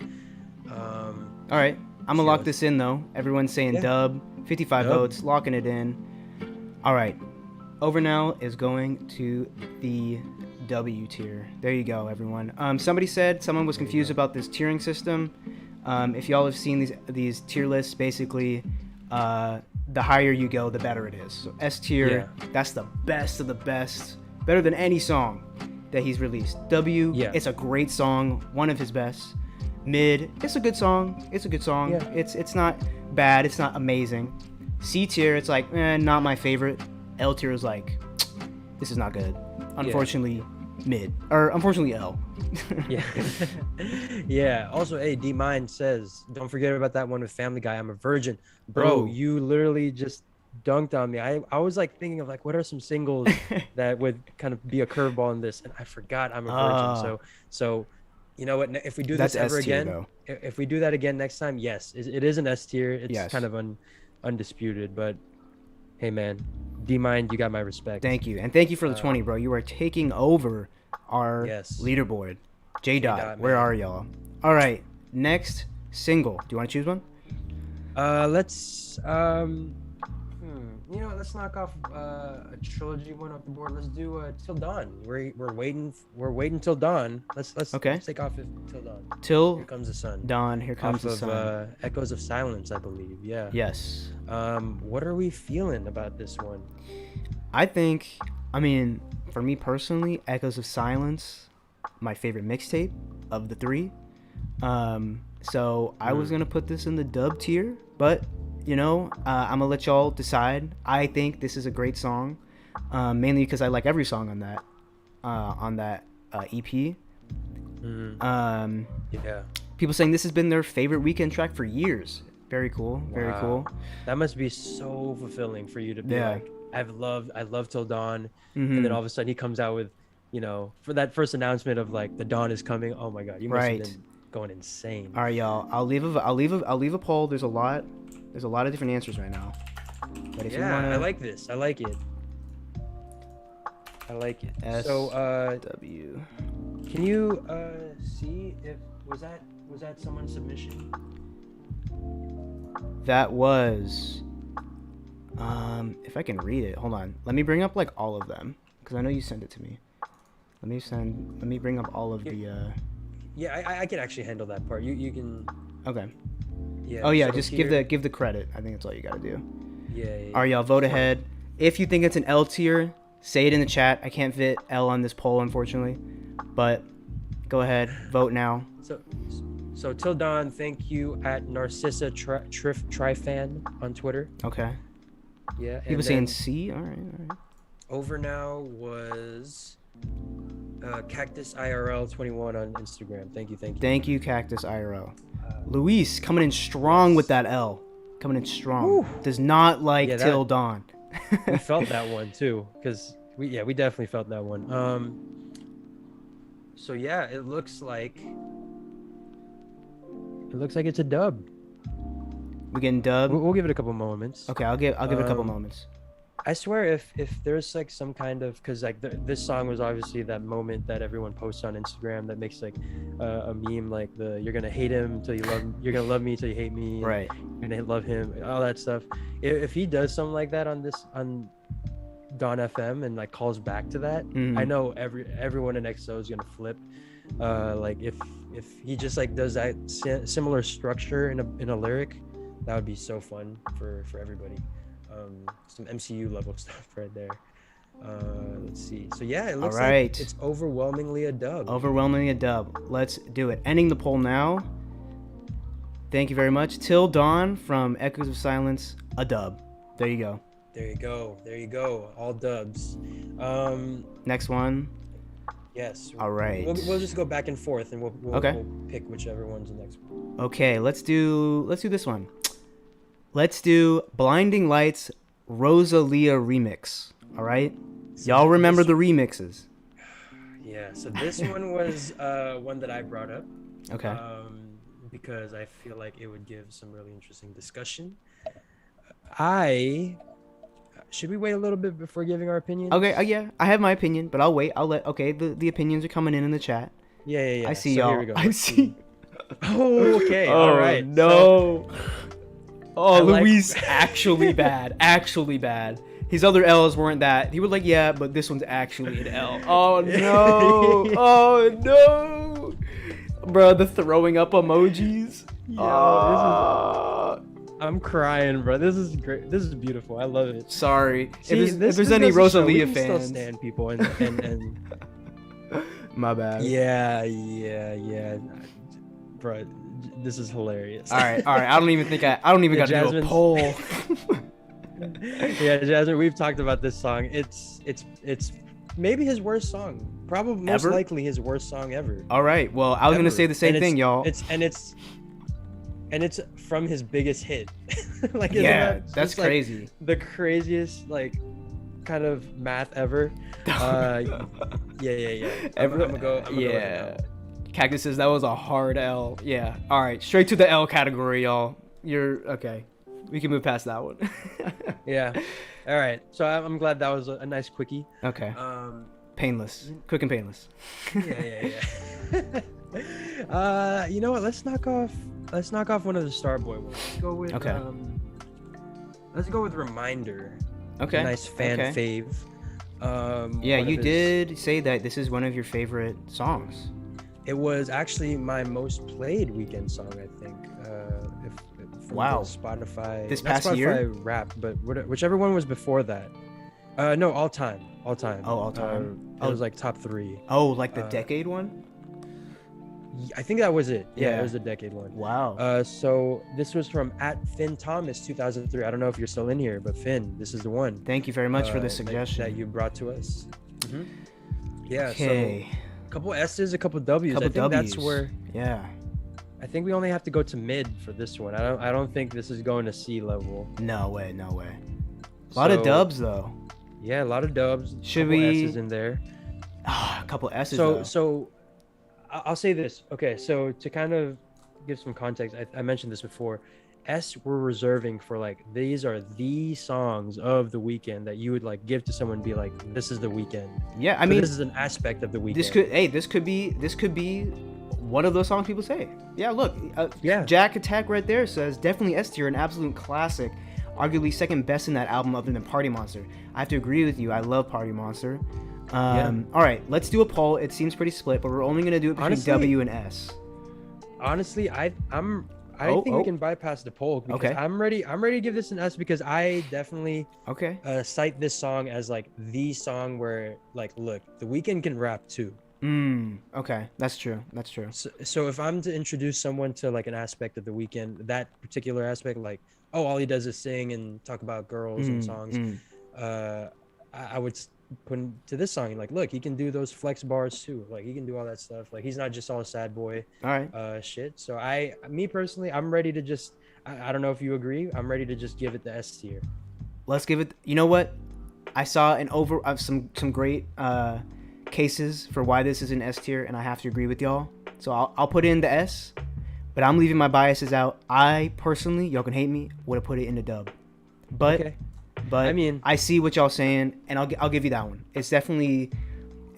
All right, I'm gonna lock this in though. Everyone's saying dub, 55 votes, locking it in. All right, Over Now is going to the W tier. There you go, everyone. Somebody said someone was confused about this tiering system. If y'all have seen these tier lists, basically, the higher you go, the better it is. So S tier, that's the best of the best, better than any song that he's released. W, it's a great song, one of his best. Mid, it's a good song. Yeah. It's not bad. It's not amazing. C tier, it's like not my favorite. L tier is like, this is not good. Unfortunately. Mid, or unfortunately L. Yeah. Also, hey, D Mine says, don't forget about that one with Family Guy. I'm a virgin, bro. You literally just dunked on me. I was like thinking of like, what are some singles that would kind of be a curveball in this, and I forgot I'm a virgin. So you know what? If we do this ever again, if we do that again next time, yes, it is an S tier. It's kind of undisputed, but hey, man. D-Mind, you got my respect. Thank you. And thank you for the 20, bro. You are taking over our leaderboard. J-Dot, where are y'all? All right. Next single. Do you want to choose one? Let's let's knock off a trilogy one off the board. Let's do Till Dawn. We're waiting till dawn. Let's take off Till Dawn. Till Here Comes the Sun. Dawn, Here Comes the Sun. Echoes of Silence, I believe. Yeah. Yes. What are we feeling about this one? I mean, for me personally, Echoes of Silence, my favorite mixtape of the three. So I was gonna put this in the dub tier, but I'm gonna let y'all decide. I think this is a great song, mainly because I like every song on that EP. People saying this has been their favorite Weeknd track for years. Very cool. Very cool. That must be so fulfilling for you to be like, I love Till Dawn, and then all of a sudden he comes out with, for that first announcement of like the dawn is coming. Oh my God, you must have been going insane. All right, y'all. I'll leave a poll. There's a lot of different answers right now. But if you wanna... I like this. I like it. W. Can you see if was that someone's submission? That was If I can read it, hold on. Let me bring up like all of them because I know you sent it to me. Let me bring up all of the. Yeah, I can actually handle that part. You can. Okay. Yeah. Oh yeah, so just here- give the credit. I think that's all you gotta do. Yeah. All right, y'all, vote ahead. If you think it's an L tier, say it in the chat. I can't fit L on this poll, unfortunately, but go ahead, vote now. So till dawn, thank you at Narcissa Trifan on Twitter. Okay. Yeah. People and saying then C. All right. over now was Cactus IRL 21 on Instagram. Thank you. Thank you, Cactus IRL. Luis coming in strong with that L. Coming in strong. Whew. Does not like Yeah, Till Dawn. We felt that one too, because we definitely felt that one. So yeah, it looks like it's a dub. We getting dub. We'll give it a couple moments. Okay, I'll give it a couple Um, moments. I swear, if there's like some kind of, because like this song was obviously that moment that everyone posts on Instagram that makes like a meme, like the you're gonna hate him till you love him, you're gonna love me till you hate me, Right. you're gonna love him, all that stuff. If he does something like that on Dawn FM and like calls back to that, Mhm. I know everyone in XO is gonna flip. Like if he just like does that similar structure in a lyric, that would be so fun for everybody. Some MCU level stuff right there. Let's see. So yeah, it looks right. like it's overwhelmingly a dub. Overwhelmingly a dub. Let's do it. Ending the poll now. Thank you very much. Till Dawn from Echoes of Silence, a dub. There you go. There you go. All dubs. Next one. Yes. All right. We'll just go back and forth, and we'll Okay. pick whichever one's the next one. Okay, let's do this one. Let's do Blinding Lights Rosalia remix. All right? Y'all remember the remixes. Yeah. So this one was one that I brought up. Okay. Because I feel like it would give some really interesting discussion. Should we wait a little bit before giving our opinions? Okay, yeah, I have my opinion, but I'll wait. Okay, the opinions are coming in the chat. Yeah. I see So y'all. here we go. I see. Oh, okay. All right. No. I like- Luis, actually bad. Actually bad. His other L's weren't that. He was like, yeah, but this one's actually an L. Oh, no. Oh, no. Bro, the throwing up emojis. I'm crying, bro. This is great. This is beautiful. I love it. Sorry. See, if there's this any goes to show we Rosalia can still fans. stand people and My bad. yeah. Bro, this is hilarious. All right. I don't even got to do a Jasmine's- poll. Yeah, Jasmine, we've talked about this song. It's maybe his worst song. Probably most Ever? likely his worst song ever. All right. Well, I was going to Ever. say the same And thing, y'all. It's from his biggest hit. Like, isn't Yeah, that that's just, like, crazy. the craziest like kind of math ever. Yeah. I'm gonna go. Yeah. Cactus says that was a hard L. Yeah. All right. Straight to the L category, y'all. You're okay. We can move past that one. Yeah. All right. So I'm glad that was a nice quickie. Okay. Painless. Quick and painless. Yeah. You know what? Let's knock off one of the Starboy ones. Let's go with Okay. Let's go with Reminder. Okay. A nice fan okay. fave. Yeah, one you of his- did say that this is one of your favorite songs. It was actually my most played weekend song, I think. If from Wow. the Spotify. This not past Spotify year? Rap, but whichever one was before that. No, all time. Oh, all time. It was like top 3. Oh, like the decade one? I think that was it. Yeah, Yeah. it was a decade one. Wow. So this was from @FinnThomas 2003. I don't know if you're still in here, but Finn, this is the one. Thank you very much for the that- suggestion. that you brought to us. Yeah. Okay. So a couple S's, a couple W's. Couple I think that's W's. where. Yeah. I think we only have to go to mid for this one. I don't think this is going to C level. No way. A lot of So, dubs though. Yeah, a lot of dubs. Should couple we- S's in there? A couple S's So though. so I'll say this. Okay, so to kind of give some context, I mentioned this before. S we're reserving for like these are the songs of the weekend that you would like give to someone and be like, this is the weekend. Yeah, I So mean, this is an aspect of the weekend. this could be one of those songs people say. Yeah, look, Yeah. Jack Attack right there says definitely S tier, an absolute classic. arguably second best in that album other than Party Monster. I have to agree with you. I love Party Monster. All right, let's do a poll. It seems pretty split, but we're only gonna do it between W and S. Honestly, I think we can bypass the poll because I'm ready to give this an S because I definitely cite this song as like the song where like, look, The Weeknd can rap too. Okay, that's true. So if I'm to introduce someone to like an aspect of The Weeknd, that particular aspect, like, oh, all he does is sing and talk about girls and songs, I would put to this song, like, look, he can do those flex bars too, like he can do all that stuff, like he's not just all sad boy shit. So me personally, I'm ready to just I don't know if you agree, I'm ready to just give it the S tier. Let's give it, you know what, I saw some great cases for why this is an S tier, and I have to agree with y'all, so I'll put it in the S, but I'm leaving my biases out. I personally, y'all can hate me, would have put it in the dub, but I mean, I see what y'all saying, and I'll give you that one. It's definitely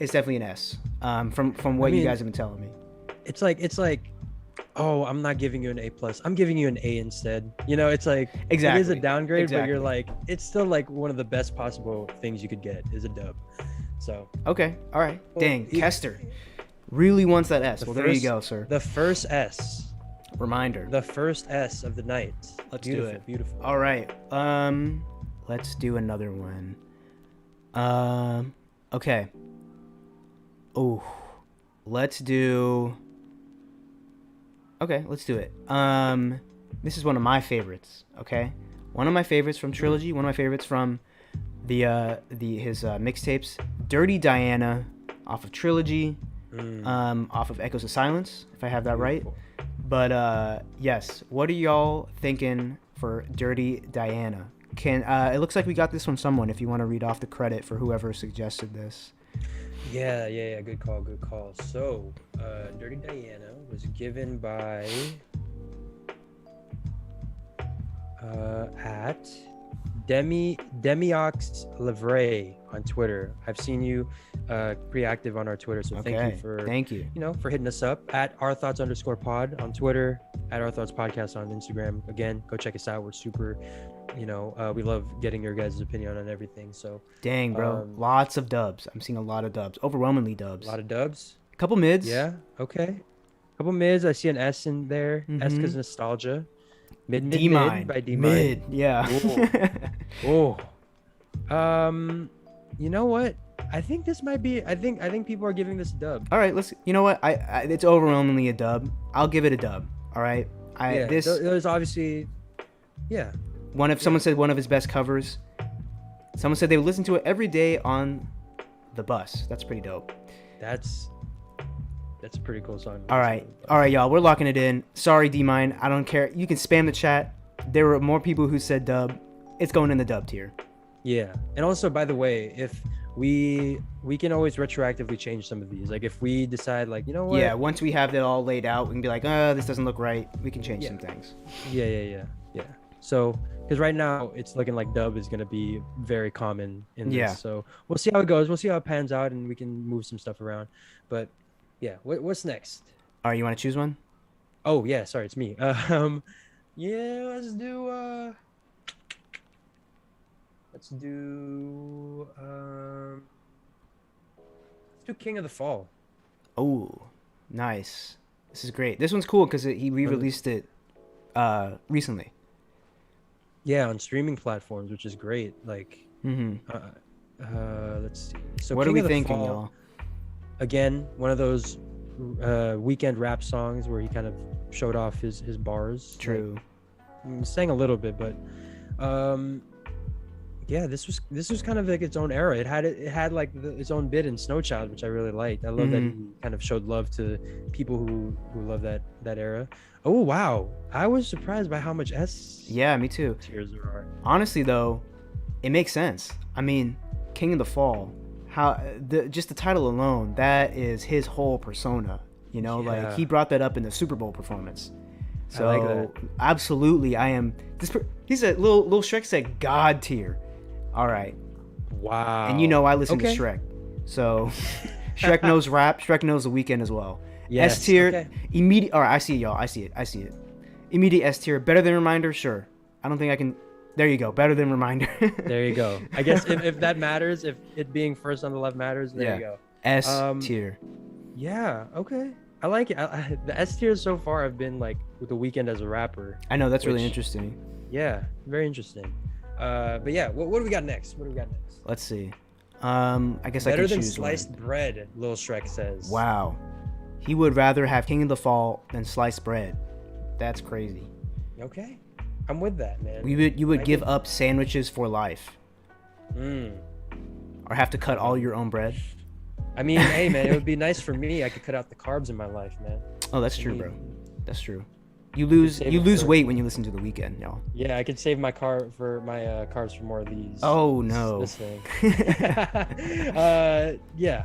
an S. From what you guys have been telling me. It's like, oh, I'm not giving you an A+. I'm giving you an A instead. You know, it's like exactly. It is a downgrade, but you're like, it's still like one of the best possible things you could get is a dub. So okay, all right. Well, dang, Kester really wants that S. Well, there you go, sir. The first S. Reminder. The first S of the night. Let's do it. Beautiful. All right. Let's do another one. Okay. Oh, let's do it. This is one of my favorites. Okay, one of my favorites from Trilogy. One of my favorites from his mixtapes. Dirty Diana, off of Trilogy, off of Echoes of Silence, if I have that right. But yes, what are y'all thinking for Dirty Diana? It looks like we got this from someone, if you want to read off the credit for whoever suggested this. Yeah, good call. So Dirty Diana was given by at Demiox Levray on Twitter. I've seen you pretty active on our Twitter, so thank you for hitting us up at OurThoughts_pod on Twitter, at OurThoughts podcast on Instagram. Again, go check us out. We're super, we love getting your guys' opinion on everything. So dang, bro, lots of dubs. I'm seeing a lot of dubs, overwhelmingly dubs. A lot of dubs. A couple mids. Yeah. Okay. A couple mids. I see an S in there. S because nostalgia. Mid by D-Mine. Mid, yeah. Oh. You know what? I think this might be. I think people are giving this a dub. All right, let's. You know what? It's overwhelmingly a dub. I'll give it a dub. All right. There's obviously, yeah. Someone said one of his best covers. Someone said they would listen to it every day on the bus. That's pretty dope. That's a pretty cool song. All right, y'all. We're locking it in. Sorry, D-Mine. I don't care. You can spam the chat. There were more people who said dub. It's going in the dub tier. Yeah, and also, by the way, if we can always retroactively change some of these. Like if we decide, like, you know what? Yeah, once we have it all laid out, we can be like, this doesn't look right. We can change some things. Yeah. So, because right now it's looking like dub is gonna be very common in this. Yeah. So we'll see how it goes. We'll see how it pans out, and we can move some stuff around. But yeah, what's next? All right, you want to choose one? Oh yeah, sorry, it's me. Let's do King of the Fall. Oh, nice. This is great. This one's cool because he re-released it recently. Yeah, on streaming platforms, which is great. Like, let's see. So what King are we of the thinking, Fall, y'all? Again, one of those weekend rap songs where he kind of showed off his bars. True. Like, sang a little bit, but yeah, this was kind of like its own era. It had like its own bit in Snow Child, which I really liked. I love that he kind of showed love to people who love that era. Oh wow, I was surprised by how much S. Yeah, me too. Tiers there are. Honestly, though, it makes sense. I mean, King of the Fall. Just the title alone, that is his whole persona. You know, like he brought that up in the Super Bowl performance. So I like that. Absolutely, I am. He's a little Shrek said God tier. All right. Wow. And I listen to Shrek, so Shrek knows rap. Shrek knows The Weeknd as well. Yes. S tier, immediate. All right, I see it, y'all. I see it. Immediate S tier, better than Reminder. Sure. I don't think I can There you go. Better than Reminder. There you go. I guess if that matters, if it being first on the left matters, there you go. S tier. Yeah. Okay. I like it. The S tier so far have been like with The Weeknd as a rapper. I know, that's really which- interesting. Yeah. Very interesting. But yeah, what do we got next? What do we got next? Let's see. I guess I Better can than choose sliced one. bread, Lil Shrek says. Wow. He would rather have King of the Fall than sliced bread. That's crazy. Okay. I'm with that, man. You would I give get- up sandwiches for life, or have to cut all your own bread. I mean, hey, man, it would be nice for me. I could cut out the carbs in my life, man. Oh, that's I true, mean, bro. That's true. You lose save you it lose for- weight when you listen to The Weeknd, y'all. Yeah, I could save my carbs for more of these. Oh no. This thing. Yeah.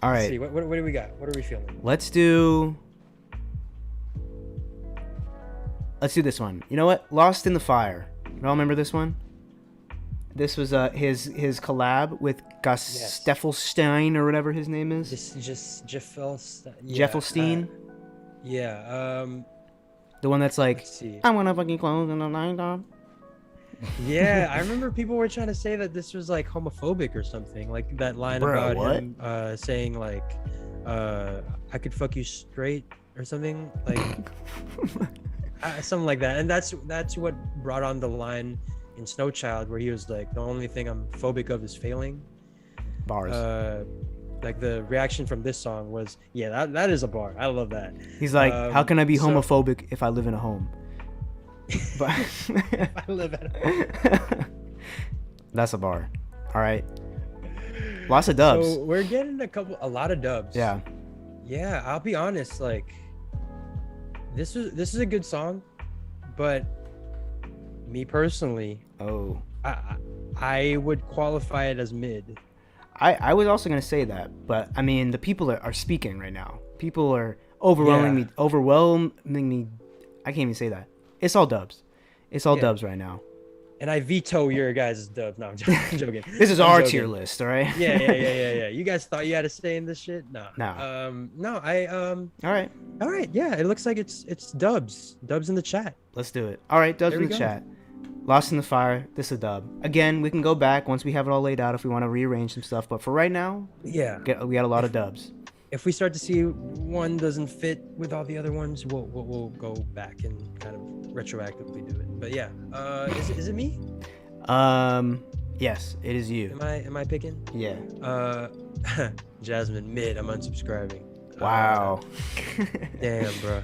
All Let's right. see. What do we got? What are we feeling? Let's do this one. You know what? Lost in the Fire. You all remember this one? This was his collab with Gus Yes. Steffelstein or whatever his name is. Just Jeffelstein. Jeffelstein. Yeah. The one that's like, Let's see. I want to fucking clothes and a night on. Yeah, I remember people were trying to say that this was like homophobic or something, like that line Bro, about what? him saying like, I could fuck you straight or something like, something like that. And that's what brought on the line in Snow Child where he was like, the only thing I'm phobic of is failing. Bars. Like the reaction from this song was, yeah, that is a bar. I love that. He's like, how can I be so- homophobic if I live in a home? But I live at that's a bar. All right. Lots of dubs. So we're getting a lot of dubs. Yeah. Yeah, I'll be honest, like this is a good song, but me personally, Oh. I would qualify it as mid. I was also gonna say that, but I mean the people are speaking right now. People are overwhelming me. I can't even say that. It's all dubs. It's all Yeah. dubs right now. And I veto your guys' dub. No, I'm joking. This is I'm our joking. tier list, all right? Yeah. You guys thought you had to stay in this shit? No. No. No, All right, yeah, it looks like it's dubs. Dubs in the chat. let's do it. All right, dubs There in we the go. chat. Lost in the Fire. This is a dub. Again, we can go back once we have it all laid out if we want to rearrange some stuff. But for right now, Yeah. we got a lot of dubs. If we start to see one doesn't fit with all the other ones, we'll go back and kind of retroactively do it. But yeah, is it me? Yes, it is you. Am I picking? Yeah. Jasmine mid. I'm unsubscribing. Wow. Damn, bro.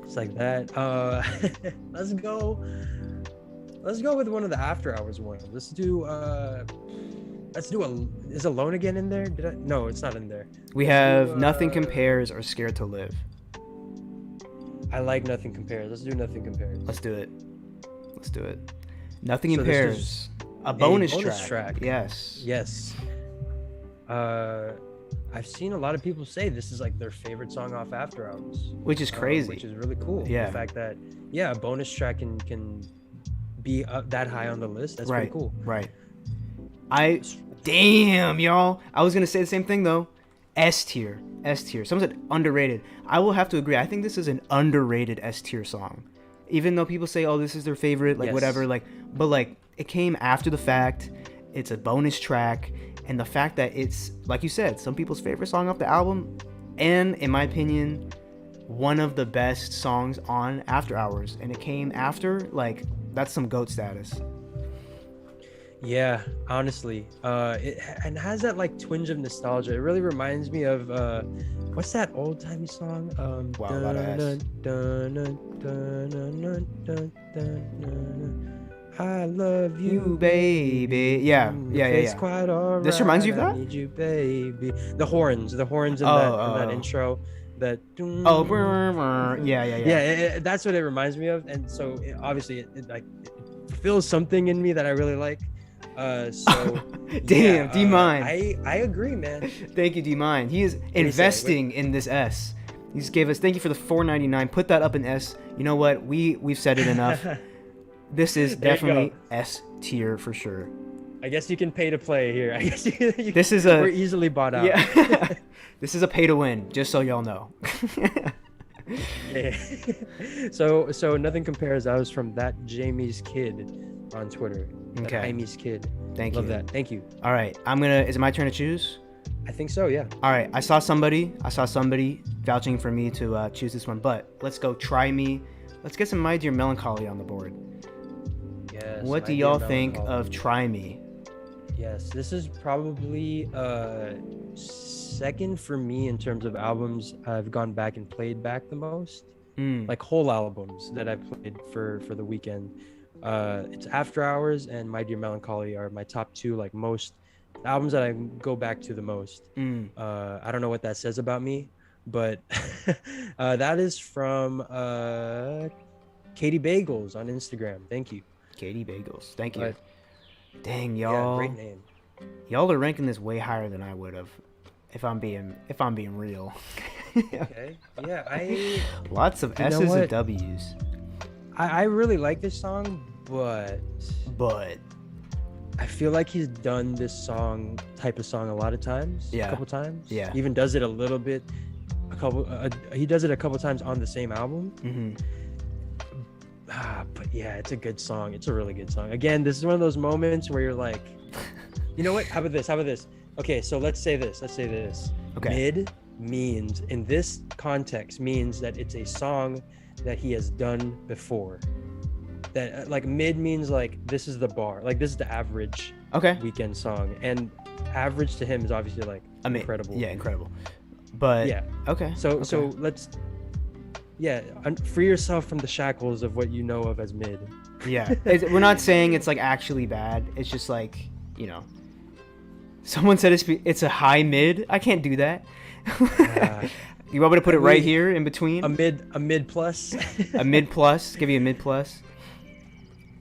It's like that. Let's go with one of the After Hours ones. Let's do is Alone Again in there? No, it's not in there. We have Nothing Compares or Scared to Live. I like Nothing Compares. Let's do Nothing Compares. Let's do it. Nothing So this Compares. is A bonus, bonus track. track. Yes. Yes. I've seen a lot of people say this is like their favorite song off After Hours. Which is crazy. Which is really cool. Yeah. The fact that a bonus track can be up that high on the list. That's right. pretty cool. Right. Damn, y'all. I was gonna say the same thing though. S tier. Someone said underrated. I will have to agree. I think this is an underrated S tier song. Even though people say, "Oh, this is their favorite," like Yes. whatever, like, but like it came after the fact. It's a bonus track, and the fact that it's like you said, some people's favorite song off the album, and in my opinion, one of the best songs on After Hours, and it came after. Like, that's some GOAT status. Yeah, honestly, it has that like twinge of nostalgia. It really reminds me of what's that old timey song? Wow, a lot of ass. I love you, You baby. Yeah. It's quite alright. This reminds you of I that? need you, baby. The horns in that intro. That. Oh, yeah. That's what it reminds me of, and so obviously it fulfills something in me that I really like. Damn, D-Mine. I agree, man. Thank you, D-Mine. He is investing in this S. He just gave us, thank you for the $4.99. Put that up in S. You know what? We've said it enough. This is There you definitely go. S tier for sure. I guess you can pay to play here. I guess We're easily bought out. Yeah. This is a pay to win, just so y'all know. Yeah. So Nothing Compares. That was from That Jamie's Kid. on Twitter. That Okay. Jaime's kid. Thank Love you. that. Thank you. All right, is it my turn to choose? I think so. Yeah. All right, I saw somebody vouching for me to choose this one, but let's go Try Me. Let's get some My Dear Melancholy on the board. Yes. What My do Dear y'all think Melancholy. of Try Me? Yes, this is probably second for me in terms of albums I've gone back and played back the most. Like whole albums that I played for the weekend. It's After Hours and My Dear Melancholy are my top two, like most albums that I go back to the most. I don't know what that says about me, but that is from Katie Bagels on Instagram. Thank you. Katie Bagels. Thank you. But, Dang, yeah, y'all. great name. Y'all are ranking this way higher than I would have, if I'm being real. Okay. Yeah, Lots of You know S's and what? W's. I really like this song, but But I feel like he's done this type of song a lot of times. Yeah. A couple times. Yeah. He even does it a little bit. He does it a couple times on the same album. But yeah, it's a good song. It's a really good song. Again, this is one of those moments where you're like, you know what? How about this? Okay, so let's say this. Okay. Mid means, in this context, means that it's a song that he has done before. That like mid means like this is the bar, like this is the average Okay. weekend song, and average to him is obviously like incredible. Yeah, incredible. But Yeah. okay. So okay. let's free yourself from the shackles of what you know of as mid. Yeah, we're not saying it's like actually bad. It's just like, you know, someone said it's a high mid. I can't do that. You want me to put it right here in between? A mid plus. A mid plus. Give you a mid plus.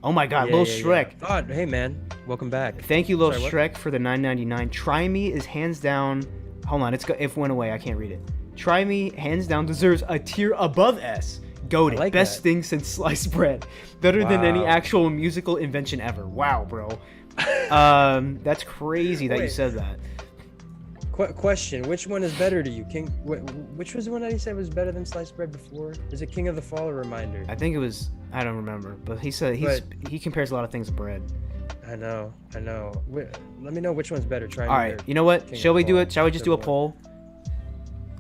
Oh my God, Yeah, Lil yeah, Shrek. yeah. Oh, hey man, welcome back. Thank you, Lil Sorry, what? Shrek, for the $9.99. Try Me is hands down. Hold on, it went away. I can't read it. Try Me hands down deserves a tier above S. Goated. I like Best that. thing since sliced bread. Better than any Wow. actual musical invention ever. Wow, bro. That's crazy that you Wait. said that. Question: which one is better to you, King? Which was the one that he said was better than sliced bread before? Is it King of the Fall or Reminder? I think it was. I don't remember, but he said he compares a lot of things to bread. I know. Let me know which one's better. Try All Me right, or you know what? King of Shall the we do Fall? it? Shall we just do a Whichever poll?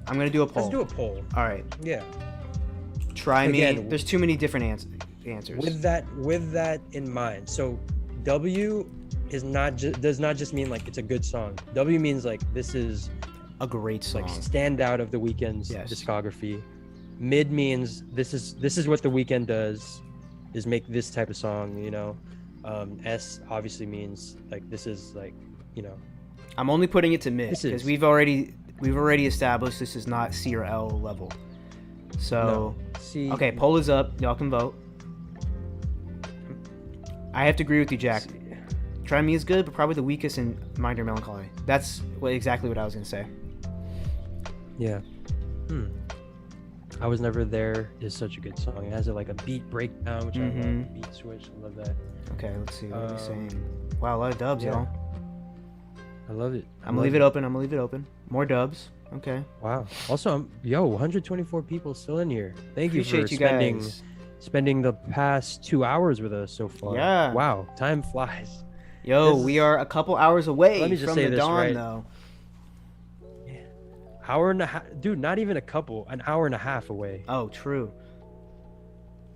I'm gonna do a poll. Let's do a poll. All right. Yeah. Try Me. Again, There's too many different answers. With that in mind, so W is does not just mean like it's a good song. W means like this is A great song. like standout of the Weeknd's Yes. discography. Mid means this is what the Weeknd does, is make this type of song, you know. S obviously means like this is like, you know. I'm only putting it to mid This because is- we've already established this is not C or L level. So See, okay, poll is up. Y'all can vote. I have to agree with you, Jack. Try Me is good, but probably the weakest in My Dear Melancholy. That's exactly what I was gonna say. Yeah. I Was Never There is such a good song. It has like a beat breakdown, which I love. Beat switch, I love that. Okay, let's see. What are we saying? Wow, a lot of dubs, yeah. y'all. I love it. I'm gonna leave it open. More dubs. Okay. Wow. Also, 124 people still in here. Thank you Appreciate for you spending guys. spending the past 2 hours with us so far. Yeah. Wow. Time flies. Yo, This- we are a couple hours away Let me just from say the this, dawn, right? though. Hour and a half, dude. Not even a couple. An hour and a half away. Oh, true.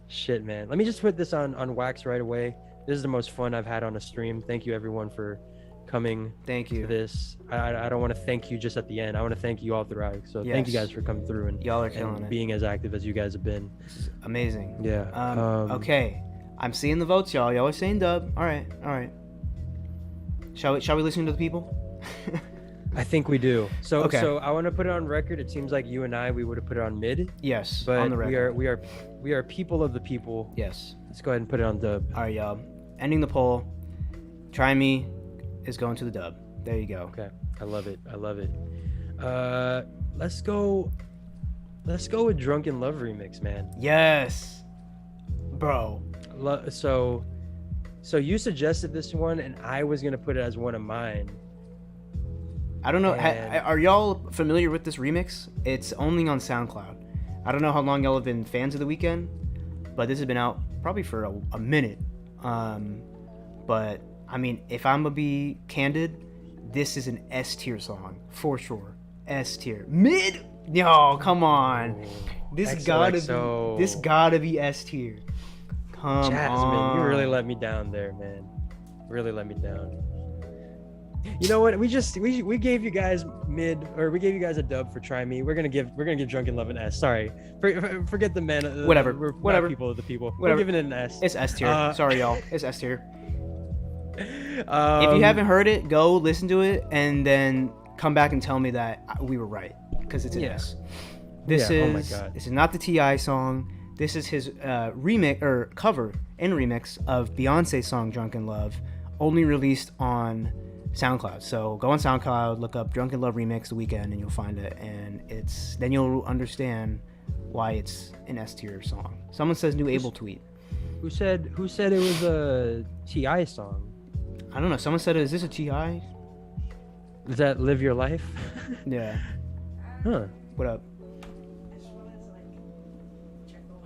Shit, man. Let me just put this on wax right away. This is the most fun I've had on a stream. Thank you, everyone, for coming Thank to you. this. I don't want to thank you just at the end. I want to thank you all throughout. So thank you Yes. guys for coming through and, Y'all are killing it. being as active as you guys have been. This is amazing. Yeah. Okay, I'm seeing the votes, y'all. Y'all are saying dub. All right. Shall we listen to the people? I think we do. So Okay. so I want to put it on record. It seems like you and I, we would have put it on mid, Yes. but on the record. we are people of the people. Yes. Let's go ahead and put it on dub. All right, y'all. Ending the poll. Try Me is going to the dub. There you go. Okay. I love it. Let's go with Drunken Love remix, man. Yes, bro. So you suggested this one, and I was gonna put it as one of mine. I don't know. And- Are y'all familiar with this remix? It's only on SoundCloud. I don't know how long y'all have been fans of The Weeknd, but this has been out probably for a minute. But I mean, if I'm gonna be candid, this is an S tier song for sure. S tier. Mid? No, come on. This XOXO. gotta be S tier. Come Jasmine, on. you really let me down there, man. Really let me down. You know what? We gave you guys we gave you guys a dub for Try Me. We're gonna give Drunken Love an S. Sorry, forget the man. Whatever. We're Whatever. People of the people. Whatever. We're giving it an S. It's S tier. Sorry, y'all. It's S tier. If If you haven't heard it, go listen to it and then come back and tell me that we were right because it's an S. This Yeah, is oh my God. This is not the T.I. song. This is his remix or cover and remix of Beyonce's song "Drunken Love," only released on SoundCloud. So go on SoundCloud, look up "Drunken Love Remix" The Weeknd, and you'll find it. And then you'll understand why it's an S tier song. Someone says new Abel tweet. Who said it was a T.I. song? I don't know. Someone said, "Is this a T.I.?" Is that Live Your Life? Yeah. Huh. What up?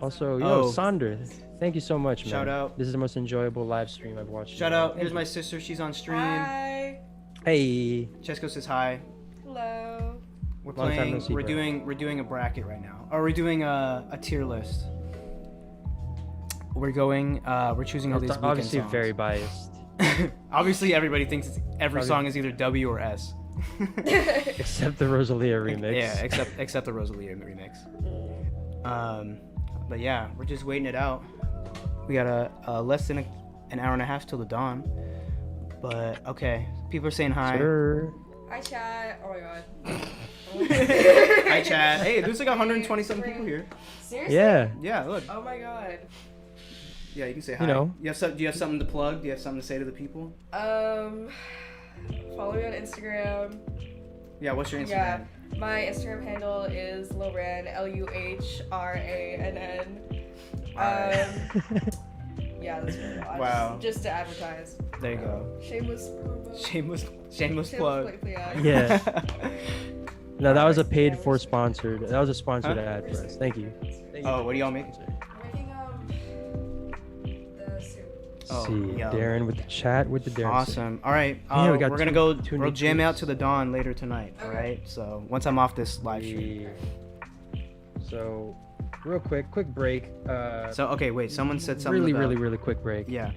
Also, Oh. Sandra, thank you so much, man. Shout out. This is the most enjoyable live stream I've watched. Shout in a while. out. Here's my sister. She's on stream. Hi. Hey. Cesco says hi. Hello. We're Long time playing. no see, We're bro. doing a bracket right now. Or we're doing a tier list. We're choosing all these weekend Obviously songs. very biased. Obviously, everybody thinks every Probably- song is either W or S. Except the Rosalia remix. Yeah, except the Rosalia remix. But yeah, we're just waiting it out. We got a less than an hour and a half till the dawn. But okay, people are saying hi. Sure. Hi, chat. Oh my god. Hi, Chad. Hey, there's like 120 something people here. Seriously? Yeah. Yeah, look. Oh my god. Yeah, you can say hi. You know. Do you have something to plug? Do you have something to say to the people? Follow me on Instagram. Yeah, what's your Instagram? Yeah, my Instagram handle is Luhrann, Luhrann. Yeah, that's really odd. Wow. Just to advertise. There you go. Shameless promo. Shameless plug. Yeah. Yeah. No, that was a paid for sponsored. That was a sponsored ad for us. Thank you. Oh, what do y'all make? We're making the soup. Oh, See, yeah. Darren with the chat with the Darren. Awesome. All right. Yeah, we got we're gonna two go. new We'll jam tweets. out to the dawn later tonight. All right. So once I'm off this live stream. So, real quick break. So okay, wait. Someone said something. Really quick break. Yeah.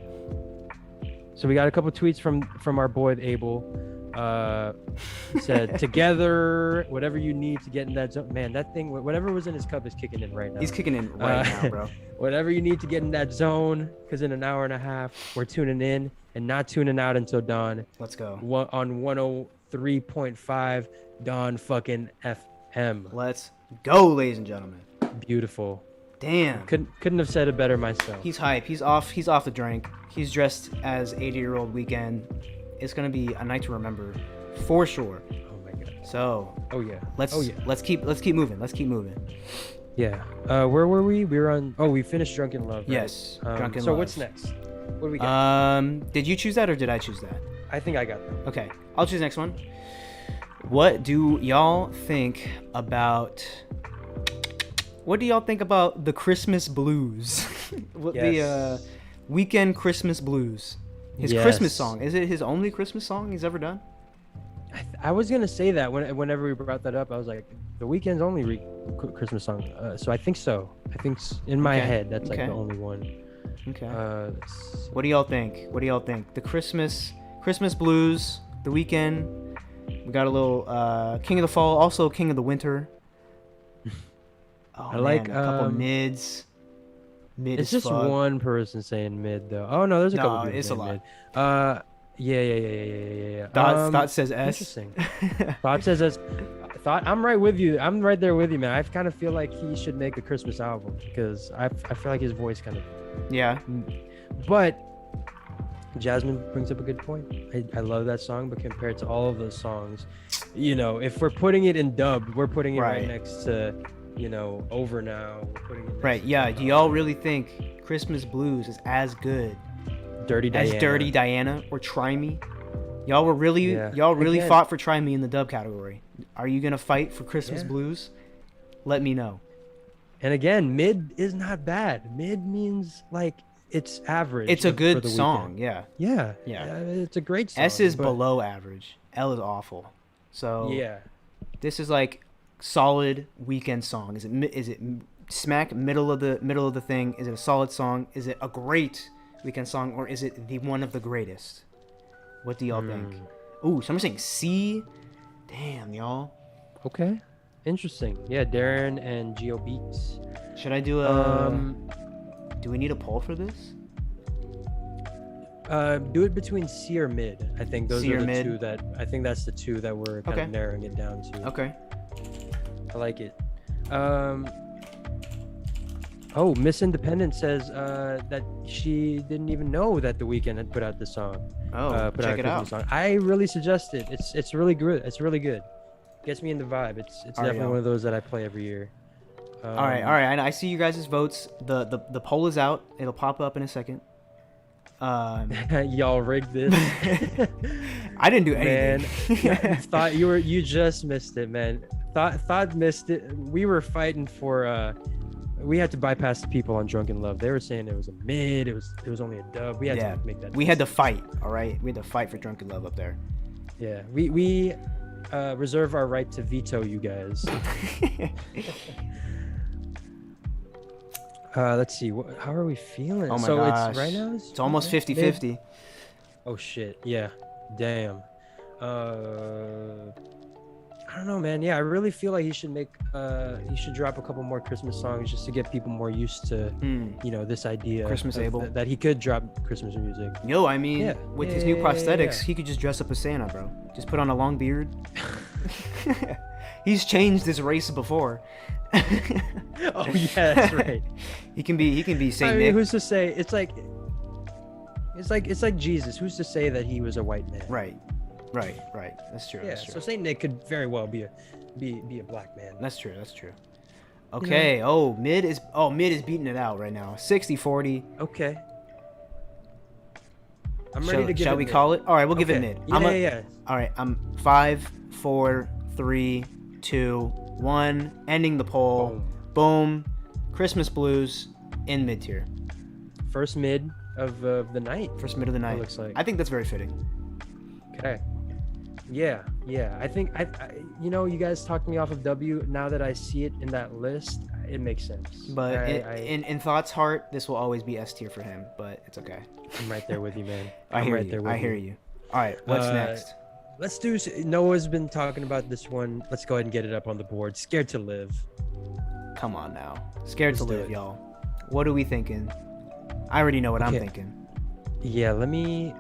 So we got a couple tweets from our boy Abel. He said, "Together, whatever you need to get in that zone." Man, that thing, whatever was in his cup is kicking in right now. He's kicking in right now, bro. Whatever you need to get in that zone, because in an hour and a half, we're tuning in and not tuning out until dawn. Let's go. On 103.5 Dawn fucking FM. Let's go, ladies and gentlemen. Beautiful. Damn. Couldn't have said it better myself. He's hype. He's off the drink. He's dressed as 80-year-old Weeknd. It's gonna be a night to remember, for sure. Oh my god. So Oh yeah. let's keep moving. Let's keep moving. Yeah. Where were we? We were on. Oh, we finished Drunken Love. Right? Yes, Drunken so Love. what's next? What do we got? Did you choose that or did I choose that? I think I got that. Okay, I'll choose the next one. What do y'all think about the Christmas blues? The Weeknd Christmas blues. His Christmas Yes. song. Is it his only Christmas song he's ever done? I was gonna say that whenever we brought that up, I was like, the Weeknd's only Christmas song. So I think so. In my Okay, head, that's like okay. the only one. Okay. Let's- What do y'all think? The Christmas blues, the Weeknd. We got a little King of the Fall, also King of the Winter. Oh, I like, a couple mids. Mid It's as just fuck. one person saying mid though. Oh no, there's a couple. No, people it's a saying lot. Mid. Yeah. Thought says S. Interesting. Thought says S. Thought I'm right with you. I'm right there with you, man. I kind of feel like he should make a Christmas album because I feel like his voice kind of. Yeah. But Jasmine brings up a good point. I love that song, but compared to all of those songs, if we're putting it in dub, we're putting it right next to, Over Now. We're putting it next Right. to, Yeah. Do y'all really think Christmas blues is as good Dirty Diana. as Dirty Diana or Try Me? Y'all really Again. fought for Try Me in the dub category. Are you gonna fight for Christmas Yeah. blues? Let me know. And again, mid is not bad. Mid means like it's average. It's a for good the song. Weeknd. Yeah. Yeah, Yeah. it's a great song. S is but- below average. L is awful. So Yeah, this is like solid Weeknd song. Is it smack middle of the thing? Is it a solid song? Is it a great Weeknd song, or is it the one of the greatest? What do y'all think? Ooh, someone's saying C. Damn, y'all. okay, interesting. Yeah, Darren and Geo Beats. Should I do a? Do we need a poll for this? Do it between C or mid. I think those C are or the mid? two that I think that's the two that we're kind Okay. of narrowing it down to. Okay. I like it. Oh, Miss Independent says that she didn't even know that The Weeknd had put out this song. Oh, Put check a it Christmas out. Song. I really suggest it. It's really good. It's really good. Gets me in the vibe. It's All right, definitely y'all. one of those that I play every year. All right. I see you guys' votes. The poll is out. It'll pop up in a second. Y'all rigged this. I didn't do Man, anything. thought you just missed it, man. Thought missed it. We were fighting for we had to bypass the people on Drunken Love. They were saying it was a mid, it was only a dub. We had Yeah, to make that. we had to decision. fight. All right, we had to fight for Drunken Love up there. Yeah, we reserve our right to veto you guys. Let's see. How are we feeling? Oh my so gosh. it's right now. It's almost okay, 50-50. Oh shit. Yeah. Damn. I don't know, man. Yeah, I really feel like he should drop a couple more Christmas songs just to get people more used to, this idea Christmas of able. that he could drop Christmas music. Yo, I mean, Yeah. with Yeah, his new yeah, prosthetics, yeah. he could just dress up as Santa, bro. Just put on a long beard. He's changed his race before. Oh yeah, that's right. He can be Saint I mean, Nick. who's to say? It's like Jesus. Who's to say that he was a white man? Right. That's true. Yeah. That's true. So Saint Nick could very well be a black man. That's true. Okay. Oh, mid is beating it out right now. 60-40. Okay. I'm ready to give Shall it we mid. call it? All right, we'll give it Okay. mid. Yeah. All right, I'm 5, 4, 3, 2, 1. Ending the poll. Boom. Christmas blues in mid tier. First mid of the night. First mid of the night. looks like. I think that's very fitting. Okay. Yeah. I think I you guys talked me off of W. Now that I see it in that list, it makes sense. But in Thought's heart, this will always be S tier for him. But it's okay. I'm right there with you, man. I hear you. All right, what's next? Let's do. Noah's been talking about this one. Let's go ahead and get it up on the board. Scared to Live. Come on now. Scared to Let's do live, it. y'all. What are we thinking? I already know what I'm Okay. thinking. Yeah. Let me.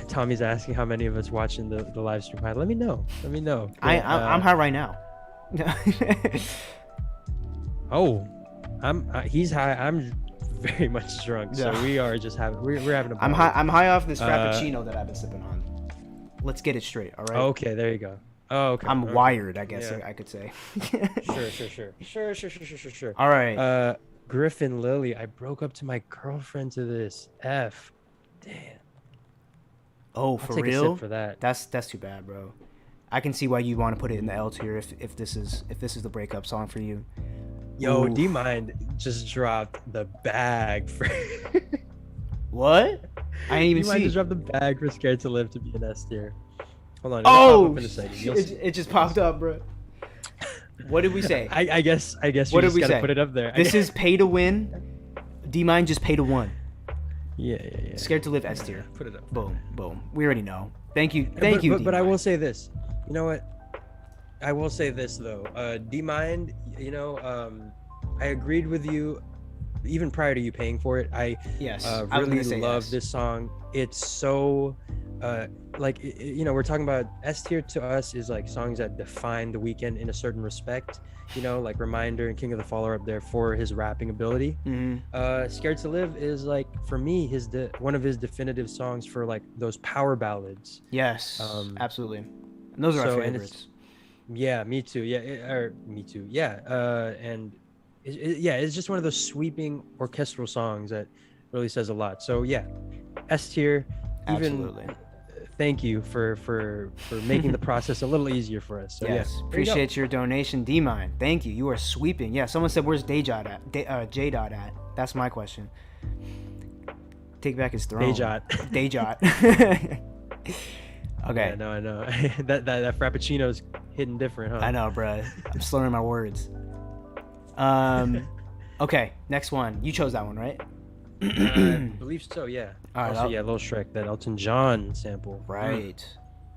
Tommy's asking how many of us watching the live stream. Hi, let me know. I'm high right now. He's high. I'm very much drunk. So Yeah. we are just we're having a. I'm high off this Uh, frappuccino that I've been sipping on. Let's get it straight, all right? Okay, there you go. Oh, okay. I'm okay. wired, I guess Yeah. I could say. Sure. All right. Griffin Lily, I broke up to my girlfriend to this. F. Damn. Oh, I'll for take a real? sip for that. That's too bad, bro. I can see why you'd want to put it in the L tier if this is the breakup song for you. Yo, Oof. D-Mind just dropped the bag for. What? I didn't even D-Mind see. just dropped the bag for Scared to Live to be an S tier. Hold on. It'll Oh, pop up in a second. You'll see. it just popped up, bro. What did we say? I guess you What did just we gotta say? put it up there. This is pay to win. D-Mine just pay to win. Yeah. Scared to live S tier. Put it up. Boom. We already know. Thank you. But I D-Mine. will say this. You know what? I will say this though. D-Mind, I agreed with you even prior to you paying for it. Yes. I was gonna Really say love yes. this song. It's so we're talking about S tier to us is like songs that define The Weeknd in a certain respect. Like Reminder and King of the Fall are up there for his rapping ability. Mhm. Scared to Live is like for me one of his definitive songs for like those power ballads. Yes. Absolutely. And those are so- our and it's- favorites. Yeah, me too. Me too. Yeah, and it's just one of those sweeping orchestral songs that really says a lot. So yeah, S tier. Absolutely. Thank you for making the process a little easier for us. So Yes. yeah, there you go. Appreciate your donation, D-Mine. Thank you. You are sweeping. Yeah. Someone said, "Where's J Dot at?" That's my question. take back his throne. Dejot. Dejot. Okay. Yeah, no, I know. that Frappuccino's hitting different, huh? I know, bruh. I'm slurring my words. Okay, next one. You chose that one, right? I believe so, yeah. All right, Also, yeah, Lil Shrek, that Elton John sample. Right.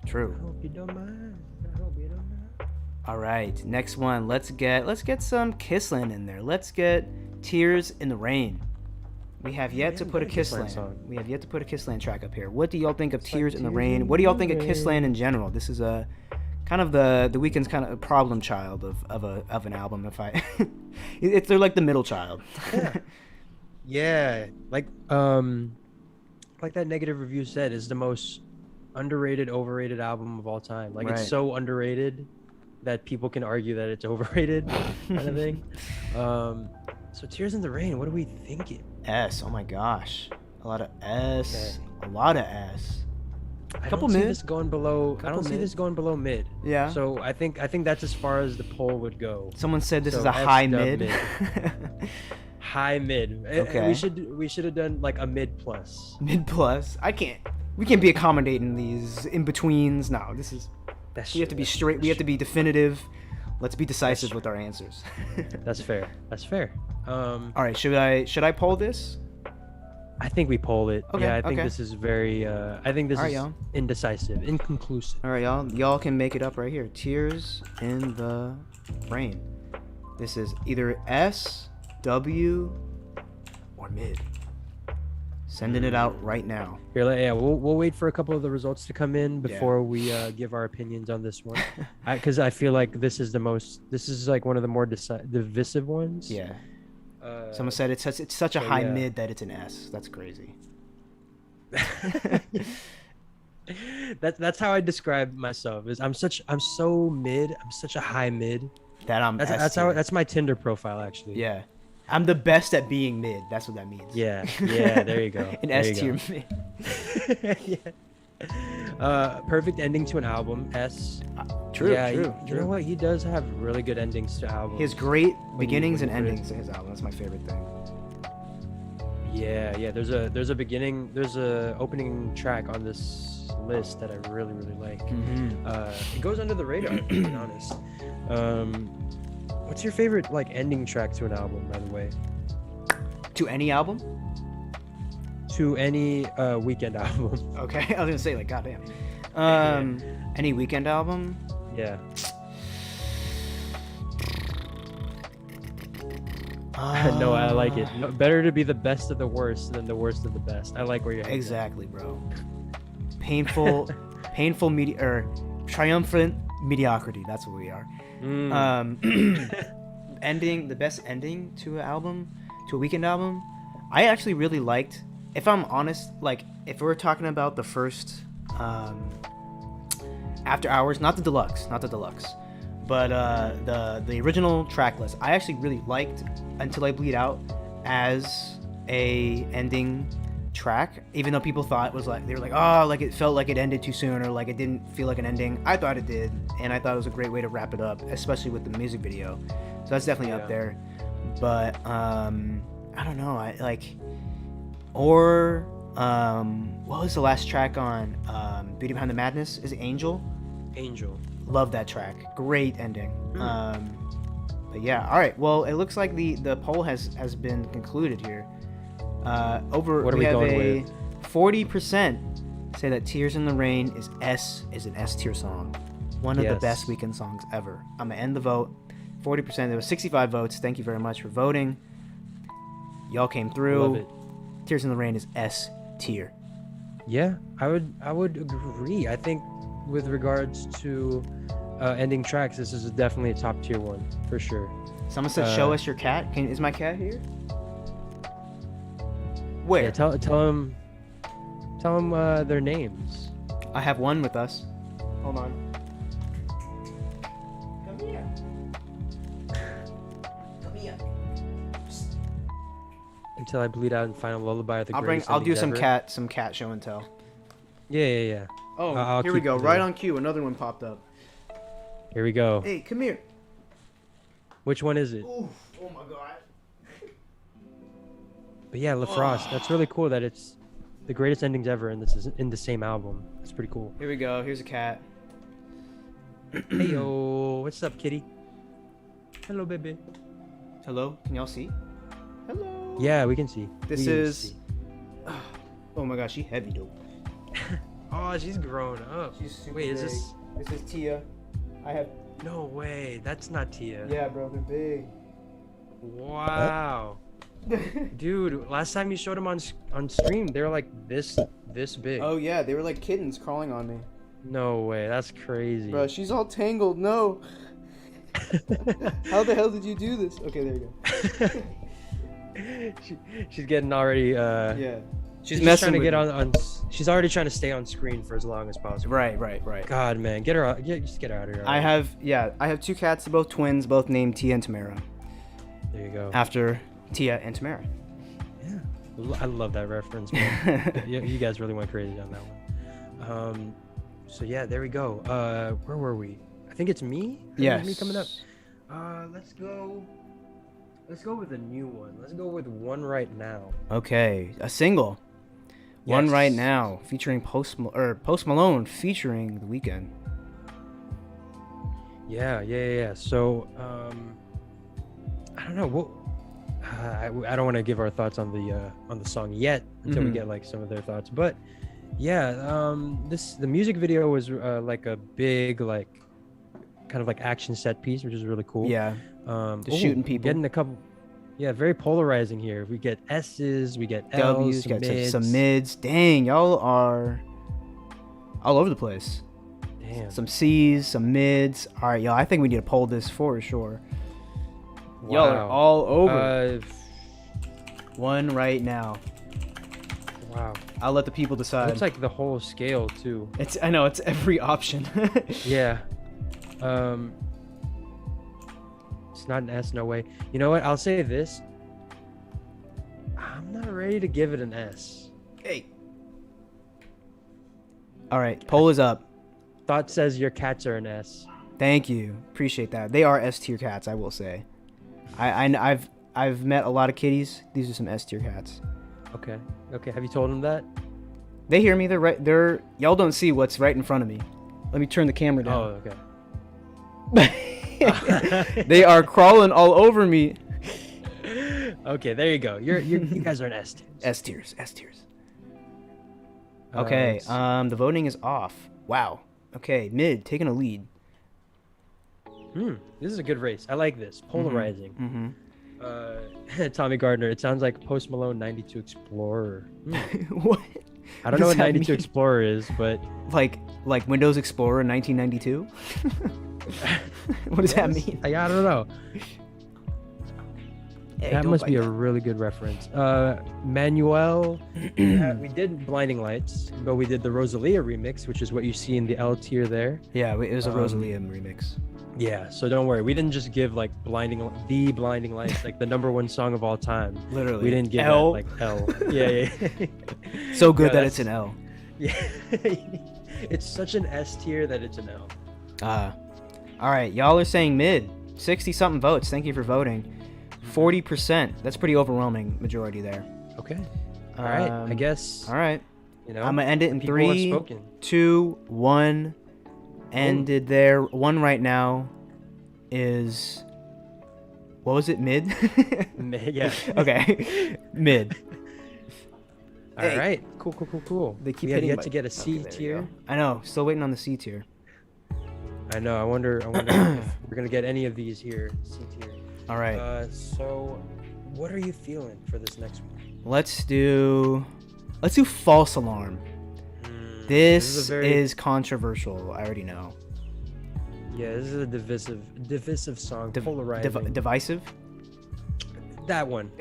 I True. hope you don't mind. I hope you don't mind. All right, next one. Let's get some Kissland in there. Let's get Tears in the Rain. We have yet to put a Kissland song. We have yet to put a Kissland track up here. What do y'all think of Tears in the Rain? What do y'all think of Kissland in general? This is a kind of the Weeknd's kind of a problem child of an album. If I, they're like the middle child. Yeah, like that negative review said, is the most underrated, overrated album of all time. Like Right. it's so underrated that people can argue that it's overrated, kind of thing. So Tears in the Rain, what are we thinking? S. Oh my gosh, a lot of S. A lot of S. I Couple don't see mid. this going below. I Couple don't see mid. this going below mid. Yeah. So I think that's as far as the poll would go. Someone said this So is a S high dub mid. High mid. Okay. We should have done like a mid plus. Mid plus. We can't be accommodating these in betweens. No, this is. We have to be straight. We have to be definitive. Let's be decisive with our answers. That's fair. That's fair. All right. Should I poll this? I think we poll it. Okay, Yeah, I think okay. this is very. I think this All right, is y'all. indecisive, inconclusive. All right, y'all. Y'all can make it up right here. Tears in the Rain. This is either S, W, or mid. Sending it out right now. Here, yeah, we'll wait for a couple of the results to come in before we give our opinions on this one, because I feel like this is like one of the more divisive ones. Yeah. Someone said it's such a so high yeah. mid that it's an S. That's crazy. That's how I describe myself. Is I'm so mid. I'm such a high mid. That I'm. That's my Tinder profile actually. Yeah. I'm the best at being mid. That's what that means. Yeah. There you go. An There you S tier go. mid. Yeah. Perfect ending to an album. S. True. Yeah, true. you know what? He does have really good endings to albums. He has great beginnings when and you put it- endings to his album. That's my favorite thing. Yeah. There's a beginning. There's a opening track on this list that I really like. It goes under the radar, to be honest. What's your favorite like ending track to an album, by the way? To any album? To any Weeknd album? Okay. I was gonna say like, goddamn. Any Weeknd album? Yeah. No, I like it. No, better to be the best of the worst than the worst of the best. I like where you're headed. Exactly, bro. Painful, triumphant mediocrity. That's what we are. The best ending to an album, to a Weeknd album. I actually really liked. If I'm honest, like if we're talking about the first, After Hours, not the deluxe, but the original track list. I actually really liked Until I Bleed Out as a ending track, even though people thought it was like, they were like, oh, like it felt like it ended too soon, or like it didn't feel like an ending. I thought it did, and I thought it was a great way to wrap it up, especially with the music video. So that's definitely up there. But I don't know, I like, or what was the last track on Beauty Behind the Madness? Is it Angel? Love that track. Great ending. But yeah, all right. Well, it looks like the poll has been concluded here. What are we going with? 40% say that Tears in the Rain is an S tier song. One of the Yes. best Weeknd songs ever. I'm gonna end the vote. 40%. There was 65 votes. Thank you very much for voting. Y'all came through. Love it. Tears in the Rain is S tier. Yeah, I would agree. I think with regards to ending tracks, this is definitely a top tier one for sure. Someone said, "Show us your cat." Is my cat here? Where? Yeah, tell them their names. I have one with us. Hold on. Come here. Come here. Until I Bleed Out and Final Lullaby of the Greatest I'll do Endings some ever. cat show and tell. Yeah. Oh, I'll here we keep go. the- Right on cue. Another one popped up. Here we go. Hey, come here. Which one is it? Ooh, oh my god. But yeah, LaFrost. That's really cool that it's the greatest endings ever, and this is in the same album. It's pretty cool. Here we go. Here's a cat. Hey yo, what's up, kitty? Hello, baby. Hello. Can y'all see? Hello. Yeah, we can see. This We can is. see. Oh my gosh, she heavy though. Oh, she's grown up. She's super Wait, is big. this? This is Tia. I have. No way. That's not Tia. Yeah, bro, they're big. Wow. Dude, last time you showed them on stream, they were like this big. Oh yeah, they were like kittens crawling on me. No way. That's crazy. Bro, she's all tangled. No. How the hell did you do this? Okay, there you go. She's getting already. Yeah. She's She's messing trying to with get me. on. She's already trying to stay on screen for as long as possible. Right. God, man, get her out. Just get her out of here. I already. have 2 cats, both twins, both named Tia and Tamara, There you go. after Tia and Tamara. Yeah. I love that reference, man. You guys really went crazy on that one. So yeah, there we go. Where were we? I think it's me. I think Yes. it's me coming up. Let's go. Let's go with a new one. Let's go with One Right Now. Okay, a single. One Yes. Right Now, featuring Post Malone, featuring The Weeknd. Yeah. So, I don't know. What I don't want to give our thoughts on the song yet until we Mhm. get like some of their thoughts. But yeah, the music video was like a big like kind of like action set piece, which is really cool. Yeah, Just shooting people. Getting a couple. Yeah, very polarizing here. We get S's, we get L's, W's, some got mids. some mids. Dang, y'all are all over the place. Damn. Some C's, some mids. All right, y'all. I think we need to poll this for sure. Y'all are Wow. all over. Uh, One Right Now. wow. I'll let the people It decide. looks like the whole scale too. I know it's every option. Yeah. It's not an S, no way. You know what? I'll say this. I'm not ready to give it an S. Hey. All right, poll is up. Thought says your cats are an S. Thank you. Appreciate that. They are S tier cats, I will say. I've met a lot of kitties. These are some S tier cats. Okay. Have you told them that? They hear me. They're y'all don't see what's right in front of me. Let me turn the camera Oh, down. okay. They are crawling all over me. Okay, there you go. You guys are an S tier. S tiers. Okay, the voting is off. Wow. Okay, mid taking a lead. This is a good race. I like this. Polarizing. Mm-hmm. Tommy Gardner. It sounds like Post Malone 92 Explorer. What? I don't know does what that 92 mean? Explorer is, but Like Windows Explorer 1992? What does that mean? I don't know. Hey, That don't must be bite a really good reference. Manuel, we did Blinding Lights, but we did the Rosalia remix, which is what you see in the L tier there. Yeah, it was a Um, Rosalia remix. Yeah, so don't worry. We didn't just give like Blinding Lights, like the #1 song of all time. Literally. We didn't give L. that like L. Yeah. So good Yeah, that it's an L. Yeah. It's such an S tier that it's an L. All right, y'all are saying mid. 60 something votes. Thank you for voting. 40%. That's pretty overwhelming majority there. Okay. All right. I Um, guess. All right. You know. I'm gonna end it in people have 3, spoken. 2, 1. Ended there. One right now is. What was it? Mid? Yeah. Okay. Mid. All Hey. right. Cool. They keep we have hitting yet my- to get a Okay, C there we tier. go. I know. Still waiting on the C tier. I know. I wonder if we're gonna get any of these here. C tier. All right. So, what are you feeling for this next one? Let's do false alarm. This is a very- is controversial. I already know. Yeah, this is a divisive song. Polarizing. Divisive. That one.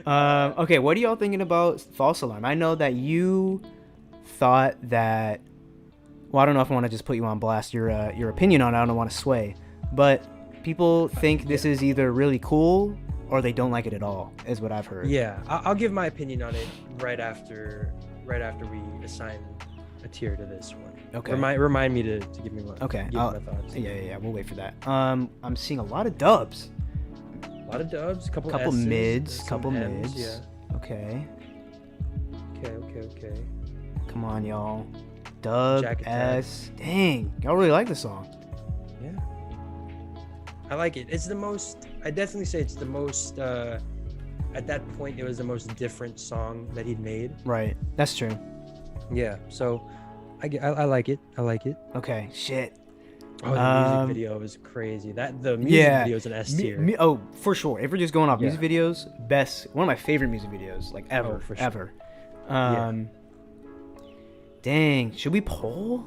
Okay, what are y'all thinking about false alarm? I know that you thought that. Well, I don't know if I want to just put you on blast. Your opinion on it. I don't want to sway, but people think this is either really cool or they don't like it at all. Is what I've heard. Yeah, I'll give my opinion on it right after we assign a tier to this one. Okay. Remind me to give me my Okay. give me my thoughts. Yeah. We'll wait for that. I'm seeing a lot of dubs. A lot of dubs, couple Couple S's, mids, some couple M's, mids. Yeah. Okay. Okay. Come on, y'all. Dub Jack Attack. S. Dang, y'all really like the song. Yeah. I like it. It's the most. I definitely say it's the most. At that point, it was the most different song that he'd made. Right. That's true. Yeah. So, I like it. I like it. Okay. Shit. Oh, the music video is crazy. The music video is an S tier. Oh, for sure. If we're just going off Yeah. music videos, one of my favorite music videos, like ever, Oh, for sure. ever. Yeah. Dang. Should we poll?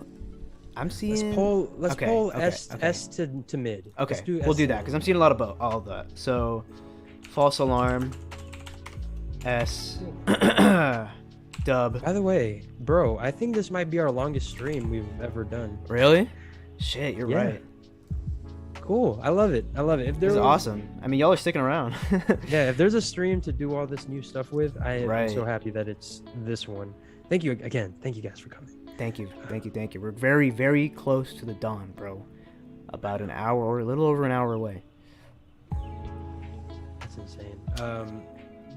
I'm seeing. Let's Okay, poll okay, S okay. S to mid. Okay, Let's we'll S do to that mid. because I'm seeing a lot of all of that. So, false alarm, S, dub. By the way, bro, I think this might be our longest stream we've ever done. Really? Shit, you're Yeah. right. Cool. I love it. If This there is was, awesome. I mean, y'all are sticking around. Yeah, if there's a stream to do all this new stuff with, I'm Right. so happy that it's this one. Thank you again. Thank you guys for coming. Thank you. We're very, very close to the dawn, bro. About an hour or a little over an hour away. That's insane.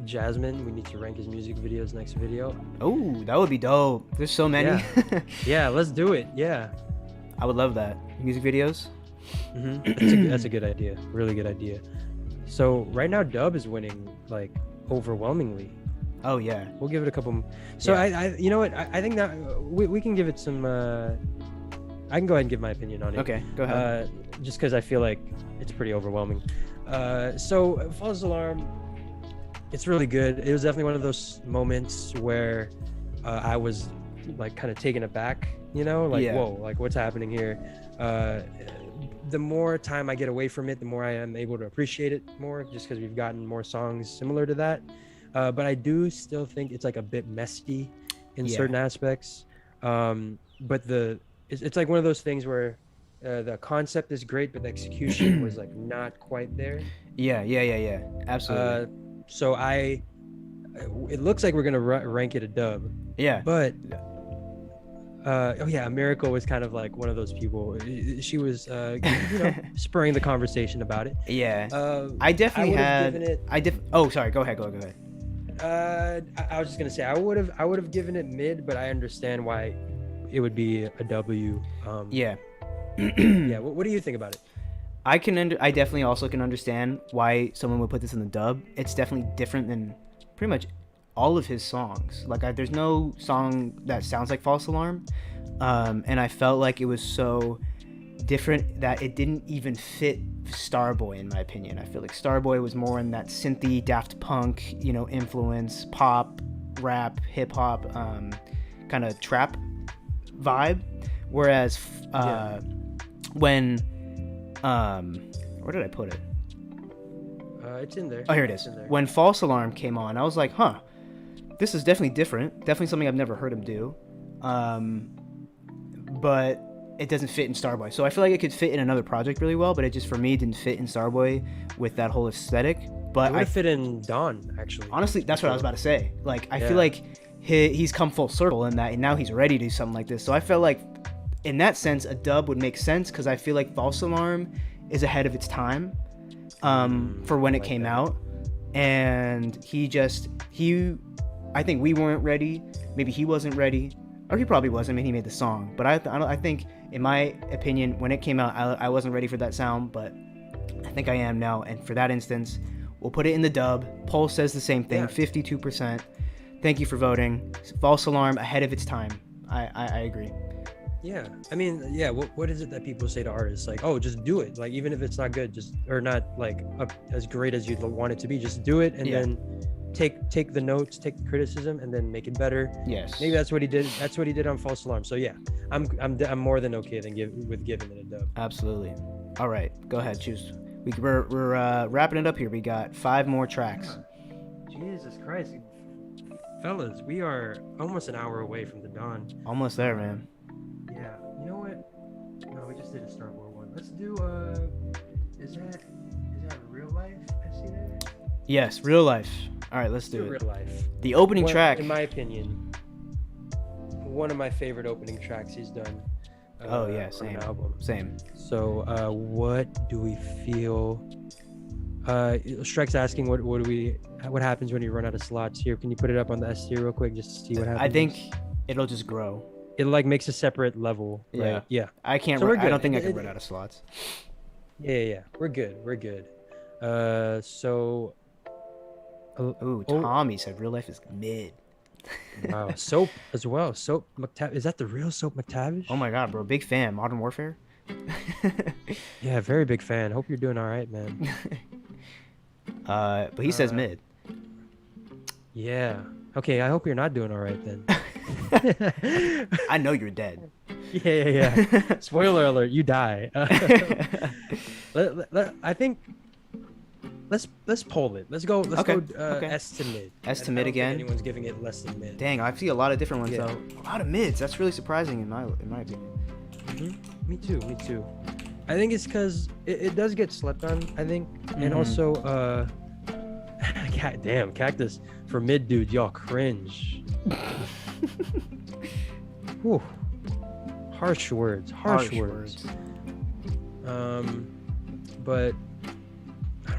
Jasmine, we need to rank his music videos next video. Oh, that would be dope. There's so many. Yeah, let's do it. Yeah. I would love that. Music videos. That's a good idea. Really good idea. So right now, Dub is winning like overwhelmingly. Oh yeah. We'll give it a couple. So Yeah. I you know what? I think that we can give it some. I can go ahead and give my opinion on it. Okay, go ahead. Just because I feel like it's pretty overwhelming. So false alarm. It's really good. It was definitely one of those moments where I was like kind of taken aback. You know, like Yeah. whoa, like what's happening here? The more time I get away from it, the more I am able to appreciate it more, just because we've gotten more songs similar to that. But I do still think it's like a bit messy in Yeah. certain aspects. But it's like one of those things where the concept is great, but the execution was like not quite there. Yeah. Absolutely. So it looks like we're gonna rank it a dub, Yeah. but oh yeah, Miracle was kind of like one of those people. She was spurring the conversation about it. Yeah. I I definitely would've had. given it- Oh, sorry. Go ahead. I was just gonna say I would have given it mid, but I understand why it would be a W. Yeah. Yeah. What do you think about it? I definitely also can understand why someone would put this in the dub. It's definitely different than pretty much all of his songs. Like, there's no song that sounds like False Alarm, and I felt like it was so different that it didn't even fit Starboy, in my opinion. I feel like Starboy was more in that synthy, Daft Punk, influence, pop, rap, hip hop, kind of trap vibe. Whereas when where did I put it? It's in there. Oh, here it It's is. in there. When False Alarm came on, I was like, huh, this is definitely different. Definitely something I've never heard him do. But it doesn't fit in Starboy. So I feel like it could fit in another project really well, but it just, for me, didn't fit in Starboy with that whole aesthetic. But It would fit in Dawn, actually. honestly, that's what I was about to say. Like, I Yeah. feel like he's come full circle in that, and now he's ready to do something like this. So I felt like, in that sense, a dub would make sense, because I feel like False Alarm is ahead of its time for when it like came that. out. And I think we weren't ready. Maybe he wasn't ready. Or he probably was. I mean, he made the song. But I think, in my opinion, when it came out, I wasn't ready for that sound. But I think I am now. And for that instance, we'll put it in the dub. Poll says the same thing, Yeah. 52%. Thank you for voting. False Alarm, ahead of its time. I agree. Yeah, I mean, yeah. What is it that people say to artists? Like, oh, just do it. Like, even if it's not good, or not like as great as you'd want it to be, just do it, and Yeah. then take the notes, take the criticism, and then make it better. Yes. Maybe that's what he did. That's what he did on False Alarm. So yeah, I'm more than okay with giving it a dub. Absolutely. All right, go ahead, choose. We're wrapping it up here. We got 5 more tracks. Jesus Christ, fellas, we are almost an hour away from the dawn. Almost there, man. Yeah, you know what? No, we just did a Star Wars one. Let's do is that Real Life? I see there. Yes, Real Life. All right, let's Do do it. Real Life. The opening track. In my opinion, one of my favorite opening tracks he's done. Oh yeah, on same. an album. Same. So, what do we feel Shrek's asking what happens when you run out of slots here. Can you put it up on the S tier real quick just to see what happens? I think it'll just grow. it like makes a separate level. Yeah. Right? Yeah. I can't. So we're I don't good. think I can run out of slots. Yeah. We're good. So. Ooh, Tommy said real life is mid. Wow. Soap as well. Soap McTavish. Is that the real Soap McTavish? Oh my god, bro, big fan. Modern Warfare. Yeah, very big fan. Hope you're doing all right, man. But he says mid. Yeah. Okay, I hope you're not doing all right then. I know you're dead. Yeah. Spoiler alert, you die. I think let's poll it. Let's go Okay. S to mid. S to I don't mid think again? anyone's giving it less than mid. Dang, I see a lot of different ones Yeah. though. A lot of mids. That's really surprising in my opinion. Me too. I think it's because it does get slept on, I think. And also damn, Cactus for mid dude, y'all cringe. Whew. Harsh words. But I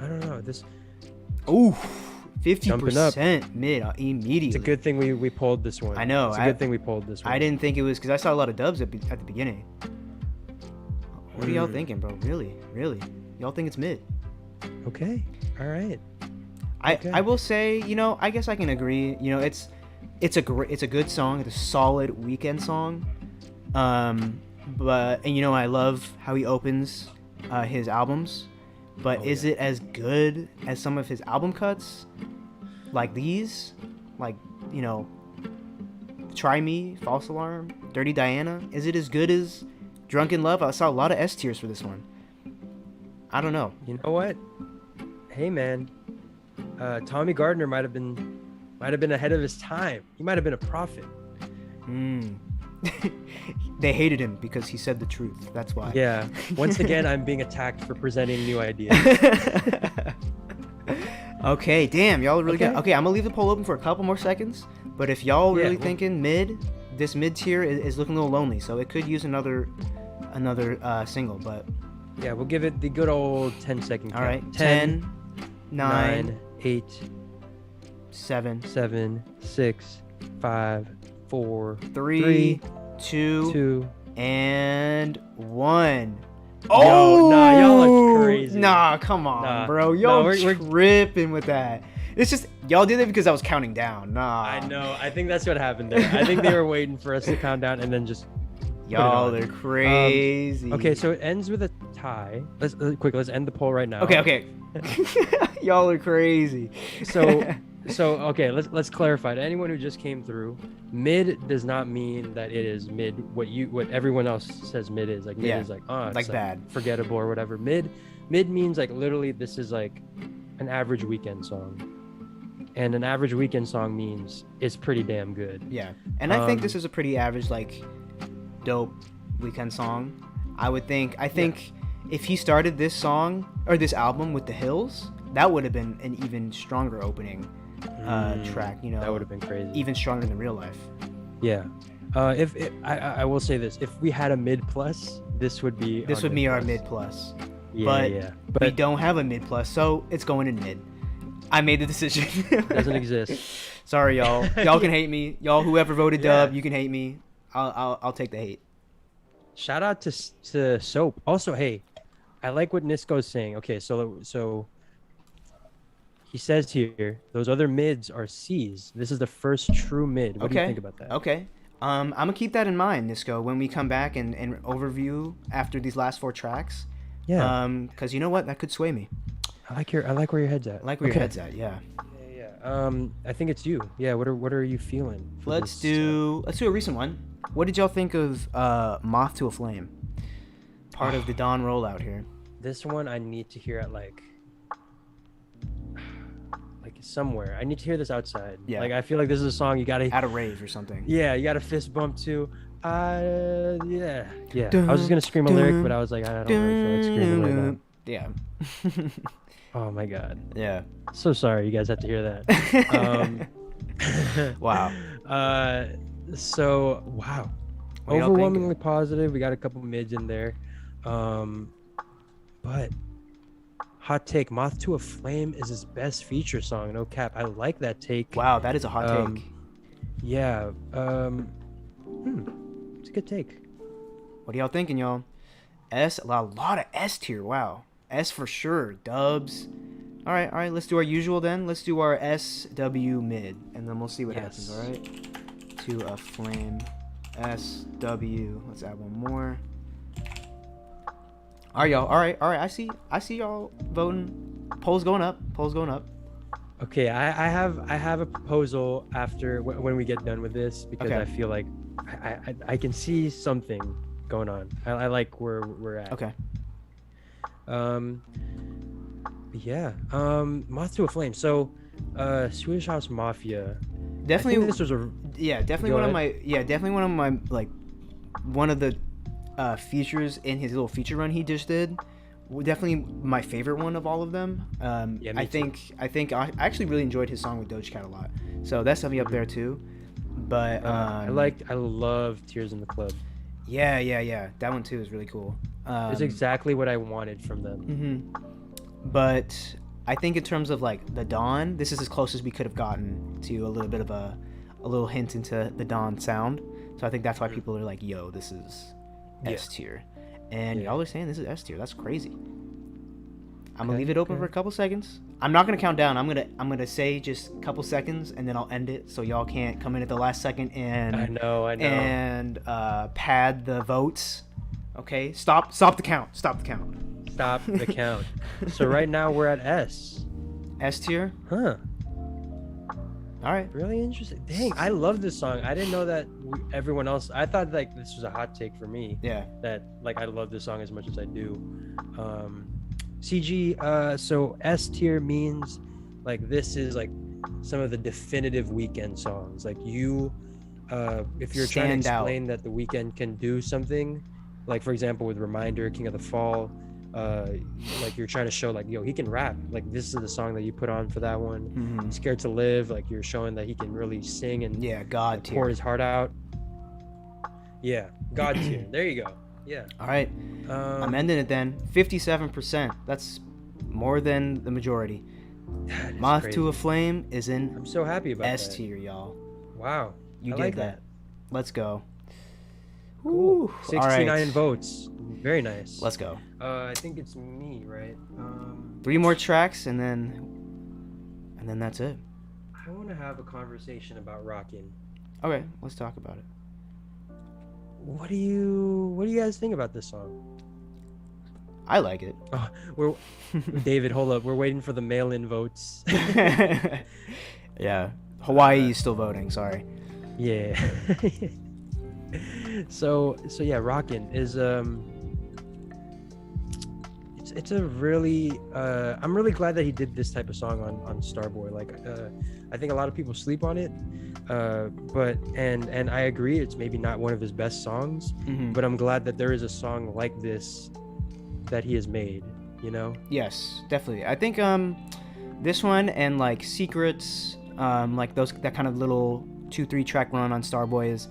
don't know. This Ooh, Jumping up. 50% mid immediately. it's a good thing we polled this one. I know, It's a good thing we polled this one. I didn't think it was because I saw a lot of dubs at the beginning. What are y'all thinking, bro? Really? Y'all think it's mid? Okay. All right. I will say, I guess I can agree. It's a good song. It's a solid weekend song. But I love how he opens his albums. But is it as good as some of his album cuts? Like these? Like, Try Me, False Alarm, Dirty Diana? Is it as good as Drunken Love? I saw a lot of S tiers for this one. I don't know. You know what? Hey man, Tommy Gardner might have been ahead of his time. He might have been a prophet. They hated him because he said the truth. That's why. Yeah. Once again, I'm being attacked for presenting new ideas. Okay, damn, y'all are really good. Okay, I'm gonna leave the poll open for a couple more seconds. But if y'all really thinking this mid tier is looking a little lonely, so it could use another single. But yeah, we'll give it the good old 10-second count. all right, 10, 9, 8, 7, 7, 6, 5, 4, 3, 2, 2. and 1. Yo, nah, y'all look crazy. Nah, come on, bro. Y'all we're tripping with that. It's just y'all did it because I was counting down. Nah. I know. I think that's what happened there. I think they were waiting for us to count down and then just Y'all are crazy. okay, so it ends with a tie. Let's end the poll right now. Okay. Y'all are crazy. So okay, let's clarify. To anyone who just came through, mid does not mean that it is mid what everyone else says mid is. Like mid is like it's bad, forgettable or whatever. Mid means like literally this is like an average weekend song. And an average weekend song means it's pretty damn good. Yeah. And I think this is a pretty average, like, dope weekend song. I think if he started this song or this album with The Hills, that would have been an even stronger opening track, That would have been crazy. Even stronger than Real Life. Yeah. I will say this, if we had a mid plus, this would be our mid plus. But we don't have a mid plus, so it's going in mid. I made the decision. Doesn't exist. Sorry, y'all. Y'all can hate me. Y'all, whoever voted dub, you can hate me. I'll take the hate. Shout out to Soap. Also, hey, I like what Nisco's saying. Okay, so he says here those other mids are C's. This is the first true mid. What do you think about that? Okay. I'm gonna keep that in mind, Nisco, when we come back and overview after these last 4 tracks. Yeah. Because you know what, that could sway me. I like where your head's at. I like where your head's at. Yeah. Yeah. I think it's you. Yeah. What are you feeling? Let's do a recent one. What did y'all think of Moth to a Flame? Part of the Dawn rollout here. This one I need to hear at like somewhere. I need to hear this outside. Yeah. Like I feel like this is a song you gotta at a rave or something. Yeah, you gotta fist bump to. Yeah. I was just gonna scream a lyric, but I was like, I don't really feel like screaming right now. Yeah. Oh my god. Yeah. So sorry you guys have to hear that. Wow. So wow. Overwhelmingly positive. We got a couple mids in there. But hot take. Moth to a Flame is his best feature song. No cap. I like that take. Wow, that is a hot take. Yeah. It's a good take. What are y'all thinking, y'all? S, a lot of S tier. Wow, S for sure. Dubs. All right. Let's do our usual then. Let's do our SW mid, and then we'll see what happens. All right. To a Flame, SW. Let's add one more. All right, y'all. All right. I see y'all voting. Polls going up. Okay, I have a proposal after when we get done with this, because Okay. I feel like I can see something going on. I like where we're at. Okay. Yeah. Moth to a Flame. So, Swedish House Mafia. Definitely. I think this was a Definitely Go one of ahead. my like one of the features in his little feature run he just did. Definitely my favorite one of all of them. Yeah, I me too. think I actually really enjoyed his song with Doja Cat a lot. So that's definitely up there too. But I love Tears in the Club. Yeah. That one too is really cool. It's exactly what I wanted from them. But I think in terms of like the Dawn, this is as close as we could have gotten to a little bit of a little hint into the Dawn sound. So I think that's why people are like, yo, this is S tier. And Yeah. y'all are saying this is S tier. That's crazy. I'm gonna Okay, leave it open okay. for a couple seconds. I'm not gonna count down. I'm gonna say just a couple seconds and then I'll end it so y'all can't come in at the last second and I know. and pad the votes. Okay, stop the count. Stop the count. So right now we're at S. S tier. Huh. All right. Really interesting. Dang, I love this song. I didn't know that everyone else. I thought like this was a hot take for me. Yeah. That like I love this song as much as I do. CG. So S tier means like this is like some of the definitive Weeknd songs. Like you, if you're trying to Stand out. explain that the Weeknd can do something, like for example with Reminder, King of the Fall. Like you're trying to show like, yo, he can rap. Like this is the song that you put on for that one. Scared to Live, like you're showing that he can really sing and Yeah, God pour tier. his heart out. Yeah, God tier. There you go. Yeah. All right. I'm ending it then. 57%. That's more than the majority. That is Moth crazy. to a Flame is in I'm so happy about S that. tier, y'all. Wow. You I did like that. Let's go. Cool. Ooh, 69 all right. votes. Very nice. Let's go. I think it's me, right? 3 more tracks and then that's it. I want to have a conversation about Rockin'. Okay, let's talk about it. What do you guys think about this song? I like it. Oh, we're David, hold up. We're waiting for the mail-in votes. Yeah. Hawaii is still voting, sorry. Yeah. so yeah, Rockin' is it's a really I'm really glad that he did this type of song on Starboy. Like I think a lot of people sleep on it. But and I agree it's maybe not one of his best songs, but I'm glad that there is a song like this that he has made, you know? Yes, definitely. I think this one and like Secrets, like that kind of little 2-3 track run on Starboy is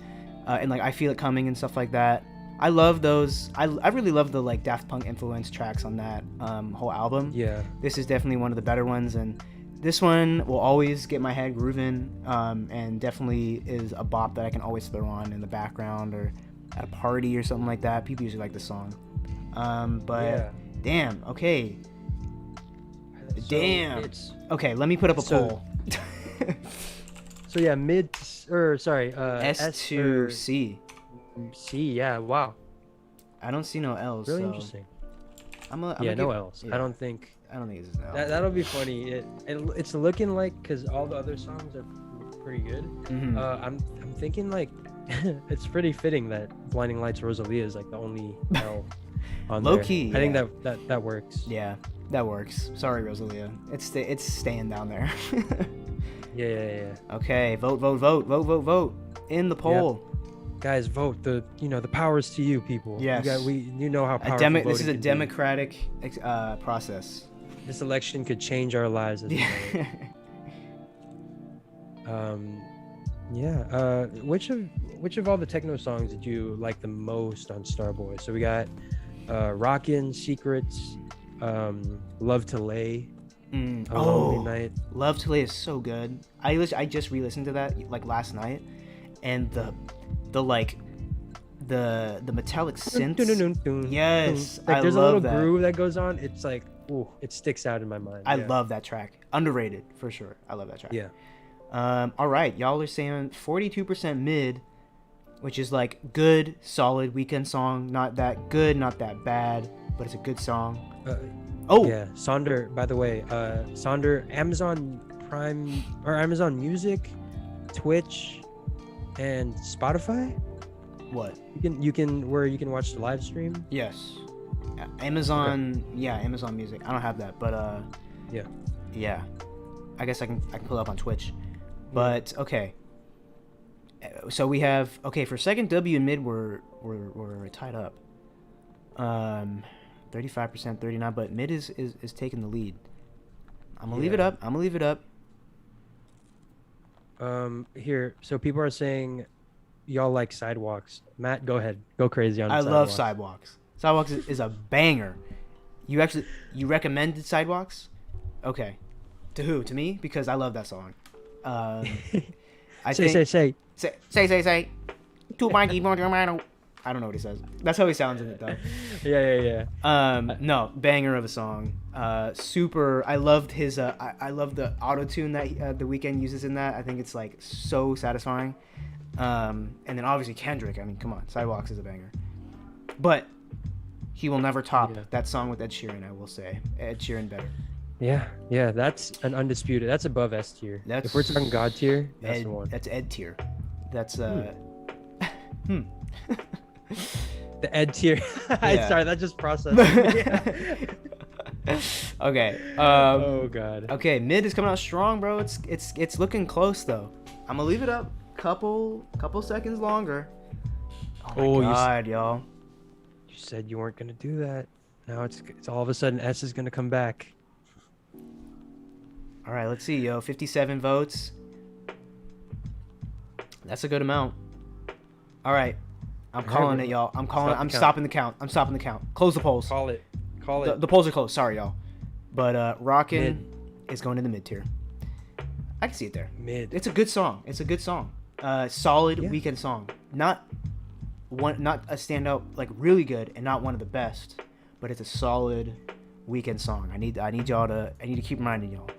and like I Feel It Coming and stuff like that. I love those. I really love the like Daft Punk influence tracks on that whole album. Yeah. This is definitely one of the better ones, and this one will always get my head grooving, and definitely is a bop that I can always throw on in the background or at a party or something like that. People usually like the song. But Yeah. damn, okay. So Damn. it's- Okay, let me put up a So- poll. So yeah, S S to C. C. Yeah. Wow. I don't see no L's. Really so interesting. I'm Yeah. gonna No give- L's. yeah. I don't think I don't think it's an L. that'll be funny. It's looking like because all the other songs are pretty good. Mhm. I'm thinking like it's pretty fitting that Blinding Lights Rosalia is like the only L on Low there. key, I think yeah. that works. Yeah, that works. Sorry, Rosalia. It's staying down there. Yeah. Okay, vote in the poll. Guys, vote. The power's to you, people. Yes. You know how powerful This is voting a can be. democratic process. This election could change our lives. As we know it. Yeah. Which of all the techno songs did you like the most on Starboy? So we got Rockin', Secrets, Love to Lay, Mm. A Lonely Night. Love to Lay is so good. I just re-listened to that like last night, and the metallic synths. Yes, Like, I there's a love little that. groove that goes on. It's like, ooh, it sticks out in my mind. I Yeah. love that track. Underrated for sure. I love that track. Yeah. All right, y'all are saying 42% mid, which is like good, solid weekend song. Not that good, not that bad, but it's a good song. Oh, Yeah, Sonder. By the way, Sonder, Amazon Prime or Amazon Music, Twitch, and Spotify. what? You can where you can watch the live stream. Yes, Amazon. Yeah, Amazon Music. I don't have that, but Yeah. yeah. I guess I can pull it up on Twitch. But okay. So we have for second W and mid we're tied up. 35%, 39, but mid is taking the lead. I'm gonna leave it up. Here, so people are saying y'all like Sidewalks. Matt, go ahead, go crazy on. I Sidewalks. love Sidewalks. Sidewalks is a banger. You recommended Sidewalks? Okay. To who? To me? Because I love that song. Say. To my I don't know what he says. That's how he sounds in it though. Yeah. No, banger of a song. Super. I loved his. I love the auto tune that The Weeknd uses in that. I think it's like so satisfying. And then obviously Kendrick. I mean, come on, Sidewalks is a banger. But he will never top that song with Ed Sheeran. I will say Ed Sheeran better. Yeah. That's an undisputed. That's above S tier. If we're talking God tier, that's Ed, the one. That's Ed tier. That's The Ed tier. Yeah. Sorry, that just processed. Okay. Oh God. Okay, mid is coming out strong, bro. It's looking close though. I'm gonna leave it up couple seconds longer. Oh my God, y'all. You said you weren't gonna do that. Now it's all of a sudden S is gonna come back. All right, let's see, yo. 57 votes. That's a good amount. All right. I'm calling it, y'all. I'm stopping the count. Close the polls. Call it. The polls are closed. Sorry, y'all. But Rockin' is going in the mid tier. I can see it there. Mid. It's a good song. Solid weekend song. Not a standout, like really good, and not one of the best, but it's a solid weekend song. I need to keep reminding y'all.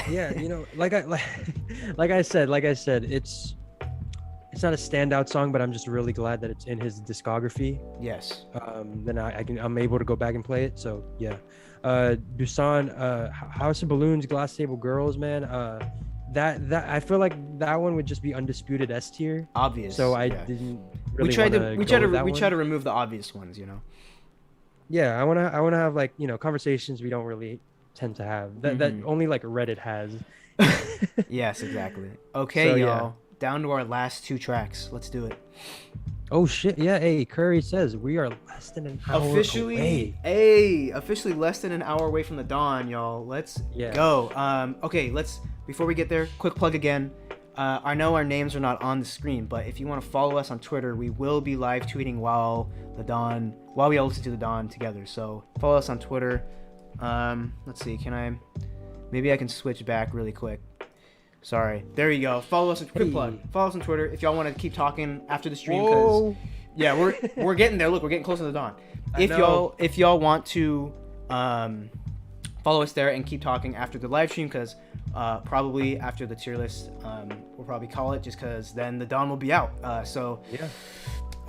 Yeah, like I said, it's not a standout song, but I'm just really glad that it's in his discography. Yes. Then I'm able to go back and play it. So yeah. Dusan, House of Balloons, Glass Table Girls, man. That I feel like that one would just be undisputed S tier. Obvious. So I didn't really we try to remove the obvious ones, Yeah, I wanna have like conversations we don't really tend to have that only like Reddit has. Yes, exactly. Okay, So, y'all. Down to our last two tracks. Let's do it. Oh shit! Yeah, hey, Curry says we are less than an hour away. Officially less than an hour away from the dawn, y'all. Let's go. Okay, before we get there, quick plug again. I know our names are not on the screen, but if you want to follow us on Twitter, we will be live tweeting while we all listen to the dawn together. So follow us on Twitter. Let's see. Maybe I can switch back really quick. Sorry. There you go. Follow us. Quick plug. Follow us on Twitter if y'all want to keep talking after the stream. Because we're getting there. Look, we're getting close to the dawn. If y'all want to follow us there and keep talking after the live stream, because probably after the tier list, we'll probably call it just because then the dawn will be out. Yeah.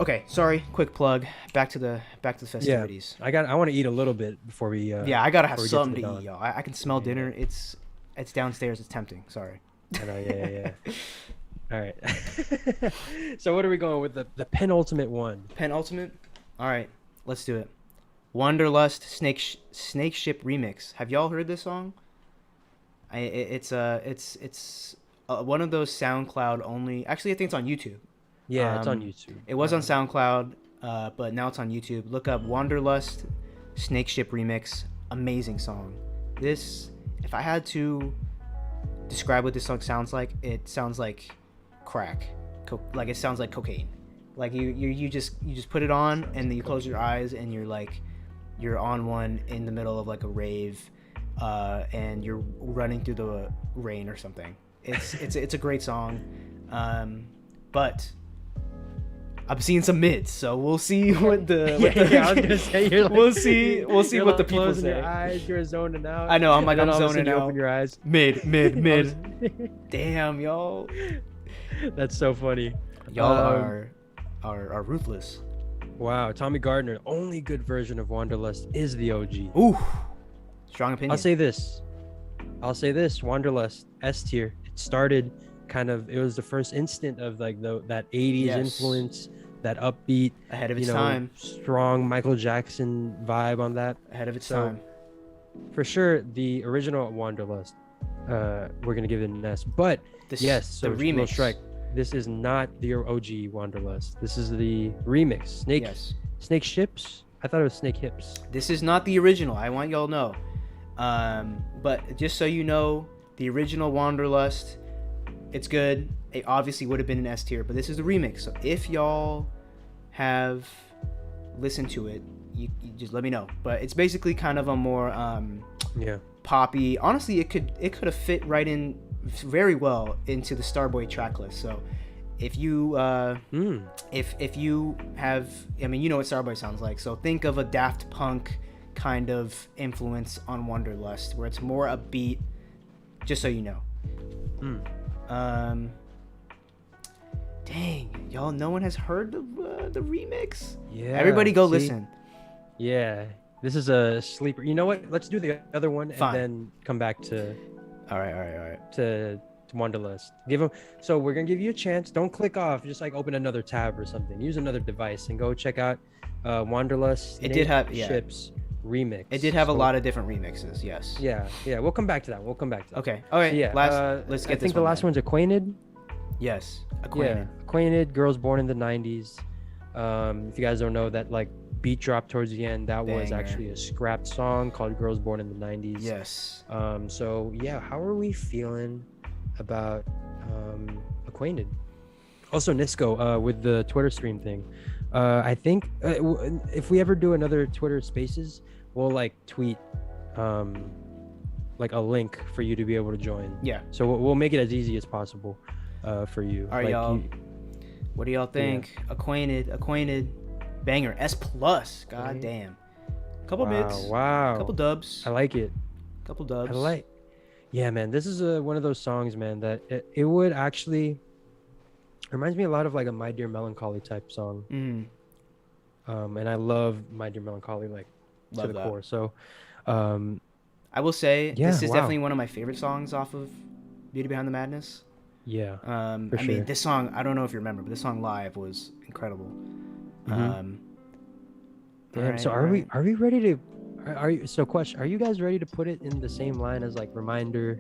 Okay. Sorry. Quick plug. Back to the festivities. Yeah. I want to eat a little bit before we. I gotta have something to eat, y'all. I can smell dinner. It's downstairs. It's tempting. Sorry. I know, yeah. All right. So what are we going with the penultimate one? Penultimate? All right, let's do it. Wanderlust Snake Ship remix. Have y'all heard this song? It's one of those SoundCloud only. Actually, I think it's on YouTube. Yeah, it's on YouTube. It was on SoundCloud, but now it's on YouTube. Look up Wanderlust Snake Ship remix. Amazing song. This, if I had to describe what this song sounds like, it sounds like crack. Like it sounds like cocaine. Like you just put it on and then you close your eyes and you're like you're on one in the middle of like a rave, and you're running through the rain or something. It's a great song, but I'm seeing some mids, so we'll see what the. I was gonna say you're like, we'll see you're what the like people closing say. your eyes, you're zoning out. I know, I'm like, and I'm then all of a zoning sudden you out. Open your eyes. Mid. Damn, y'all. That's so funny. Y'all are ruthless. Wow, Tommy Gardner. Only good version of Wanderlust is the OG. Ooh, strong opinion. I'll say this. Wanderlust S tier. It started it was the first instant of like that 80s Yes. influence, that upbeat, ahead of its time. strong Michael Jackson vibe on that. Ahead of its So, time. For sure, the original Wanderlust, we're gonna give it an S. But yes, so the Little remix. Strike. This is not the OG Wanderlust. This is the remix. Snake Ships. I thought it was Snake Hips. This is not the original. I want y'all to know. But just so you know, the original Wanderlust, it's good. It obviously would have been an S tier, but this is the remix. So if y'all have listened to it, you just let me know. But it's basically kind of a more poppy. Honestly, it could have fit right in very well into the Starboy tracklist. So if you if you have, I mean, you know what Starboy sounds like, so think of a Daft Punk kind of influence on Wanderlust, where it's more upbeat, just so you know. Dang, y'all, no one has heard the remix? Yeah, everybody go listen. Yeah, this is a sleeper. You know what, let's do the other one. Fine. And then come back to all right to Wanderlust. So we're gonna give you a chance. Don't click off, just like open another tab or something, use another device and go check out Wanderlust. It did have Ships remix. It did have a lot of different remixes. Yes. Yeah, we'll come back to that. Okay, all right. So yeah, let's get I this think the last one's Acquainted. Yes, Acquainted. Yeah, Acquainted, Girls Born in the 90s. If you guys don't know, that like beat drop towards the end, that was Banger. actually a scrapped song called Girls Born in the 90s. Yes. So yeah, how are we feeling about Acquainted? Also Cesco, with the Twitter stream thing. I think if we ever do another Twitter Spaces, we'll like tweet like a link for you to be able to join. Yeah. So we'll make it as easy as possible for you. All right, y'all. What do y'all think? Yeah. Acquainted, banger. S+. God damn. Couple mids. Wow. Couple dubs. I like it. Couple dubs. Yeah, man. This is one of those songs, man, that it would actually reminds me a lot of like a My Dear Melancholy type song. And I love My Dear Melancholy to the core. So I will say this is definitely one of my favorite songs off of Beauty Behind the Madness. Yeah. I mean, this song, I don't know if you remember, but this song live was incredible. Damn. So are we ready to? Question: are you guys ready to put it in the same line as like Reminder?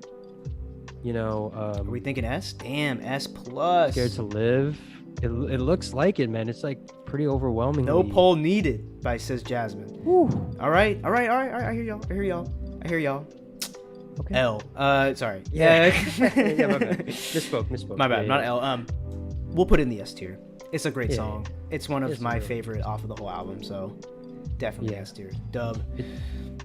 Are we thinking S? Damn, S+. Scared to Live. It looks like it, man. It's like pretty overwhelming. No poll needed by Says Jasmine. Woo. All right. I hear y'all. Okay. L. Sorry. Yeah. Yeah, my bad. Misspoke. My bad. Not L. We'll put it in the S tier. It's a great song. It's one of my favorite off of the whole album. So definitely S tier. Dub.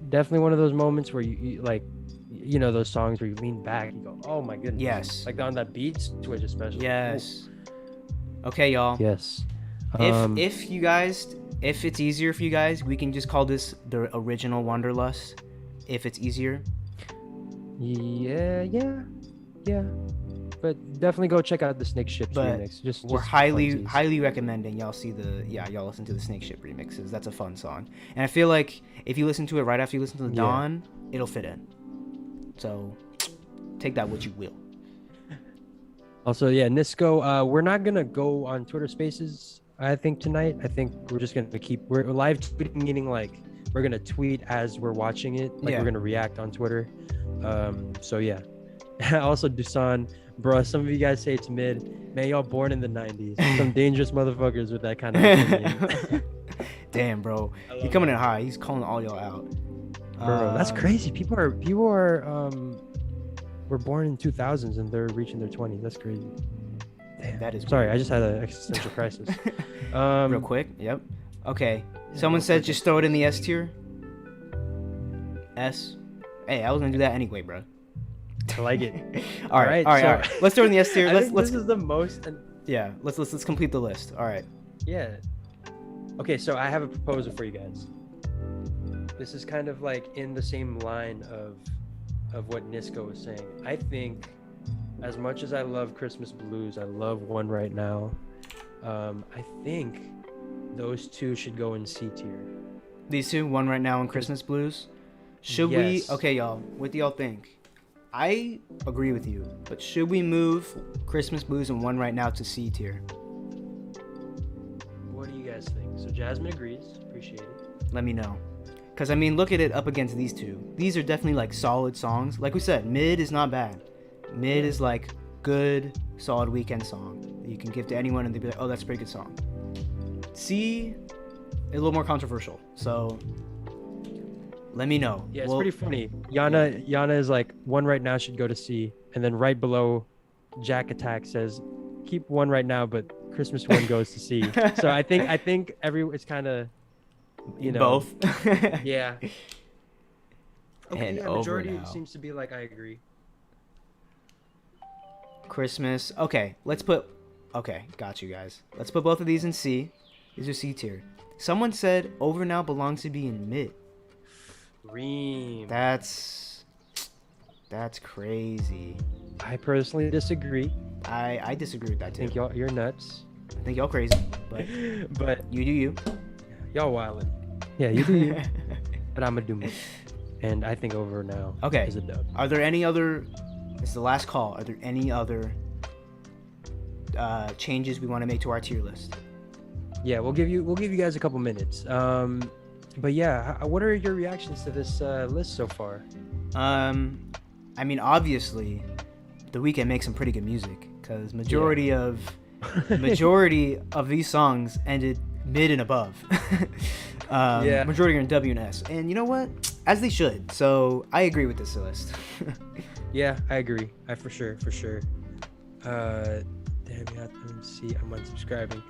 Definitely one of those moments where you like, those songs where you lean back and go, oh my goodness. Yes. Like on that beat switch especially. Yes. Okay, y'all. Yes. If you guys, if it's easier for you guys, we can just call this the original Wanderlust. If it's easier. Yeah. But definitely go check out the Snake Ships remix. We're highly recommending y'all y'all listen to the Snake Ship remixes. That's a fun song. And I feel like if you listen to it right after you listen to the Dawn, it'll fit in. So take that what you will. Also, Cesco, we're not gonna go on Twitter Spaces, I think, tonight. I think we're just gonna we're live tweeting, meaning like we're gonna tweet as we're watching it. Like we're gonna react on Twitter. So yeah. Also, Dusan, bro, some of you guys say it's mid. Man, y'all born in the 90s. Some dangerous motherfuckers with that kind of opinion. Damn, bro. He's coming in high. He's calling all y'all out. Bro, that's crazy. People are were born in 2000s and they're reaching their 20s. That's crazy. Damn. That is sorry. weird. I just had an existential crisis. Real quick. Yep. Okay. Someone said just throw it in the S tier. S. Hey, I was gonna do that anyway, bro. I like it. all right. Let's start in the S tier. I Let's think this is the most. yeah. Let's complete the list. All right. Yeah. Okay, so I have a proposal for you guys. This is kind of like in the same line of what Nisco was saying. I think, as much as I love Christmas Blues, I love One Right Now. I think those two should go in C tier. These two, One Right Now and Christmas Blues. Should Yes. we? Okay, y'all. What do y'all think? I agree with you, but should we move Christmas Blues and One Right Now to C tier? What do you guys think? So Jasmine agrees. Appreciate it. Let me know. Because, I mean, look at it up against these two. These are definitely, like, solid songs. Like we said, mid is not bad. Mid is, like, good, solid weekend song that you can give to anyone and they'd be like, oh, that's a pretty good song. C, a little more controversial. So, let me know. Yeah, it's pretty funny. Yana is like, One Right Now should go to C. And then right below, Jack Attack says, keep One Right Now, but Christmas One goes to C. So I think it's kind of, you know, both. yeah. Okay, And yeah, over majority now. seems to be like, I agree. Christmas. Okay, got you guys. Let's put both of these in C. These are C tier. Someone said Over Now belongs to be in mid. Reem. That's crazy. I personally disagree. I disagree with that I too. think you're nuts. I think y'all crazy, but But you do you. y'all wildin'. Yeah, you do you. But I'm gonna do me. And I think Over Now Okay. is a dub. Are there any other? This is the last call. Are there any other changes we want to make to our tier list? Yeah, we'll give you guys a couple minutes. But yeah, what are your reactions to this list so far? I mean, obviously, The Weeknd makes some pretty good music because majority of these songs ended mid and above. Yeah. Majority are in W and S, and you know what? As they should. So I agree with this list. Yeah, I agree. I for sure. Damn, yeah, let me see. I'm unsubscribing.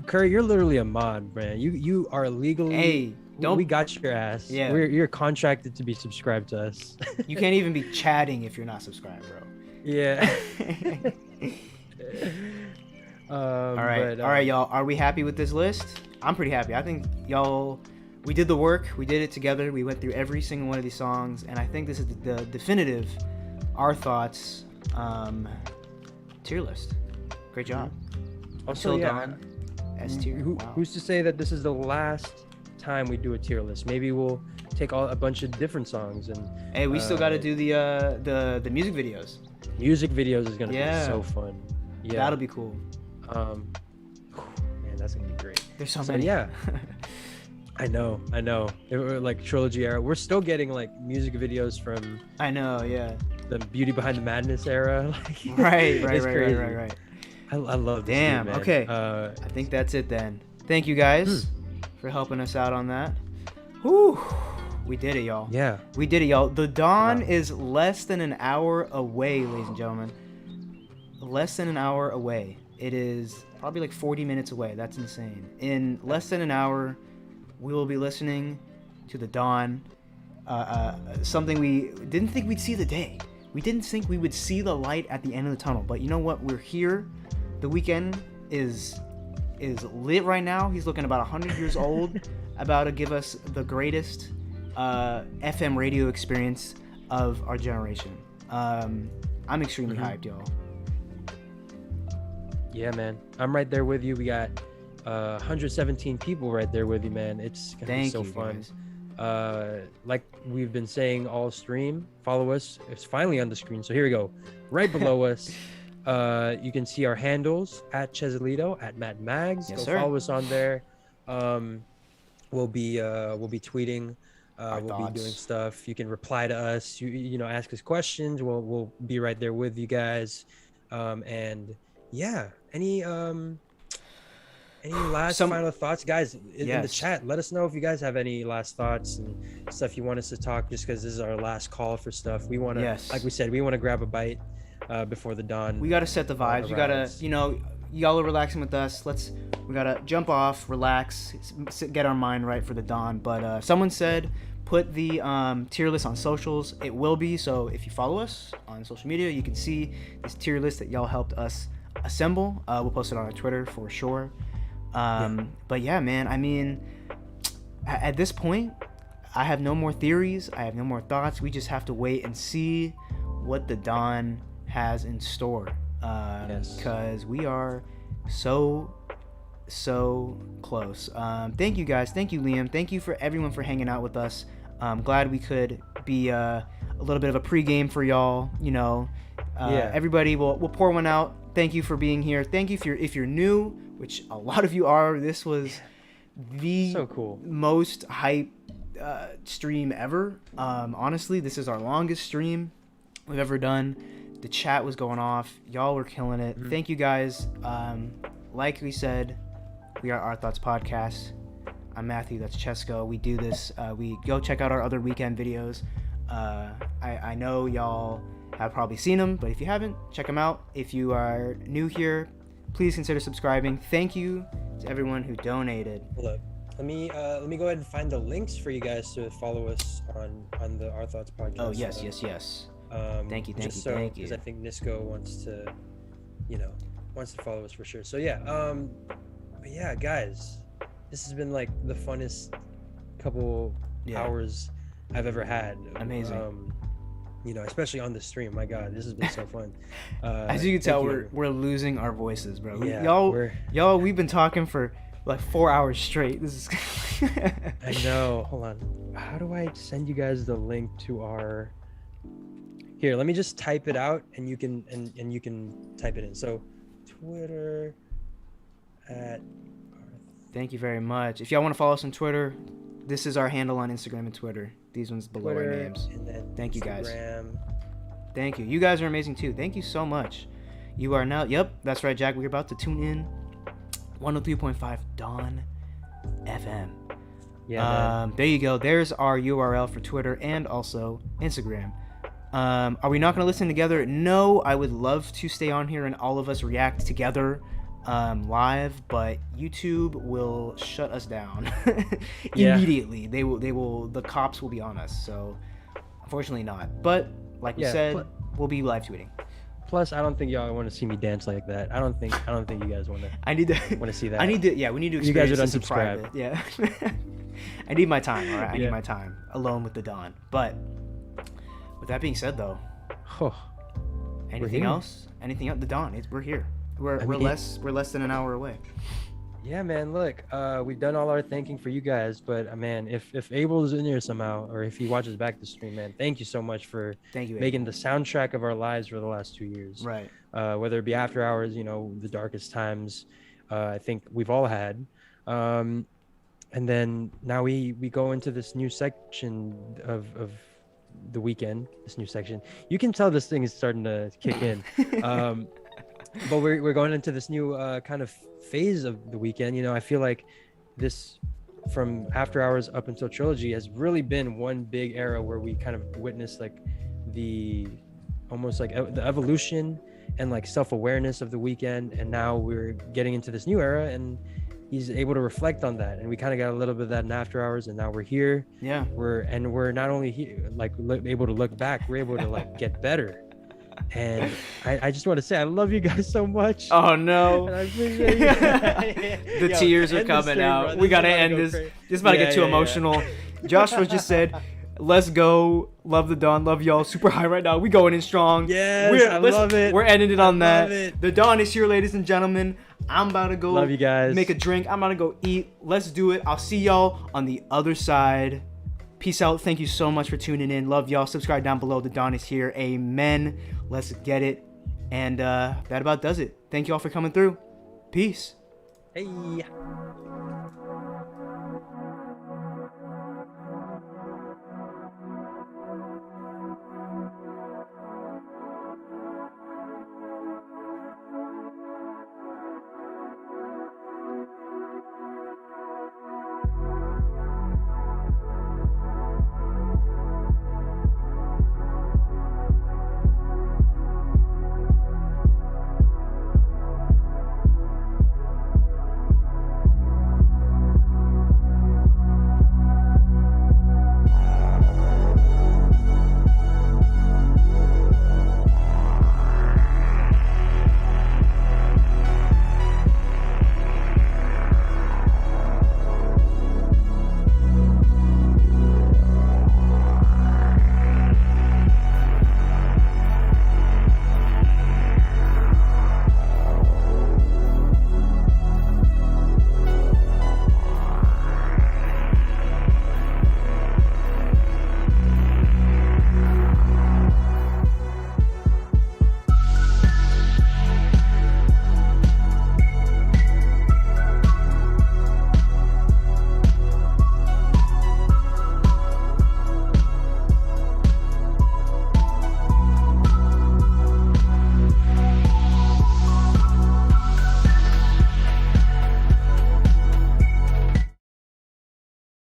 Curry, you're literally a mod, man. You are legally. Hey, don't. We got your ass. Yeah. You're contracted to be subscribed to us. You can't even be chatting if you're not subscribed, bro. Yeah. All right, y'all. Are we happy with this list? I'm pretty happy. I think y'all, we did the work. We did it together. We went through every single one of these songs, and I think this is the definitive Our Thoughts tier list. Great job. Also, Until yeah, Dawn, S tier. Wow. Who's to say that this is the last time we do a tier list? Maybe we'll take a bunch of different songs and. Hey, we still got to do the music videos. Music videos is gonna Yeah. be so fun. Yeah. That'll be cool. Man, that's gonna be great. There's so So, many. yeah. I know. Like trilogy era. We're still getting like music videos from I know. Yeah. the Beauty Behind the Madness era. Like, Right. it's crazy. Right. I love this. Damn. Dude, man. Okay. I think that's it then. Thank you guys for helping us out on that. Whew. We did it, y'all. Yeah. We did it, y'all. The dawn Wow. is less than an hour away, ladies and gentlemen. Less than an hour away. It is probably like 40 minutes away. That's insane. In less than an hour, we will be listening to the dawn. Something we didn't think we'd see the day. We didn't think we would see the light at the end of the tunnel. But you know what? We're here. The Weeknd is lit right now. He's looking about 100 years old. About to give us the greatest FM radio experience of our generation. I'm extremely hyped, y'all. Yeah, man. I'm right there with you. We got 117 people right there with you, man. It's gonna be so fun. Guys. Like we've been saying all stream, follow us. It's finally on the screen. So here we go. Right below us, you can see our handles at Chesalito, at Matt Mags. Yes, Go sir. follow us on there. We'll be tweeting. Our We'll thoughts. be doing stuff. You can reply to us. You know, ask us questions. We'll be right there with you guys. And yeah, any last final thoughts, guys, in the chat? Let us know if you guys have any last thoughts and stuff you want us to talk. Just because this is our last call for stuff, we want to, like we said, we want to grab a bite before the dawn. We gotta set the vibes. We gotta, you know, y'all are relaxing with us. We gotta jump off, relax, get our mind right for the dawn. But someone said put the tier list on socials. It will be, so if you follow us on social media, you can see this tier list that y'all helped us assemble. We'll post it on our Twitter for sure. But yeah, man, I mean, at this point, I have no more theories. I have no more thoughts. We just have to wait and see what the Dawn has in store. Because we are so close. Thank you guys. Thank you, Liam. Thank you for everyone for hanging out with us. I'm glad we could be a little bit of a pregame for y'all. You know, everybody, we'll pour one out. Thank you for being here. Thank you if you're new, which a lot of you are. This was the so cool. most hype stream ever. Honestly, this is our longest stream we've ever done. The chat was going off. Y'all were killing it. Thank you guys. Like we said, we are Our Thoughts Podcast. I'm Matthew. That's Cesco. We do this. We go check out our other weekend videos. I know y'all have probably seen them, but if you haven't, check them out. If you are new here, please consider subscribing. Thank you to everyone who donated. Look, let me go ahead and find the links for you guys to follow us on the Our Thoughts podcast. Oh yes. Thank you. Because I think Cesco wants to follow us for sure. So yeah, but yeah, guys, this has been like the funnest couple hours I've ever had. Amazing. Especially on the stream. My God, this has been so fun. As you can tell, we're losing our voices, bro. Yeah, y'all, we've been talking for like 4 hours straight. This is. I know. Hold on. How do I send you guys the link to our? Here, let me just type it out, and you can and you can type it in. So, Twitter at. Thank you very much. If y'all want to follow us on Twitter, this is our handle on Instagram and Twitter. These ones below our names. And then thank you guys. Instagram. Thank you. You guys are amazing too. Thank you so much. You are now. Yep, that's right, Jack. We're about to tune in. 103.5 Dawn FM. Yeah. There you go. There's our URL for Twitter and also Instagram. Are we not going to listen together? No, I would love to stay on here and all of us react together live, but YouTube will shut us down immediately. They will. The cops will be on us. So, unfortunately, not. But like we said, we'll be live tweeting. Plus, I don't think y'all want to see me dance like that. I don't think you guys want to. I need to. Want to see that? I need to. Yeah, we need to. You guys would experience unsubscribe. this in private. Yeah. I need my time. All right, I need my time alone with the Dawn. But with that being said, though, anything else? Anything else? The Dawn. We're here. We're less than an hour away. Yeah, man. Look, we've done all our thanking for you guys, but man, if Abel's in here somehow, or if he watches back the stream, man, thank you so much for making the soundtrack of our lives for the last 2 years. Right. Whether it be after hours, the darkest times, I think we've all had. And then now we go into this new section of the weekend. This new section. You can tell this thing is starting to kick in. But we're going into this new kind of phase of the weekend. I feel like this, from after hours up until trilogy, has really been one big era where we kind of witnessed like the almost like the evolution and like self-awareness of the weekend, and now we're getting into this new era, and he's able to reflect on that, and we kind of got a little bit of that in after hours, and now we're here. Yeah, we're not only here, like able to look back, we're able to like get better. And I just want to say I love you guys so much. Oh no. And I appreciate you. The tears are coming out. Bro. We gotta end this. This is about to get too emotional. Joshua just said, let's go. Love the Dawn. Love y'all. Super high right now. We going in strong. Yes, I love it. We're ending it on that. Love it. The Dawn is here, ladies and gentlemen. I'm about to go love you guys. Make a drink. I'm about to go eat. Let's do it. I'll see y'all on the other side. Peace out. Thank you so much for tuning in. Love y'all. Subscribe down below. The Dawn is here. Amen. Let's get it. And that about does it. Thank you all for coming through. Peace. Hey.